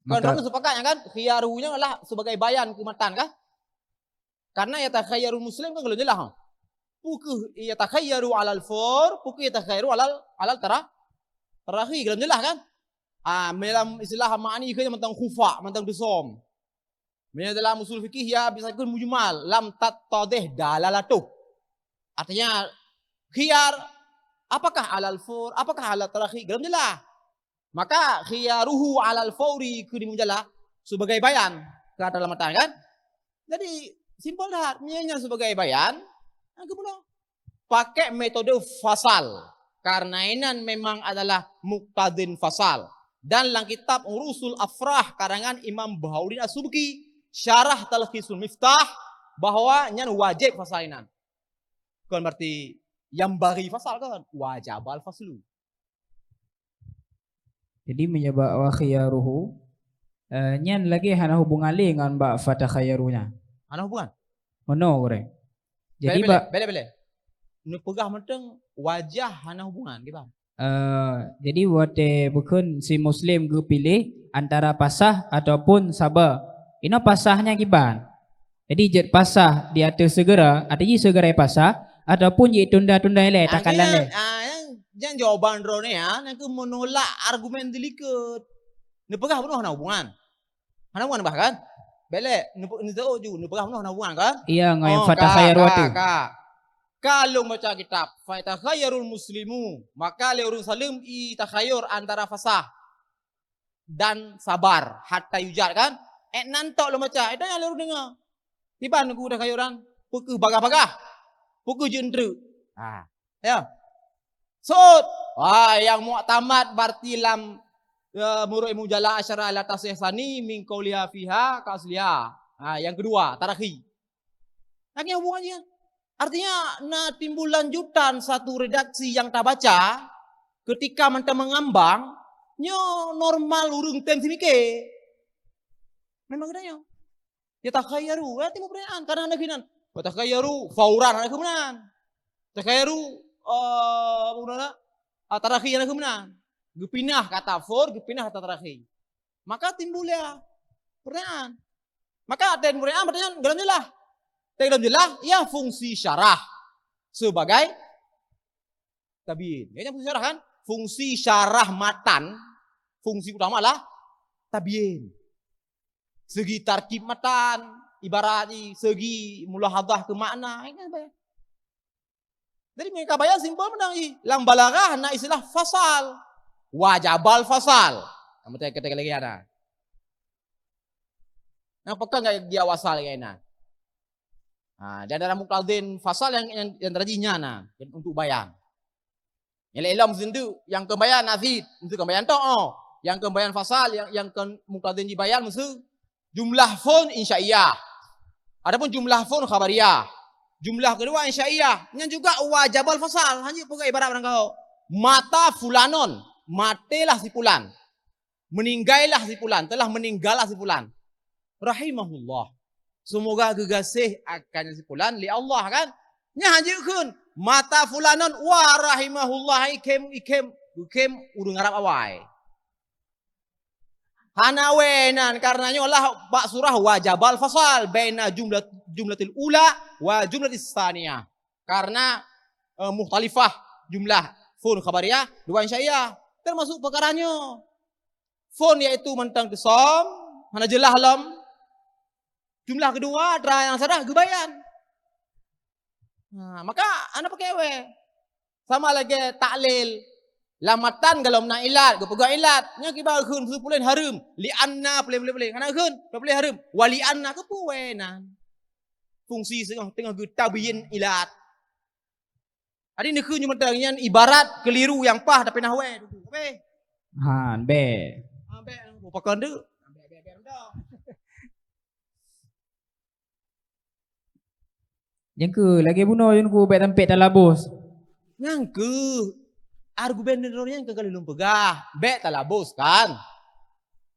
Kan orang sepakatnya kan khiyarunya adalah sebagai bayan kematan kan? Karena ya takhayyarul muslim kan kalau jelas. Pukuh ya takhayyaru alal fur, pukuh ya takhayyaru alal tarahi kalau jelas kan? Dalam istilah ma'ani kan tentang khufa, tentang dusom. Dalam usul fikih ya bisa kun mujmal, lam tattadih dalalatuh. Artinya khiyar apakah alal fur, apakah alal tarahi kalau jelas. Maka khiyaruhu alal fauri kini menjala sebagai bayan kata dalam mata kan. Jadi simpel dah, mianya sebagai bayan, kemudian pakai metode fasal karena ini memang adalah muqtadin fasal. Dan dalam kitab Urusul Afrah karangan Imam Bahauddin As-Subki syarah Talkhisul Miftah bahwa nyan wajib fasal ini. Kan berarti yang bagi fasal kan wajib al faslu. Jadi menyebab wa khiyaruhu nyan lagi hana hubungan dengan bak fatah khayarunya. Hana hubungan? Ono gore. Jadi bele. Nu pegah menteng wajah hana hubungan gitu. Jadi wate bukan si muslim gue pilih antara pasah ataupun sabar. Ino pasahnya kiban. Jadi jet pasah di atas segera, artinya segera pasah ataupun je tunda-tunda le takalan le. Jangan jawaban drone ya, nanti menolak argumen diliket. Nepegah penuh hana hubungan. Hana hubungan bahkan. Bele, nepegah penuh hana hubungan kan? Iya, ngayon fatah khayar watu. Kalau baca kitab, fatah khayarul muslimu, maka leurun salim i takhayur antara fasah dan sabar hatta yujar kan? Nantok lo baca, itu yang leurun dengar. Tiba nunggu dah khayuran, pukul bagah-bagah, pukul jendru. Ya. Yang mu'tamad berarti lam muru'i mujalla asyara ala tasihsani min qawliha fiha kasliha. Yang kedua, tarakhi. Lagi hubungannya. Artinya timbul lanjutan satu redaksi yang tak baca ketika mentang mengambang nyo normal urung tem simike. Memang gedanya. Ya takhayyaru, timbul pertanyaan karena ada kinan. Takhayyaru fauran ada kemenan. Takhayyaru tarakhi yang kemudian gepinah kata for, gepinah kata tarakhi. Maka timbulnya pertanyaan. Maka ada pertanyaan dalam jelas. Dalam jelas, ya fungsi syarah sebagai tabiin. Ya fungsi syarah kan? Fungsi syarah matan, fungsi utama lah tabiin. Segi tarkib matan, ibarat segi mulahadah ke makna, ini apa ya? Jadi mereka bayar simpel menang lam balaghah na istilah fasal. Wajabal fasal. Kamu tanya ketika lagi ada. Apakah enggak dia wasal kayaknya? Dan dalam muqtadin fasal yang tadinya untuk bayan. Yang ilam itu yang kebayan nazid, untuk kebayan toh. Yang kebayan fasal yang ke muqtadin dibayan mesti jumlah fon insya'iyah. Adapun jumlah fon khabariyah. Jumlah kedua insya'iyah. Yang juga wajabal fasal. Hanya pokok ibarat orang kau. Mata fulanon. Matilah si fulan. Meninggallah si fulan. Telah meninggallah si fulan. Rahimahullah. Semoga gegasih akan si fulan. Li Allah kan. Nyahajikan. Mata fulanon. Wa rahimahullah. Ikem. Urung Arab awai. Hanawenan karenanya Allah bak surah wajabal fasal baina jumlatil ula wa jumlatis tsaniyah. Karena mukhtalifah jumlah fun khabariyah dua insya'iyah termasuk perkaranya. Fun yaitu mentang kesom, hana jelah lam. Jumlah kedua ada yang sadah gebayan. Maka anda pakai we. Sama lagi taklil. Lamatan kalau nak ilat, gua ilat. Nya kibar khun sepuluh harum. Li anna boleh. Kana khun boleh harum. Wali anna ke puwenan. Fungsi tengah tabiin ilat. Adi ni kunyu mentangnya ibarat keliru yang pah tapi nahwe. Apa? Han be. Ambe upakan tu. Yang ke lagi bunuh yang ku bet tempet talabos. Yang ke argumennya yang kekali lumpegah. Bet talabos kan.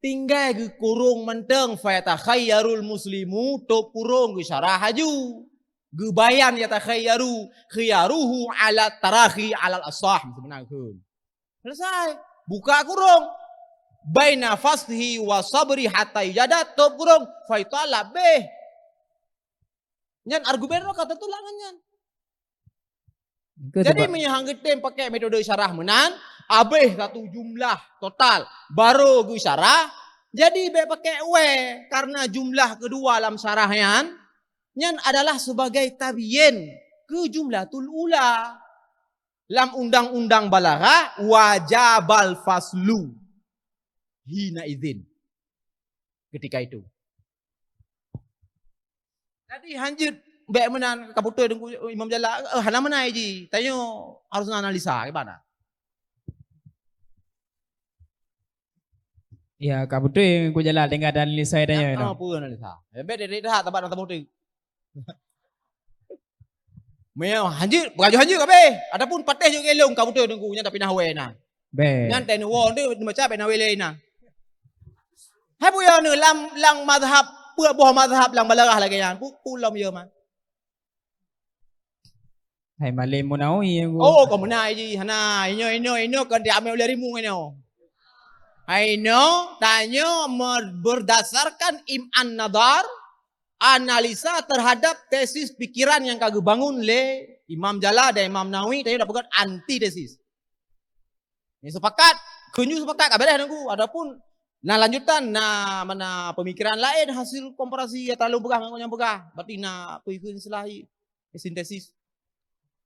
Tinggal ke kurung menteng fayatakhayyarul muslimu top kurung ke syarah haju. Gebayan yatakhayyaru khiyaruhu ala tarahi ala al-asah sebenarnya. Selesai. Buka kurung. Baina faslihi wa sabri hatta ijadat top kurung faitala beh. Nyan argumen lo kata tulangan nyan. Jadi menyahang getem pakai metode syarah menan, abeh satu jumlah total baru gue syarah. Jadi be pakai we karena jumlah kedua dalam syarahnya nyan adalah sebagai tabiyin ke jumlatul ula. Lam undang-undang balaghah wajabal faslu hina izin ketika itu. Jadi hanjut baik menan kaputu dengan Imam Jalal hana menai ji tanya harus analisa gimana? Ya kaputu yang ku jalan dengan analisa tanya itu. Apa analisa? Baik dari dah tempat kaputu. Meo hanjut bukan hanjut kabe. Adapun patih juga elong kaputu dengan ku nya tapi nahwe na. Be. Nyan tenu won tu baca pe nahwe lain na. Hai puya ni lang mazhab buah mazhab lang balaghah lagi yan. Pulam ya man. Hai malim mo na yang ku. Oh, kau menai ji. Hana, ini kan diambil dari mu ini. Ini tanya berdasarkan iman nadar analisa terhadap tesis pikiran yang kagak bangun le Imam Jalal dan Imam Nawawi tanya dapat anti tesis. Ini sepakat, kunju sepakat kabar nunggu. Adapun nah lanjutan mana pemikiran lain hasil komparasi ya terlalu begah yang begah. Berarti na pun selahi sintesis.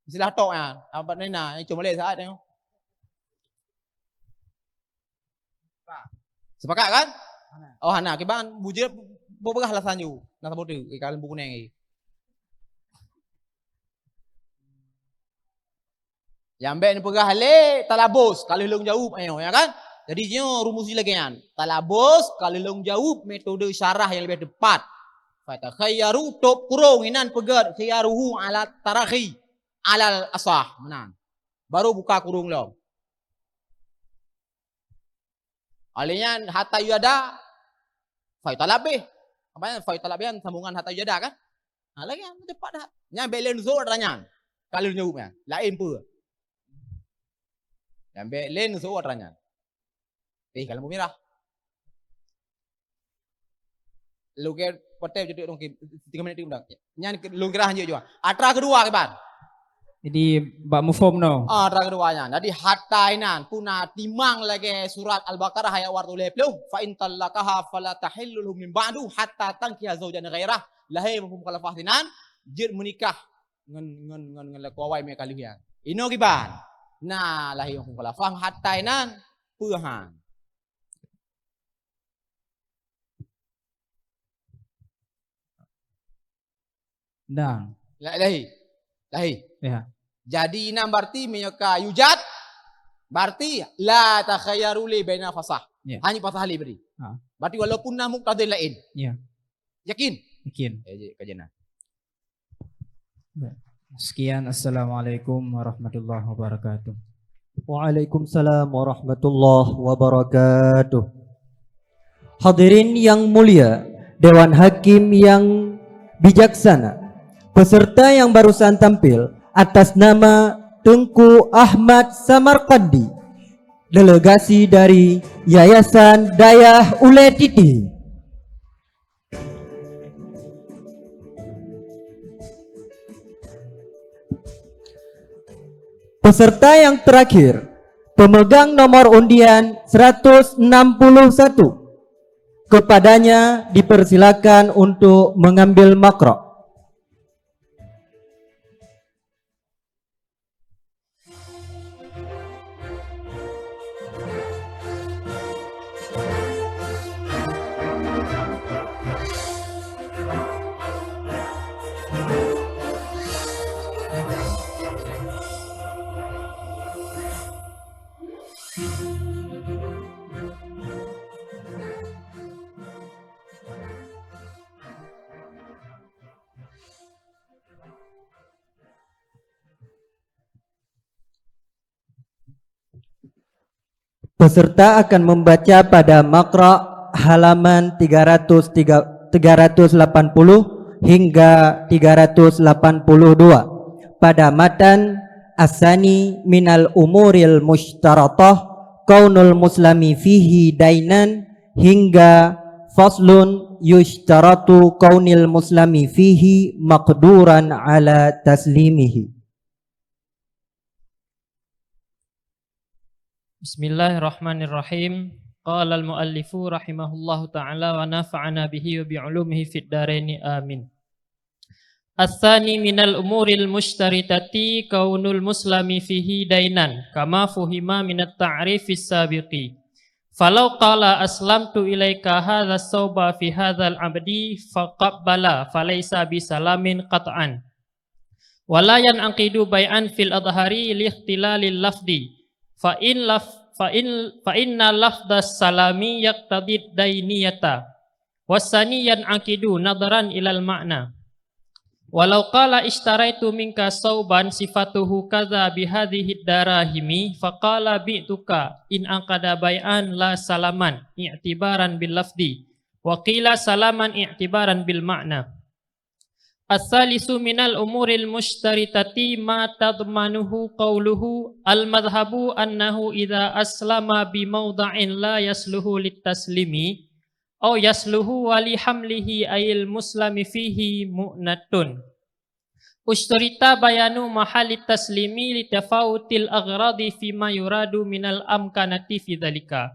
Istilah tok ya. Apa ni na yang cuma lihat saat ni. Sepakat kan? Oh hana kiban bujur begah lah sanju. Nak sebut tu kalian buku ni. Yang ben pegah le talabos kalau long jawab ayo ya kan? Jadi rumus lagi kan. Talabos kalau long jawab metode syarah yang lebih tepat. Fatakhayyaru top kurung inan pegat khiyaruhu ala tarahi alal asah menang. Baru buka kurung lo. Alihnya hatta yada faitalabih. Apa faitalabihan sambungan hatta yada kan? Nah, lagi yang cepat dah. Nya belen zo adanya. Kalau nyawabnya lain pun. Yang belen zo adanya. Kalau mau mirah. Lu ke potem jadi dong 3 minit undang. Nya lu kira hanya juga. Atra kedua kan? Jadi bak mufom no. Atra keduanya. Jadi hatta inan puna timang lagi surat Al-Baqarah ayat wartu leplu. Fa in talaqaha fala tahillu min ba'du hatta tankiha zawjan ghairah. Lahai mafhum kalafatinan jir menikah ngan lekawai me kalian. Ino kiban. Nah lahai mafhum kalafah hatta inan puhan. Dang. Lahi. Ya. Jadi enam berarti menyeka yujat berarti la takhayyaru li baina fasah. Ya. Hanya fasah li beri. Berarti walaupun nama muqtadil lain. Ya. Yakin? Yakin. Kajana. Sekian, assalamualaikum warahmatullahi wabarakatuh. Waalaikumsalam warahmatullahi wabarakatuh. Hadirin yang mulia, Dewan Hakim yang bijaksana, peserta yang barusan tampil atas nama Tengku Ahmad Samarkandi, delegasi dari Yayasan Dayah Uletiti. Peserta yang terakhir, pemegang nomor undian 161. Kepadanya dipersilakan untuk mengambil makro. Peserta akan membaca pada makro halaman 380 hingga 382 pada matan asani minal umuril mushtaratah kaunul muslimi fihi dainan hingga faslun yushtaratu kaunil muslimi fihi maqduran ala taslimihi. Bismillahirrahmanirrahim. Qala al-muallifu rahimahullahu ta'ala wa nafa'ana bihi wa bi'ulumihi fid dharaini amin. As-tsani minal umuril mushtaritati kaunul muslimi fihi dainan kama fuhima minat ta'rifis sabiqi. Falau qala aslamtu ilaika hadha as-sawba fi hadzal abdi faqabbala falaysa bisalamin qat'an. Wala yanqidu bai'an fil adhari li ikhtilalil lafdi. Fa inna lafdas salami yaqtadid dainiyata wasani yanqidu nadaran ilal ma'na. Walau qala ishtaraitu minka sauban sifatuhu kadza bihadhihi darahimi faqala bi'tuka in aqada bai'an la salaman i'tibaran bil lafdi wa qila salaman i'tibaran bil ma'na. As-salisu minal umuril mushtaritati ma tadmanuhu qawluhu al-madhhabu annahu idza aslama bi mawda'in la yasluhu lit-taslimi aw yasluhu wa li hamlihi ayil muslimi fihi mu'natun. Ushtarita bayanu mahallit taslimi li tafawutil aghradi fima yuradu minal amkanati fi dhalika.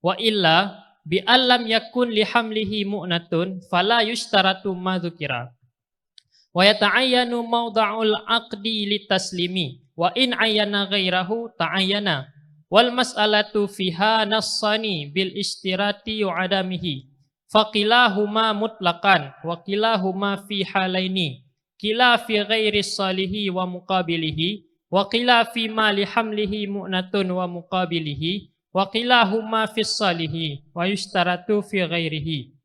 Wa illa bi allam yakun li hamlihi mu'natun fala yushtaratu ma dzukira. Wa yata'ayyanu mawda'ul aqdi litaslimi wa in ayyana ghairahu ta'ayyana wal mas'alatu fiha nassani bil istirati wa adamihi faqilahuma mutlaqan wa qilahuma fi halaini qila fi ghairi salihi wa muqabilihi wa qila fi ma li hamlihi mu'natun wa muqabilihi wa qilahuma fi salihi wa yushtaratu fi ghairihi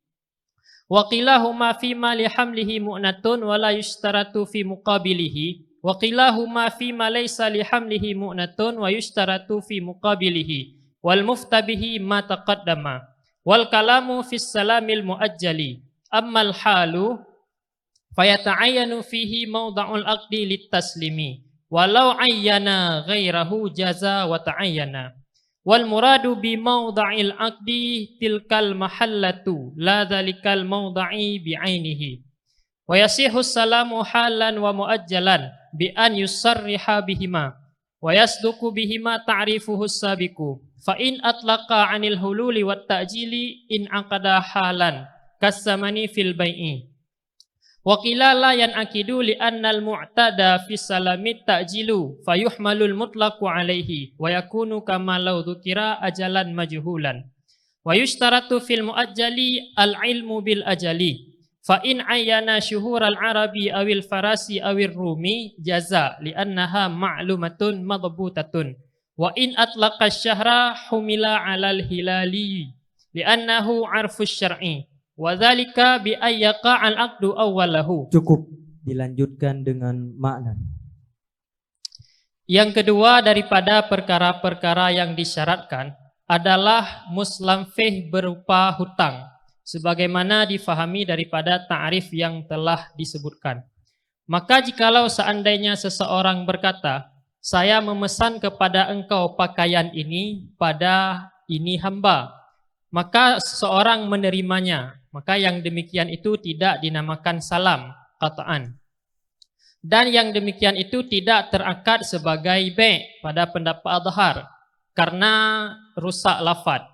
wa qilahuma fi ma li hamlihi mu'natun wa la yushtaratu fi muqabilihi wa qilahuma fi ma laysa li hamlihi mu'natun wa yushtaratu fi muqabilihi wal muftabihi ma taqaddama wal kalamu fi salamil muajjali ammal halu fayata'ayyanu fihi mawda'ul aqdi litaslimi walau ayyana ghairahu jaza wa ta'ayyana. Wal muradu bi mawda'il aqdi tilkal mahallatu la dhalikal mawda'i bi'ainihi. Wa yasihu salamu halan wa muajjalan bi an yusarriha bihima wa yasduku bihima ta'rifuhu sabiqu. Fa in atlaqa 'anil hululi wat ta'jili in aqada halan kasamani fil bai'i. Wa qila la yanqidu li annal mu'tada fi salamit ta'jilu fayuhmalul mutlaqu alaihi wa yakunu kama law dzukira ajalan majhulan wa yushtaratu fil muajjali al ilmu bil ajali fa in ayyana syuhural arabi awil farasi awir rumi jaza li annaha ma'lumatun madbutatun wa in atlaqa syahra humila alal hilali li annahu arfus syar'i. Wadzalika bi ayyaqa al-aqdu awwalahu. Cukup dilanjutkan dengan makna. Yang kedua daripada perkara-perkara yang disyaratkan adalah muslamfih berupa hutang sebagaimana difahami daripada ta'rif yang telah disebutkan. Maka jikalau seandainya seseorang berkata, saya memesan kepada engkau pakaian ini pada ini hamba, maka seseorang menerimanya, maka yang demikian itu tidak dinamakan salam qat'an. Dan yang demikian itu tidak terakad sebagai bai' pada pendapat adhar karena rusak lafaz.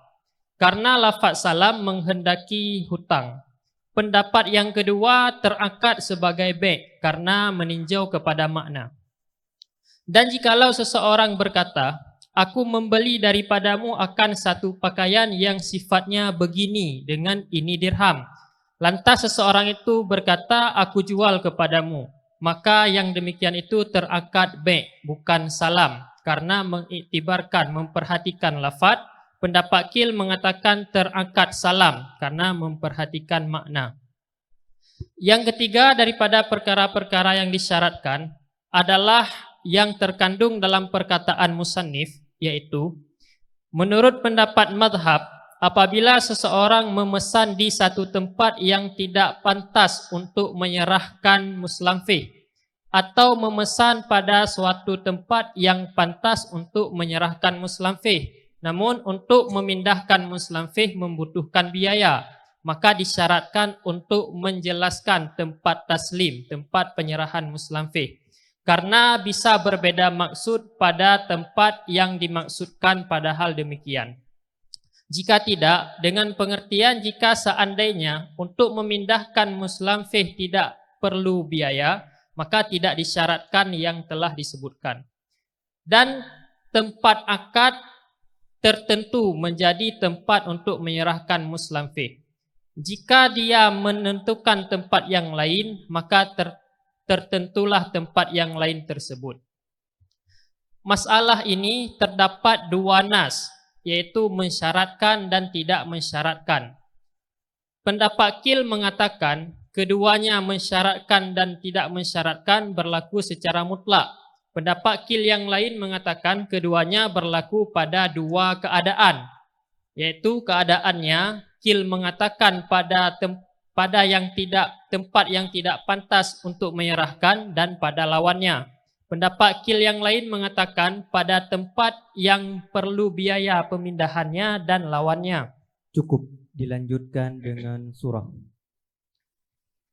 Karena lafaz salam menghendaki hutang. Pendapat yang kedua terakad sebagai bai' karena meninjau kepada makna. Dan jikalau seseorang berkata, aku membeli daripadamu akan satu pakaian yang sifatnya begini dengan ini dirham. Lantas seseorang itu berkata, aku jual kepadamu. Maka yang demikian itu terakad bai' bukan salam karena mengiktibarkan, memperhatikan lafaz. Pendapat Qil mengatakan terakad salam karena memperhatikan makna. Yang ketiga daripada perkara-perkara yang disyaratkan adalah yang terkandung dalam perkataan musannif, yaitu Menurut pendapat madhab, apabila seseorang memesan di satu tempat yang tidak pantas untuk menyerahkan muslamfih, atau memesan pada suatu tempat yang pantas untuk menyerahkan muslamfih, namun untuk memindahkan muslamfih membutuhkan biaya, maka disyaratkan untuk menjelaskan tempat taslim, tempat penyerahan muslamfih. Karena bisa berbeda maksud pada tempat yang dimaksudkan pada hal demikian. Jika tidak, dengan pengertian jika seandainya untuk memindahkan muslamfih tidak perlu biaya, maka tidak disyaratkan yang telah disebutkan. Dan tempat akad tertentu menjadi tempat untuk menyerahkan muslamfih. Jika dia menentukan tempat yang lain, maka tertentulah tempat yang lain tersebut. Masalah ini terdapat dua nas, yaitu mensyaratkan dan tidak mensyaratkan. Pendapat Qil mengatakan keduanya mensyaratkan dan tidak mensyaratkan berlaku secara mutlak. Pendapat Qil yang lain mengatakan keduanya berlaku pada dua keadaan, yaitu keadaannya Qil mengatakan pada tempat yang tidak pantas untuk menyerahkan dan pada lawannya. Pendapat Qil yang lain mengatakan pada tempat yang perlu biaya pemindahannya dan lawannya. Cukup, dilanjutkan dengan surah.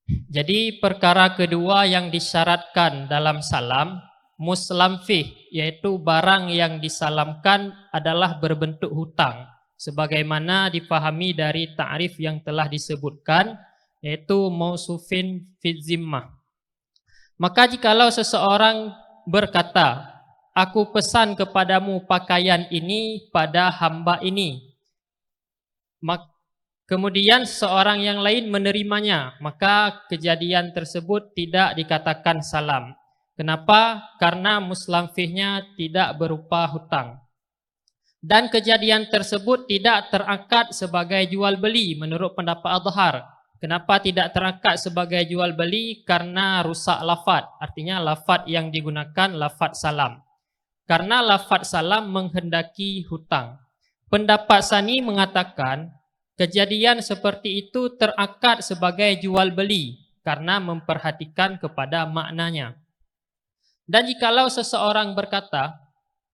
Jadi perkara kedua yang disyaratkan dalam salam, muslamfih, yaitu barang yang disalamkan adalah berbentuk hutang, sebagaimana dipahami dari ta'rif yang telah disebutkan, yaitu mausufin fi zimmah. Maka jikalau seseorang berkata, aku pesan kepadamu pakaian ini pada hamba ini, kemudian seorang yang lain menerimanya, maka kejadian tersebut tidak dikatakan salam. Kenapa? Karena muslamfihnya tidak berupa hutang. Dan kejadian tersebut tidak terangkat sebagai jual beli menurut pendapat Adhar. Kenapa tidak terangkat sebagai jual beli? Karena rusak lafaz. Artinya lafaz yang digunakan lafaz salam. Karena lafaz salam menghendaki hutang. Pendapat Sani mengatakan kejadian seperti itu terangkat sebagai jual beli karena memperhatikan kepada maknanya. Dan jikalau seseorang berkata,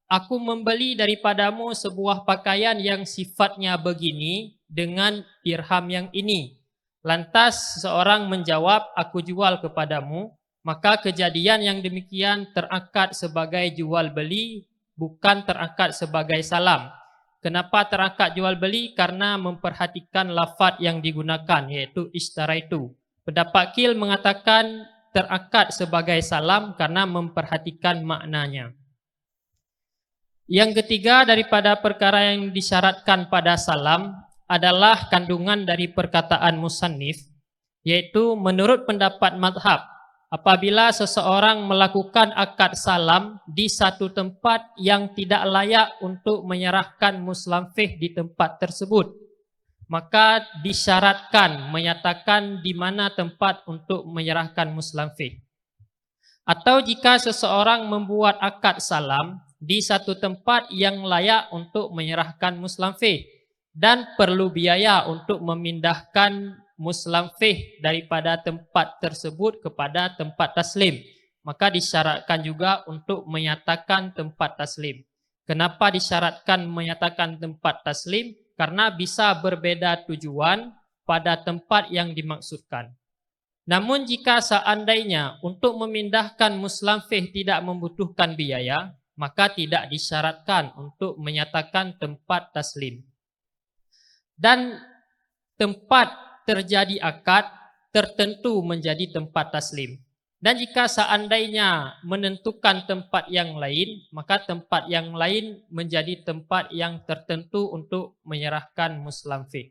aku membeli daripadamu sebuah pakaian yang sifatnya begini dengan dirham yang ini. Lantas seseorang menjawab, aku jual kepadamu, maka kejadian yang demikian terangkat sebagai jual beli, bukan terangkat sebagai salam. Kenapa terangkat jual beli? Karena memperhatikan lafaz yang digunakan, yaitu ishtaraitu. Pendapat Qil mengatakan terangkat sebagai salam karena memperhatikan maknanya. Yang ketiga daripada perkara yang disyaratkan pada salam adalah kandungan dari perkataan musannif, yaitu menurut pendapat madhab, apabila seseorang melakukan akad salam di satu tempat yang tidak layak untuk menyerahkan muslamfih di tempat tersebut, maka disyaratkan menyatakan di mana tempat untuk menyerahkan muslamfih. Atau jika seseorang membuat akad salam di satu tempat yang layak untuk menyerahkan muslamfih dan perlu biaya untuk memindahkan muslamfih daripada tempat tersebut kepada tempat taslim, maka disyaratkan juga untuk menyatakan tempat taslim. Kenapa disyaratkan menyatakan tempat taslim? Karena bisa berbeda tujuan pada tempat yang dimaksudkan. Namun jika seandainya untuk memindahkan muslamfih tidak membutuhkan biaya, maka tidak disyaratkan untuk menyatakan tempat taslim. Dan tempat terjadi akad tertentu menjadi tempat taslim. Dan jika seandainya menentukan tempat yang lain, maka tempat yang lain menjadi tempat yang tertentu untuk menyerahkan muslamfih.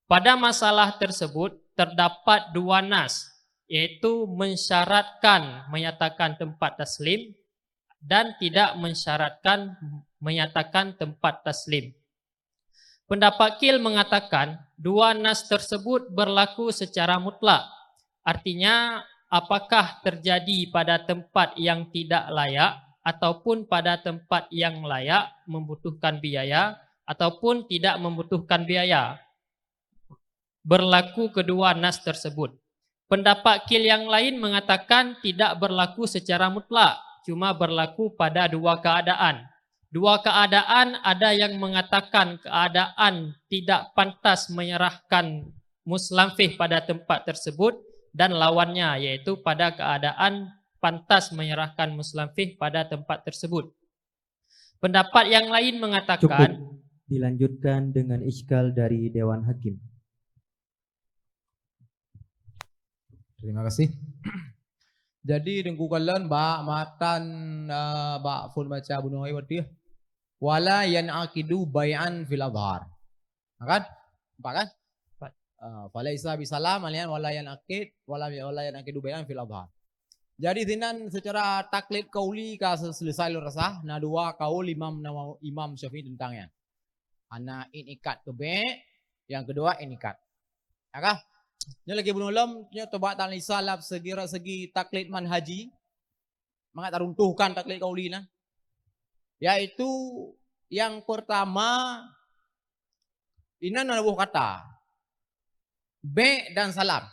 Pada masalah tersebut terdapat dua nas, yaitu mensyaratkan menyatakan tempat taslim dan tidak mensyaratkan menyatakan tempat taslim. Pendapat Qil mengatakan dua nas tersebut berlaku secara mutlak. Artinya apakah terjadi pada tempat yang tidak layak ataupun pada tempat yang layak membutuhkan biaya ataupun tidak membutuhkan biaya. Berlaku kedua nas tersebut. Pendapat kil yang lain mengatakan tidak berlaku secara mutlak, cuma berlaku pada dua keadaan. Dua keadaan ada yang mengatakan keadaan tidak pantas menyerahkan muslamfih pada tempat tersebut dan lawannya yaitu pada keadaan pantas menyerahkan muslamfih pada tempat tersebut. Pendapat yang lain mengatakan Cukup. Dilanjutkan dengan iskal dari Dewan Hakim. Terima kasih. Jadi dengkukalan ba matan ba fun baca bunuh ayat wala yanaqidu bai'an fil adhar. Kan? Empat kan? Fala isa bisalam alian wala yanaqid wala yanaqidu bai'an fil adhar. Jadi tinan secara taklid kauli ka selesai rasah na dua kaul Imam Syafi'i tentangnya. Ana inikat ke be, yang kedua inikat. Akah? Ini lagi bunuh lam, nya tobat tan lisalab segi taklid manhaji. Mangat runtuhkan taklid kauli na. Yaitu yang pertama inan nabuh kata be dan salam.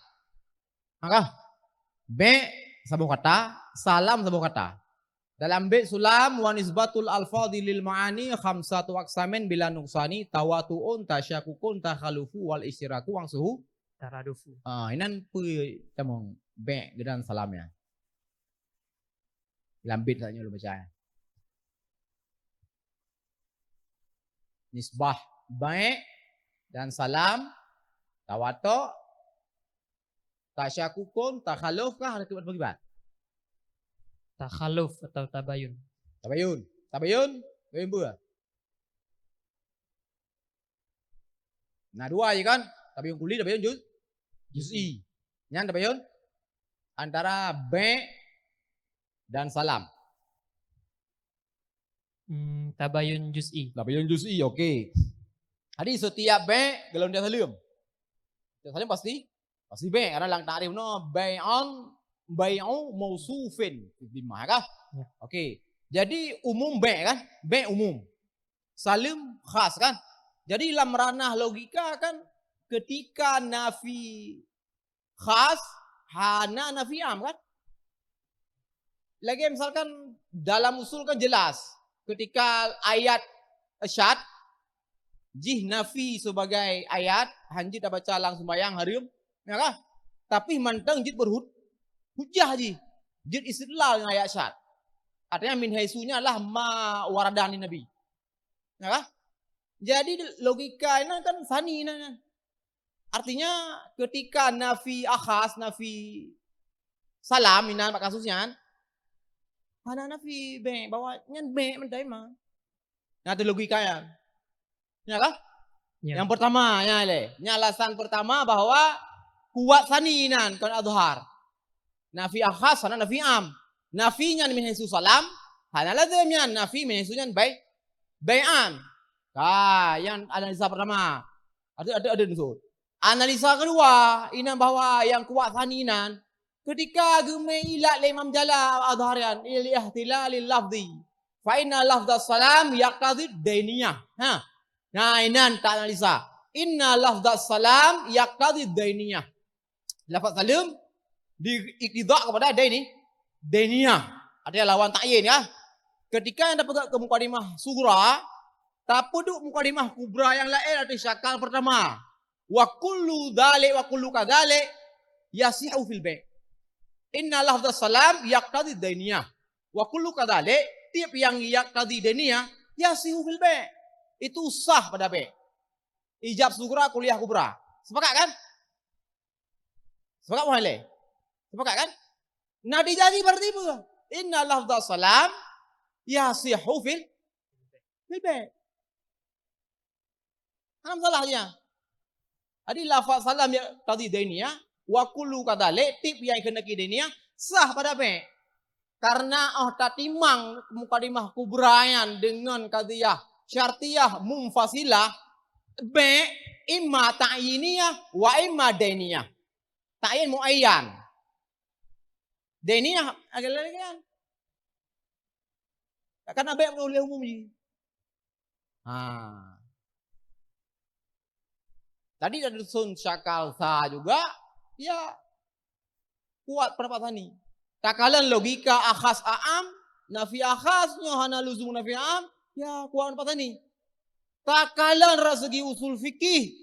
Maka be sabuh kata, salam sabuh kata. Dalam be sulam wa nisbatul alfadhi lil ma'ani khamsatu aqsamin bila nuqsani tawatu'un tasyakukun takhalufu wal isyiraku wang suhu taradufu. Inan pu tamong be dan salamnya. Dalam be saja lu baca. Nisbah baik dan salam tawato tasyakukun takhaluf kah ada akibat Takhaluf atau tabayun. tabayun buah. Nah dua ya kan, tabayun kuli, tabayun juz'i. Yang tabayun antara be dan salam. Tabayun juz'i. Tabayun juz'i, oke. Jadi setiap be kalau dia salim. Dia salim pasti be karena lang ta'rif no bai'u mausufin dimah kah? Ya. Oke. Jadi umum be kan? Be umum. Salim khas kan? Jadi dalam ranah logika kan ketika nafi khas hana nafi am kan? Lagi misalkan dalam usul kan jelas ketika ayat syad jih nafi sebagai ayat hanjit baca langsung bayang harim ya kah? Tapi mantang jid berhujjah ji jid istidlal dengan ayat syad artinya min haisunya lah ma waradani nabi ya kah? Jadi logika ini kan sani ini. Artinya ketika nafi akhas nafi salam ini kasusnya mana nafi be bahwa nyan be mendaima. Nah itu logikanya. Ya kah? Ya. Yang pertama ya le. Alasan pertama bahwa kuat saninan kan adhar. Nafi akhas sana nafi am. Nafinya min haisu salam, hana ladhamnya nafi min haisunya bai'an. Yang analisa pertama. Ada unsur. Analisa kedua, ini bahwa yang kuat saninan ketika gemai ilat Imam Jala adharian ili ihtilalil lafzi. Fa inna lafdhas salam yaqtadi dainiyah. Nah, inan tak analisa. Inna lafdhas salam yaqtadi dainiyah. Lafaz salam diiktidak kepada dainiyah. Artinya lawan ta'yin ya. Ketika yang dapat ke mukadimah sugra, tapuduk mukadimah kubra yang lain arti syakal pertama. Wa kullu dhalik wa kullu kadhalik yasihu fil bai'. Inna lafdhas salam yaqtadi dainiyah. Wa kullu kadhalik tiap yang yaqtadi dainiyah yasihu fil bai'. Itu sah pada bai'. Ijab sugra kuliah kubra. Sepakat kan? Sepakat boleh? Sepakat kan? Nah dijadi berarti apa? Inna lafdhas salam yasihu fil bai'. Apa salahnya? Jadi lafaz salam ya tadi dainiyah wa kullu kadhalik tip yang kena dainiyah sah pada be. Karena tatimang mukadimah kubrayan dengan qadhiyah syartiyah munfasilah be imma ta'yiniyah wa imma dainiyah. Ta'yin muayyan. Dainiyah agak lagi kan. Kan abe boleh umum je. Tadi dari sun syakal sa juga, ya kuat pendapat ini. Takalan logika akhas a'am, nafi akhasnya hana luzum nafi a'am, ya kuat pendapat ini. Takalan segi usul fikih,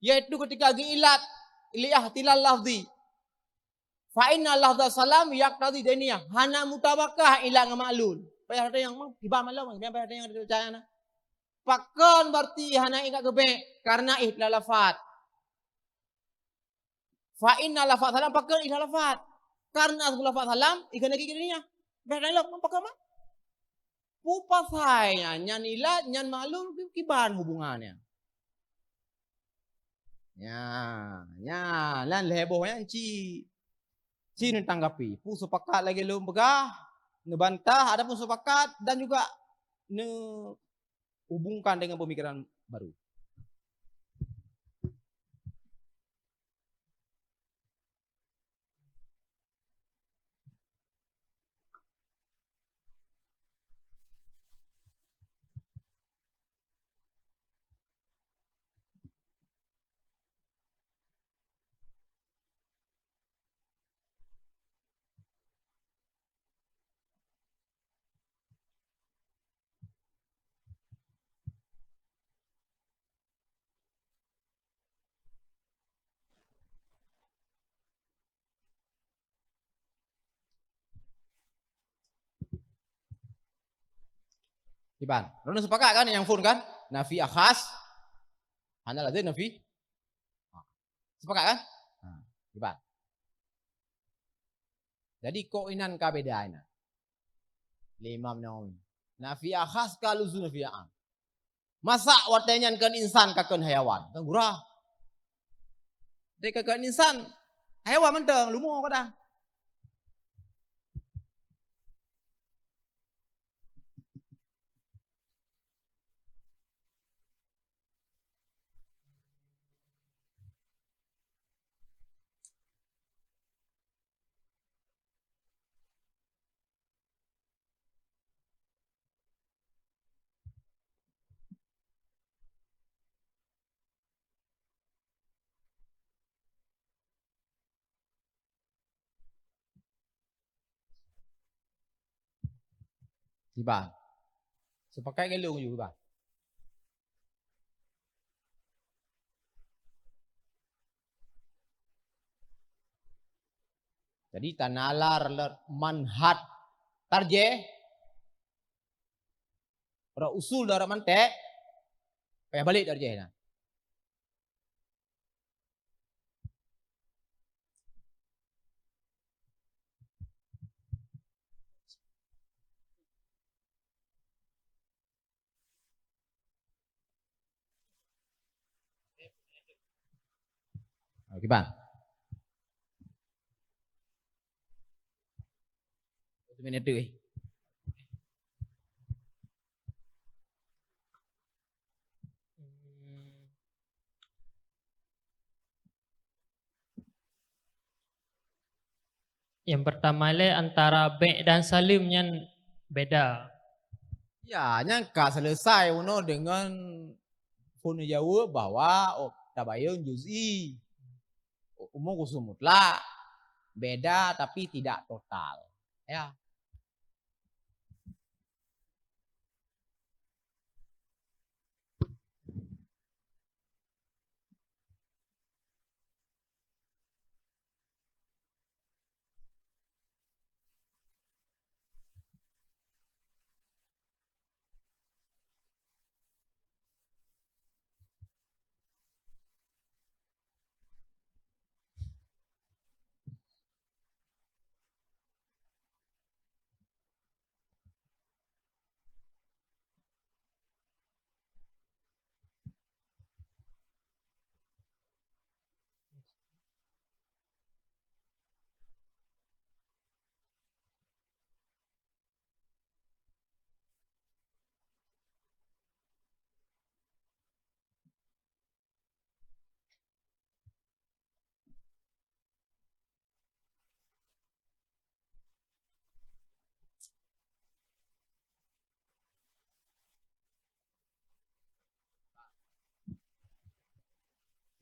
yaitu ketika ilat tilal lafzi. Fa'inna lafza salam yaqtadi daniyah. Hana mutabakah ilang ma'lul. Payah ada yang tiba malam, biar ada yang percaya na. Pakan berarti hana ingat kebe karena ihlal lafat. Fa'inna lafaz salam pakan ihlal lafat. Karena lafaz salam ikan lagi gini ya. Biar ada yang pakai mah. Pupasai nyan ilat nyan ma'lul kiban hubungannya. Ya, lan hebohnya ci tanggapi. Pu sepakat lagi lu begah, ngebantah, ada pun sepakat dan juga hubungkan dengan pemikiran baru. Iban, lu sepakat kan yang phone kan? Nafi akhas, hana lazim nafi. Sepakat kan? Iban. Jadi koinan kabedana. Imam Nawawi. Nafi akhas kalau zu nafi am. Masa watanya kan insan kakon hayawan. Kan gurah. Dek kakon insan hayawan menteng lumo kada. Iban. Sepakat ke lu juga, Iban. Jadi tanalar manhat tarjeh pada usul darah mantek payah balik tarjehna. Oke, Bang. Satu menit dulu. Yang pertama le antara be' dan salim yang beda. Ya, nyangka selesai uno dengan pun jawab bahwa tabayun juz'i. Umum khusus mutlak. Beda tapi tidak total. Ya.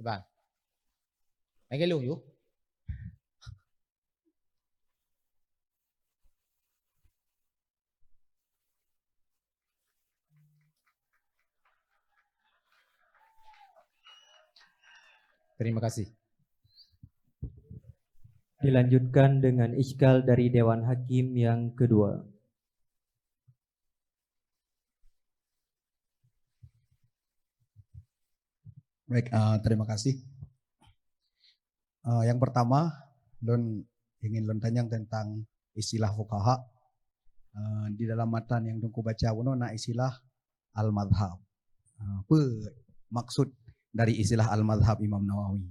Bang. Lagi lu yuk. Terima kasih. Dilanjutkan dengan iskal dari Dewan Hakim yang kedua. Baik, terima kasih. Yang pertama, ingin tanya tentang istilah fuqaha. Di dalam matan yang tungku baca na istilah al-madhab. Apa maksud dari istilah al-madhab Imam Nawawi?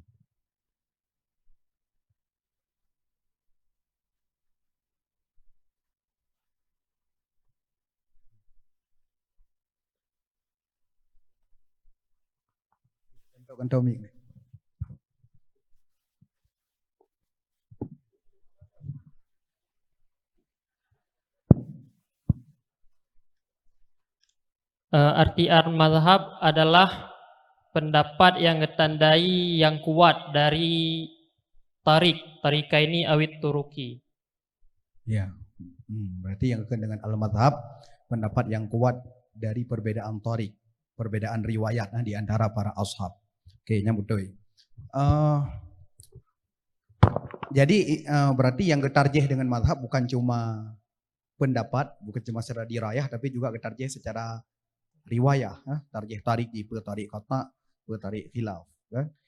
Kantau mic. Arti al-madhab adalah pendapat yang ditandai yang kuat dari tarika ini awit turuki. Ya, berarti yang akan dengan al-madhab pendapat yang kuat dari perbedaan tarik, perbedaan riwayat di antara para ashab. Oke, nyambut doi. Jadi berarti yang getarjeh dengan madhab bukan cuma pendapat, bukan cuma secara dirayah, tapi juga getarjeh secara riwayah, tarjih tarik di tarik kota, tarik khilaf.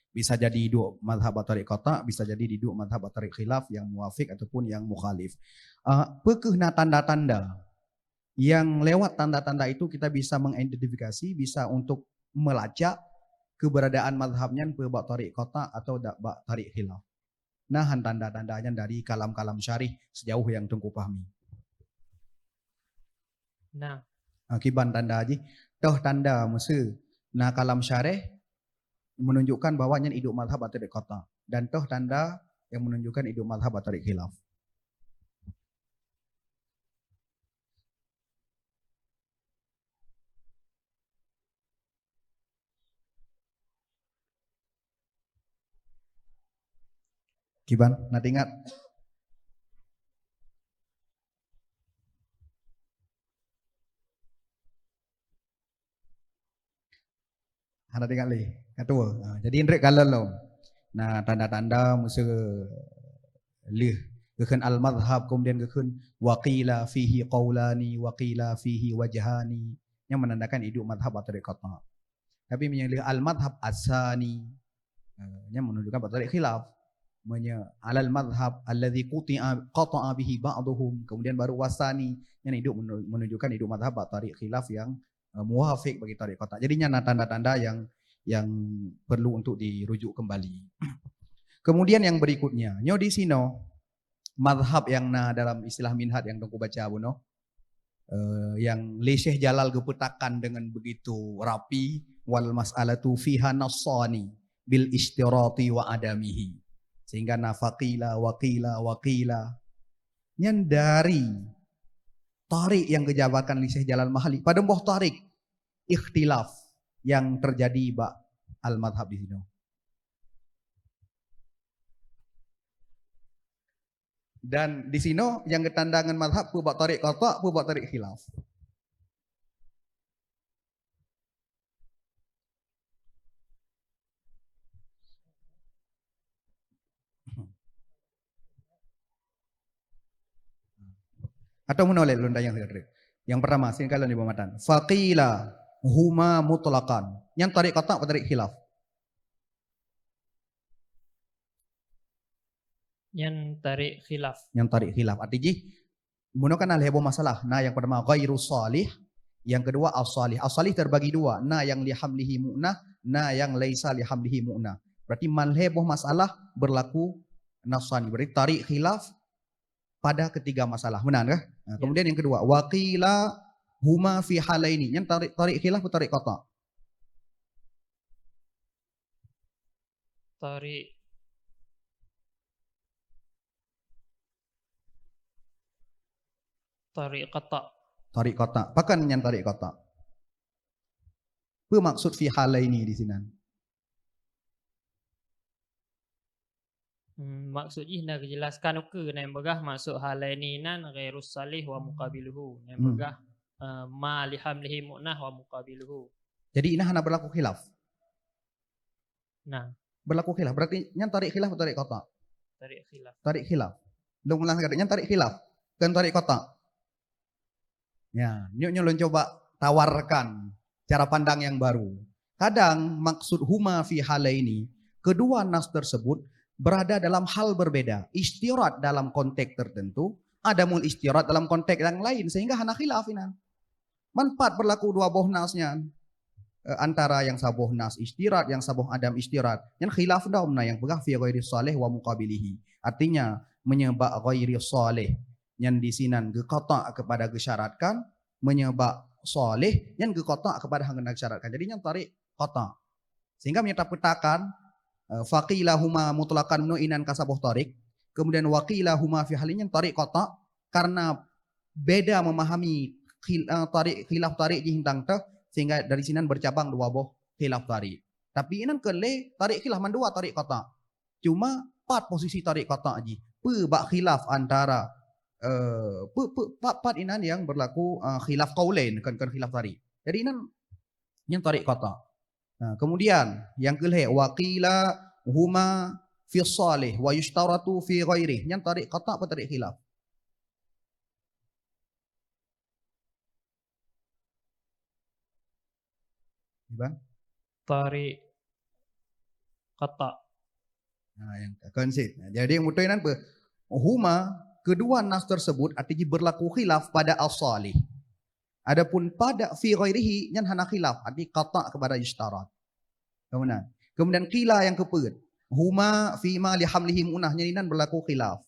Bisa jadi dua madhab tarik kota, bisa jadi di dua madhab tarik khilaf yang muafik ataupun yang mukhalif. Pekehna tanda-tanda yang lewat tanda-tanda itu kita bisa mengidentifikasi, bisa untuk melacak keberadaan madhabnya bak tarik kota atau bak tarik khilaf. Nah, tanda-tandanya dari kalam-kalam syarih sejauh yang tungku pahami. Nah, Akiban tanda aja. Toh tanda musuh. Nah kalam syarih menunjukkan bahwanya hidup madhab atau kota. Dan toh tanda yang menunjukkan hidup madhab atau khilaf. Kiban, nanti ingat. Hana tinggal li, katua. Jadi indrek kalau lo. Nah tanda-tanda musuh lih. Kekan al-madhab kemudian kekan waqila fihi qawlani waqila fihi wajhani. Yang menandakan hidup madhab atau kota. Tapi menyelih al-madhab asani. Yang menunjukkan tarik khilaf. Alal madhab alladhi qata'a bihi ba'duhum. Kemudian baru wasani. Yang hidup menunjukkan hidup madhab tarik khilaf yang muafik bagi tarik kota. Jadinya tanda-tanda yang perlu untuk dirujuk kembali. Kemudian yang berikutnya, nyo di sino madhab yang dalam istilah minhad yang tungku baca buno, yang Syekh Jalal gepetakan dengan begitu rapi, wal mas'alatu fiha nassani bil istirati wa adamihi. Sehingga nafaqila waqila yang dari tarik yang kejabakan Syekh Jalal Mahali pada buah tarik ikhtilaf yang terjadi bak al-madhab di sini. Dan di sini yang ketandangan madhab bak tarik kota, bak tarik khilaf. Atau menoleh londa yang terakhir. Yang pertama, sini kalian di pematan. Faqila huma mutlaqan. Yang tarik kata atau tarik khilaf? yang tarik khilaf. Yang tarik khilaf. Artinya, menggunakan hal heboh masalah. Nah, yang pertama ghairu salih. Yang kedua as-salih. As-salih terbagi dua. Nah, yang lihamlihi mu'nah. Nah, yang laisa lihamlihi mu'nah. Berarti malheboh masalah berlaku nasani. Berarti tarik khilaf pada ketiga masalah. Benar kah? Nah, kemudian yang kedua, waqila huma fi halaini. Yang tarik khilaf atau tarik qata? Tarik qata. Tarik qata. Pakan yang tarik qata. Apa maksud fi halaini di sini? Maksudnya nak jelaskan ke yang begah masuk hal ini nan ghairus salih wa muqabiluhu. Yang begah ma lihamlihi mu'nah wa muqabiluhu. Jadi ini hana berlaku khilaf. Nah, Berlaku khilaf berarti yang tarik khilaf atau tarik qata? tarik khilaf. Tarik khilaf. Long ulang kadang tarik khilaf kan tarik qata. Ya, nyok coba tawarkan cara pandang yang baru. Kadang maksud huma fi halaini, kedua nas tersebut berada dalam hal berbeda. Istirat dalam konteks tertentu, adamul istirat dalam konteks yang lain sehingga hana khilafinan. Manfaat berlaku dua boh nasnya. Antara yang saboh nas istirat, yang saboh adam istirat. Yang khilaf daumna yang begah fi ghairi salih wa muqabilihi. Artinya menyebab ghairi salih yang disinan geqata kepada gesyaratkan, menyebab salih yang geqata kepada hendak syaratkan. Jadi yang tarik qata. Sehingga menyatakan faqilahuma mutlaqan nu'inan kasabuh tarik, kemudian waqilahuma fi halin yang tarik qata karena beda memahami khilaf tarik jintang teh sehingga dari sini bercabang dua boh khilaf tarik. Tapi inan kele tarik khilaf man dua tarik qata. Cuma pat posisi tarik qata aji. Pe bak khilaf antara pat inan yang berlaku khilaf qaulain kan khilaf tarik. Jadi inan yang tarik qata. Nah, kemudian yang kelih waqila huma fi salih wa yushtaratu fi ghairi. Yang tarik qata apa tarik khilaf? Bang? Tarik qata. Nah, yang konsid. Nah, jadi yang mutuin apa? Huma kedua nas tersebut artinya berlaku khilaf pada as-salih. Adapun pada fi ghairihi yang hana khilaf arti qata kepada ishtarat. Kemudian qila yang kepeut. Huma fi ma li hamlihi munah nyalinan berlaku khilaf.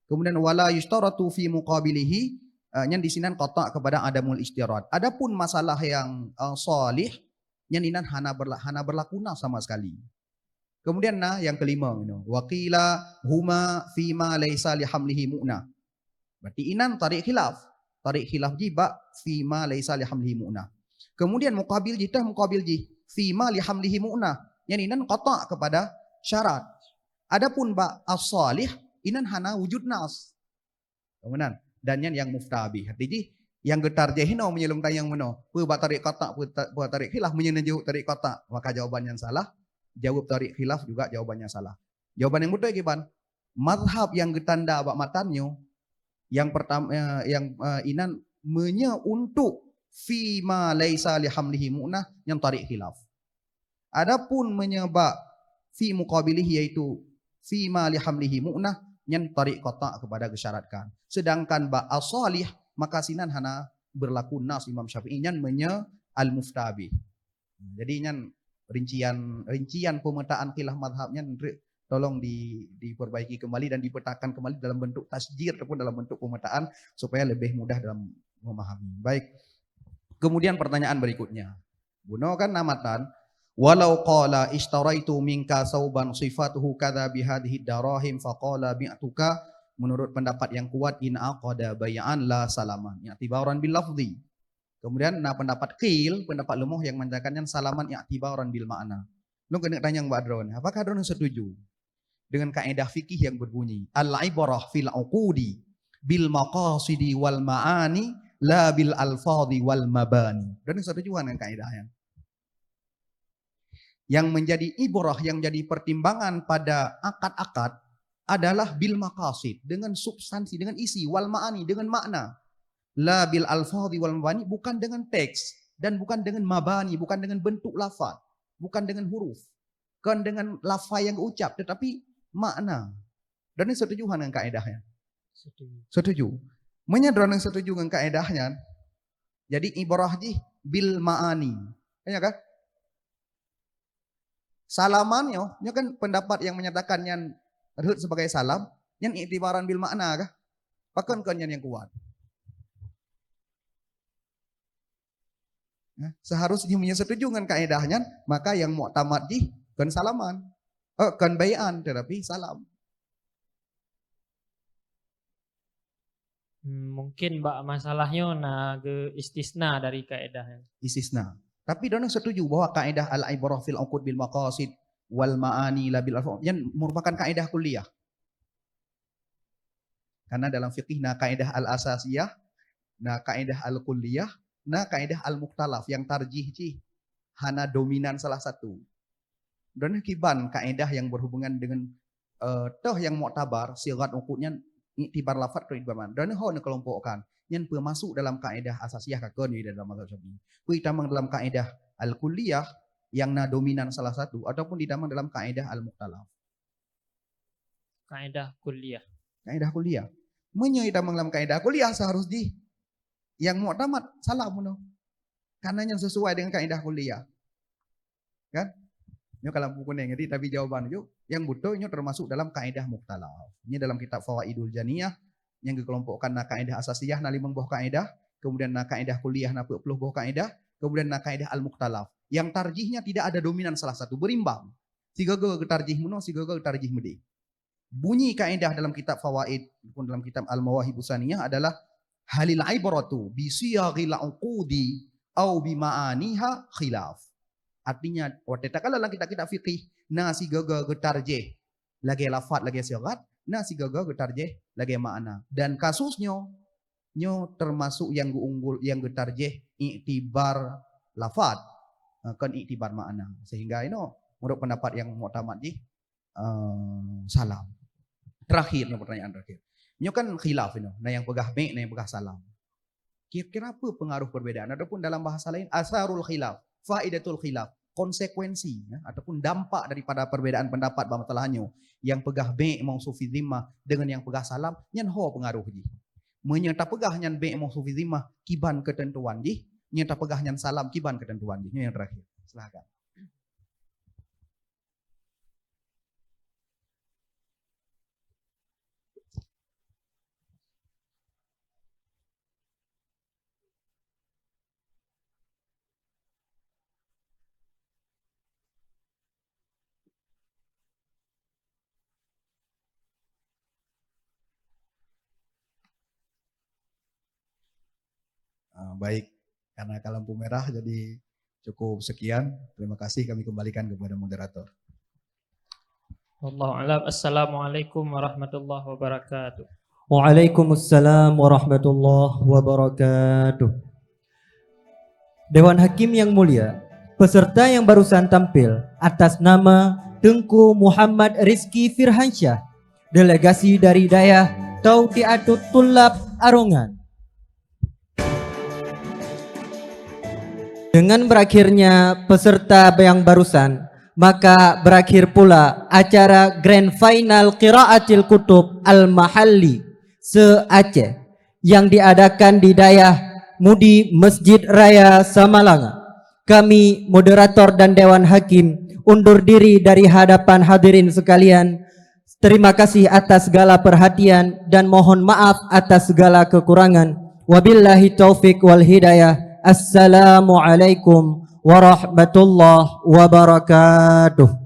Kemudian wala yushtaratu fi muqabilihi yang disinan qata kepada adamul ishtirat. Adapun masalah yang salih nyalinan hana berlaku nas sama sekali. Kemudian yang kelima waqila huma fi ma laisa li hamlihi mu'nah. Berarti inan tarik khilaf. Tarik khilaf jiba fi ma laisa li hamlihi mu'nah. Kemudian muqabil fi ma li hamlihi mu'nah. Yang inan qata kepada syarat. Adapun ba as-salih inan hana wujud nas. Kemudian dan yang muftabi. Artinya yang getar jahino menyelum tayang meno. Ba tarik qata ba tarik khilaf menyenuju tarik qata. Maka jawaban yang salah. Jawab tarik khilaf juga jawabannya salah. Jawaban yang betul gimana? Mazhab yang getanda bak matanyo yang pertama yang inan untuk fi ma laisa li hamlihi mu'nah yang tarik khilaf. Adapun menyebab fi muqabilihi yaitu fi ma li hamlihi mu'nah yang tarik qata kepada gesyaratkan. Sedangkan ba as-salih maka sinan hana berlaku nas Imam Syafi'i yang al-muftabi. Jadi yang rincian pemetaan khilaf madhabnya tolong diperbaiki kembali dan dipetakan kembali dalam bentuk tasjir ataupun dalam bentuk pemetaan supaya lebih mudah dalam memahami. Baik. Kemudian pertanyaan berikutnya. Buno kan namatan walau qala ishtaraitu minka sauban sifatuhu kadza bihadhihi darahim faqala bi'tuka, menurut pendapat yang kuat in aqada bay'an la salaman i'tibaran bil lafzi. Kemudian pendapat qil, pendapat lemah yang mengatakan salaman i'tibaran bil ma'na. Lu kena tanya Mbak Adron, apakah Adron setuju dengan kaidah fikih yang berbunyi al-ibrah fil uqudi bil maqasidi wal ma'ani la bil alfadhi wal mabani. Adron setuju dengan kaidahnya? Yang menjadi ibrah, yang jadi pertimbangan pada akad-akad adalah bil maqasid, dengan substansi, dengan isi, wal ma'ani, dengan makna. La bil alfadhi wal mabani, bukan dengan teks dan bukan dengan mabani, bukan dengan bentuk lafaz, bukan dengan huruf, bukan dengan lafaz yang ucap, tetapi makna. Dan ini setuju dengan kaidahnya? Setuju. Menyadar yang setuju dengan kaidahnya. Jadi ibrah bil ma'ani. Ya kan? Salamannya, ini kan pendapat yang menyatakan yang sebagai salam, yang iktibaran bil makna kah? Bahkan kan yang kuat. Seharusnya setuju dengan kaidahnya, maka yang mu'tamad kan salaman, kan bayan, tetapi salam. Mungkin mbak masalahnya ke istisna dari kaidahnya. Istisna. Tapi dono setuju bahwa kaidah al-ibrah fil uqud bil maqasid wal ma'ani la bil alfaz yang merupakan kaidah kuliah. Karena dalam fikih na kaidah al-asasiyah, na kaidah al-kulliyah, na kaidah al-mukhtalaf yang tarjih ci hana dominan salah satu. Dan kiban kaidah yang berhubungan dengan toh yang mu'tabar sigat ukutnya iktibar lafaz ke iktibar man. Dan ho kelompokkan yang masuk dalam kaidah asasiyah kakon di dalam mazhab Syafi'i. Kuitamang dalam kaidah al-kulliyah yang na dominan salah satu ataupun ditamang dalam kaidah al-mukhtalaf. Kaidah kuliah. Kaidah kuliah. Menyitamang dalam kaidah kuliah seharus di yang mu'tamad salah muno. Karena yang sesuai dengan kaidah kuliah. Kan? Ini kalau buku ngerti tapi jawaban itu yang butuh ini termasuk dalam kaidah mukhtalaf. Ini dalam kitab Fawaidul Janiyah yang dikelompokkan na kaidah asasiyah na 5 buah kaidah, kemudian na kaidah kuliah na 10 buah kaidah, kemudian na kaidah al-mukhtalaf. Yang tarjihnya tidak ada dominan salah satu, berimbang. Siga ge tarjih muno, siga ge tarjih mudi. Bunyi kaidah dalam kitab Fawaid pun dalam kitab Al-Mawahibus Saniyah adalah halil ibratu bi siyaghil uqudi au bi ma'aniha khilaf. Artinya waktu kala dalam kita fikih na siga ge tarjih lagi lafaz lagi syarat, na siga ge tarjih lagi makna. Dan kasusnya nyo termasuk yang unggul yang getarjih iktibar lafaz kan iktibar makna, sehingga menurut pendapat yang mu'tamad di salam. Terakhirnya pertanyaan terakhir. Nyo kan khilaf nah yang pegah me, nah yang pegah salam. Kira-kira apa pengaruh perbedaan ataupun dalam bahasa lain asarul khilaf, faidatul khilaf, konsekuensi ataupun dampak daripada perbedaan pendapat bamatalahnya yang pegah me mau sufi zimmah dengan yang pegah salam nyan ho pengaruh ji. Menyerta pegah nyan me mau sufi zimmah kiban ketentuan ji. Nyata pegah nyan salam kiban ketentuan. Ini yang terakhir. Silahkan. Baik. Karena lampu merah jadi cukup sekian. Terima kasih kami kembalikan kepada moderator. Wallahu a'lam. Assalamualaikum warahmatullahi wabarakatuh. Waalaikumsalam warahmatullahi wabarakatuh. Dewan Hakim yang mulia, peserta yang barusan tampil atas nama Tengku Muhammad Rizki Firhansyah, delegasi dari Dayah Tautiatut Tullab Arongan. Dengan berakhirnya peserta yang barusan, maka berakhir pula acara Grand Final Qiraatil Kutub Al-Mahalli se-Aceh yang diadakan di Dayah Mudi Masjid Raya Samalanga. Kami moderator dan Dewan Hakim undur diri dari hadapan hadirin sekalian. Terima kasih atas segala perhatian dan mohon maaf atas segala kekurangan. Wabillahi taufik wal hidayah. Assalamualaikum warahmatullahi wabarakatuh.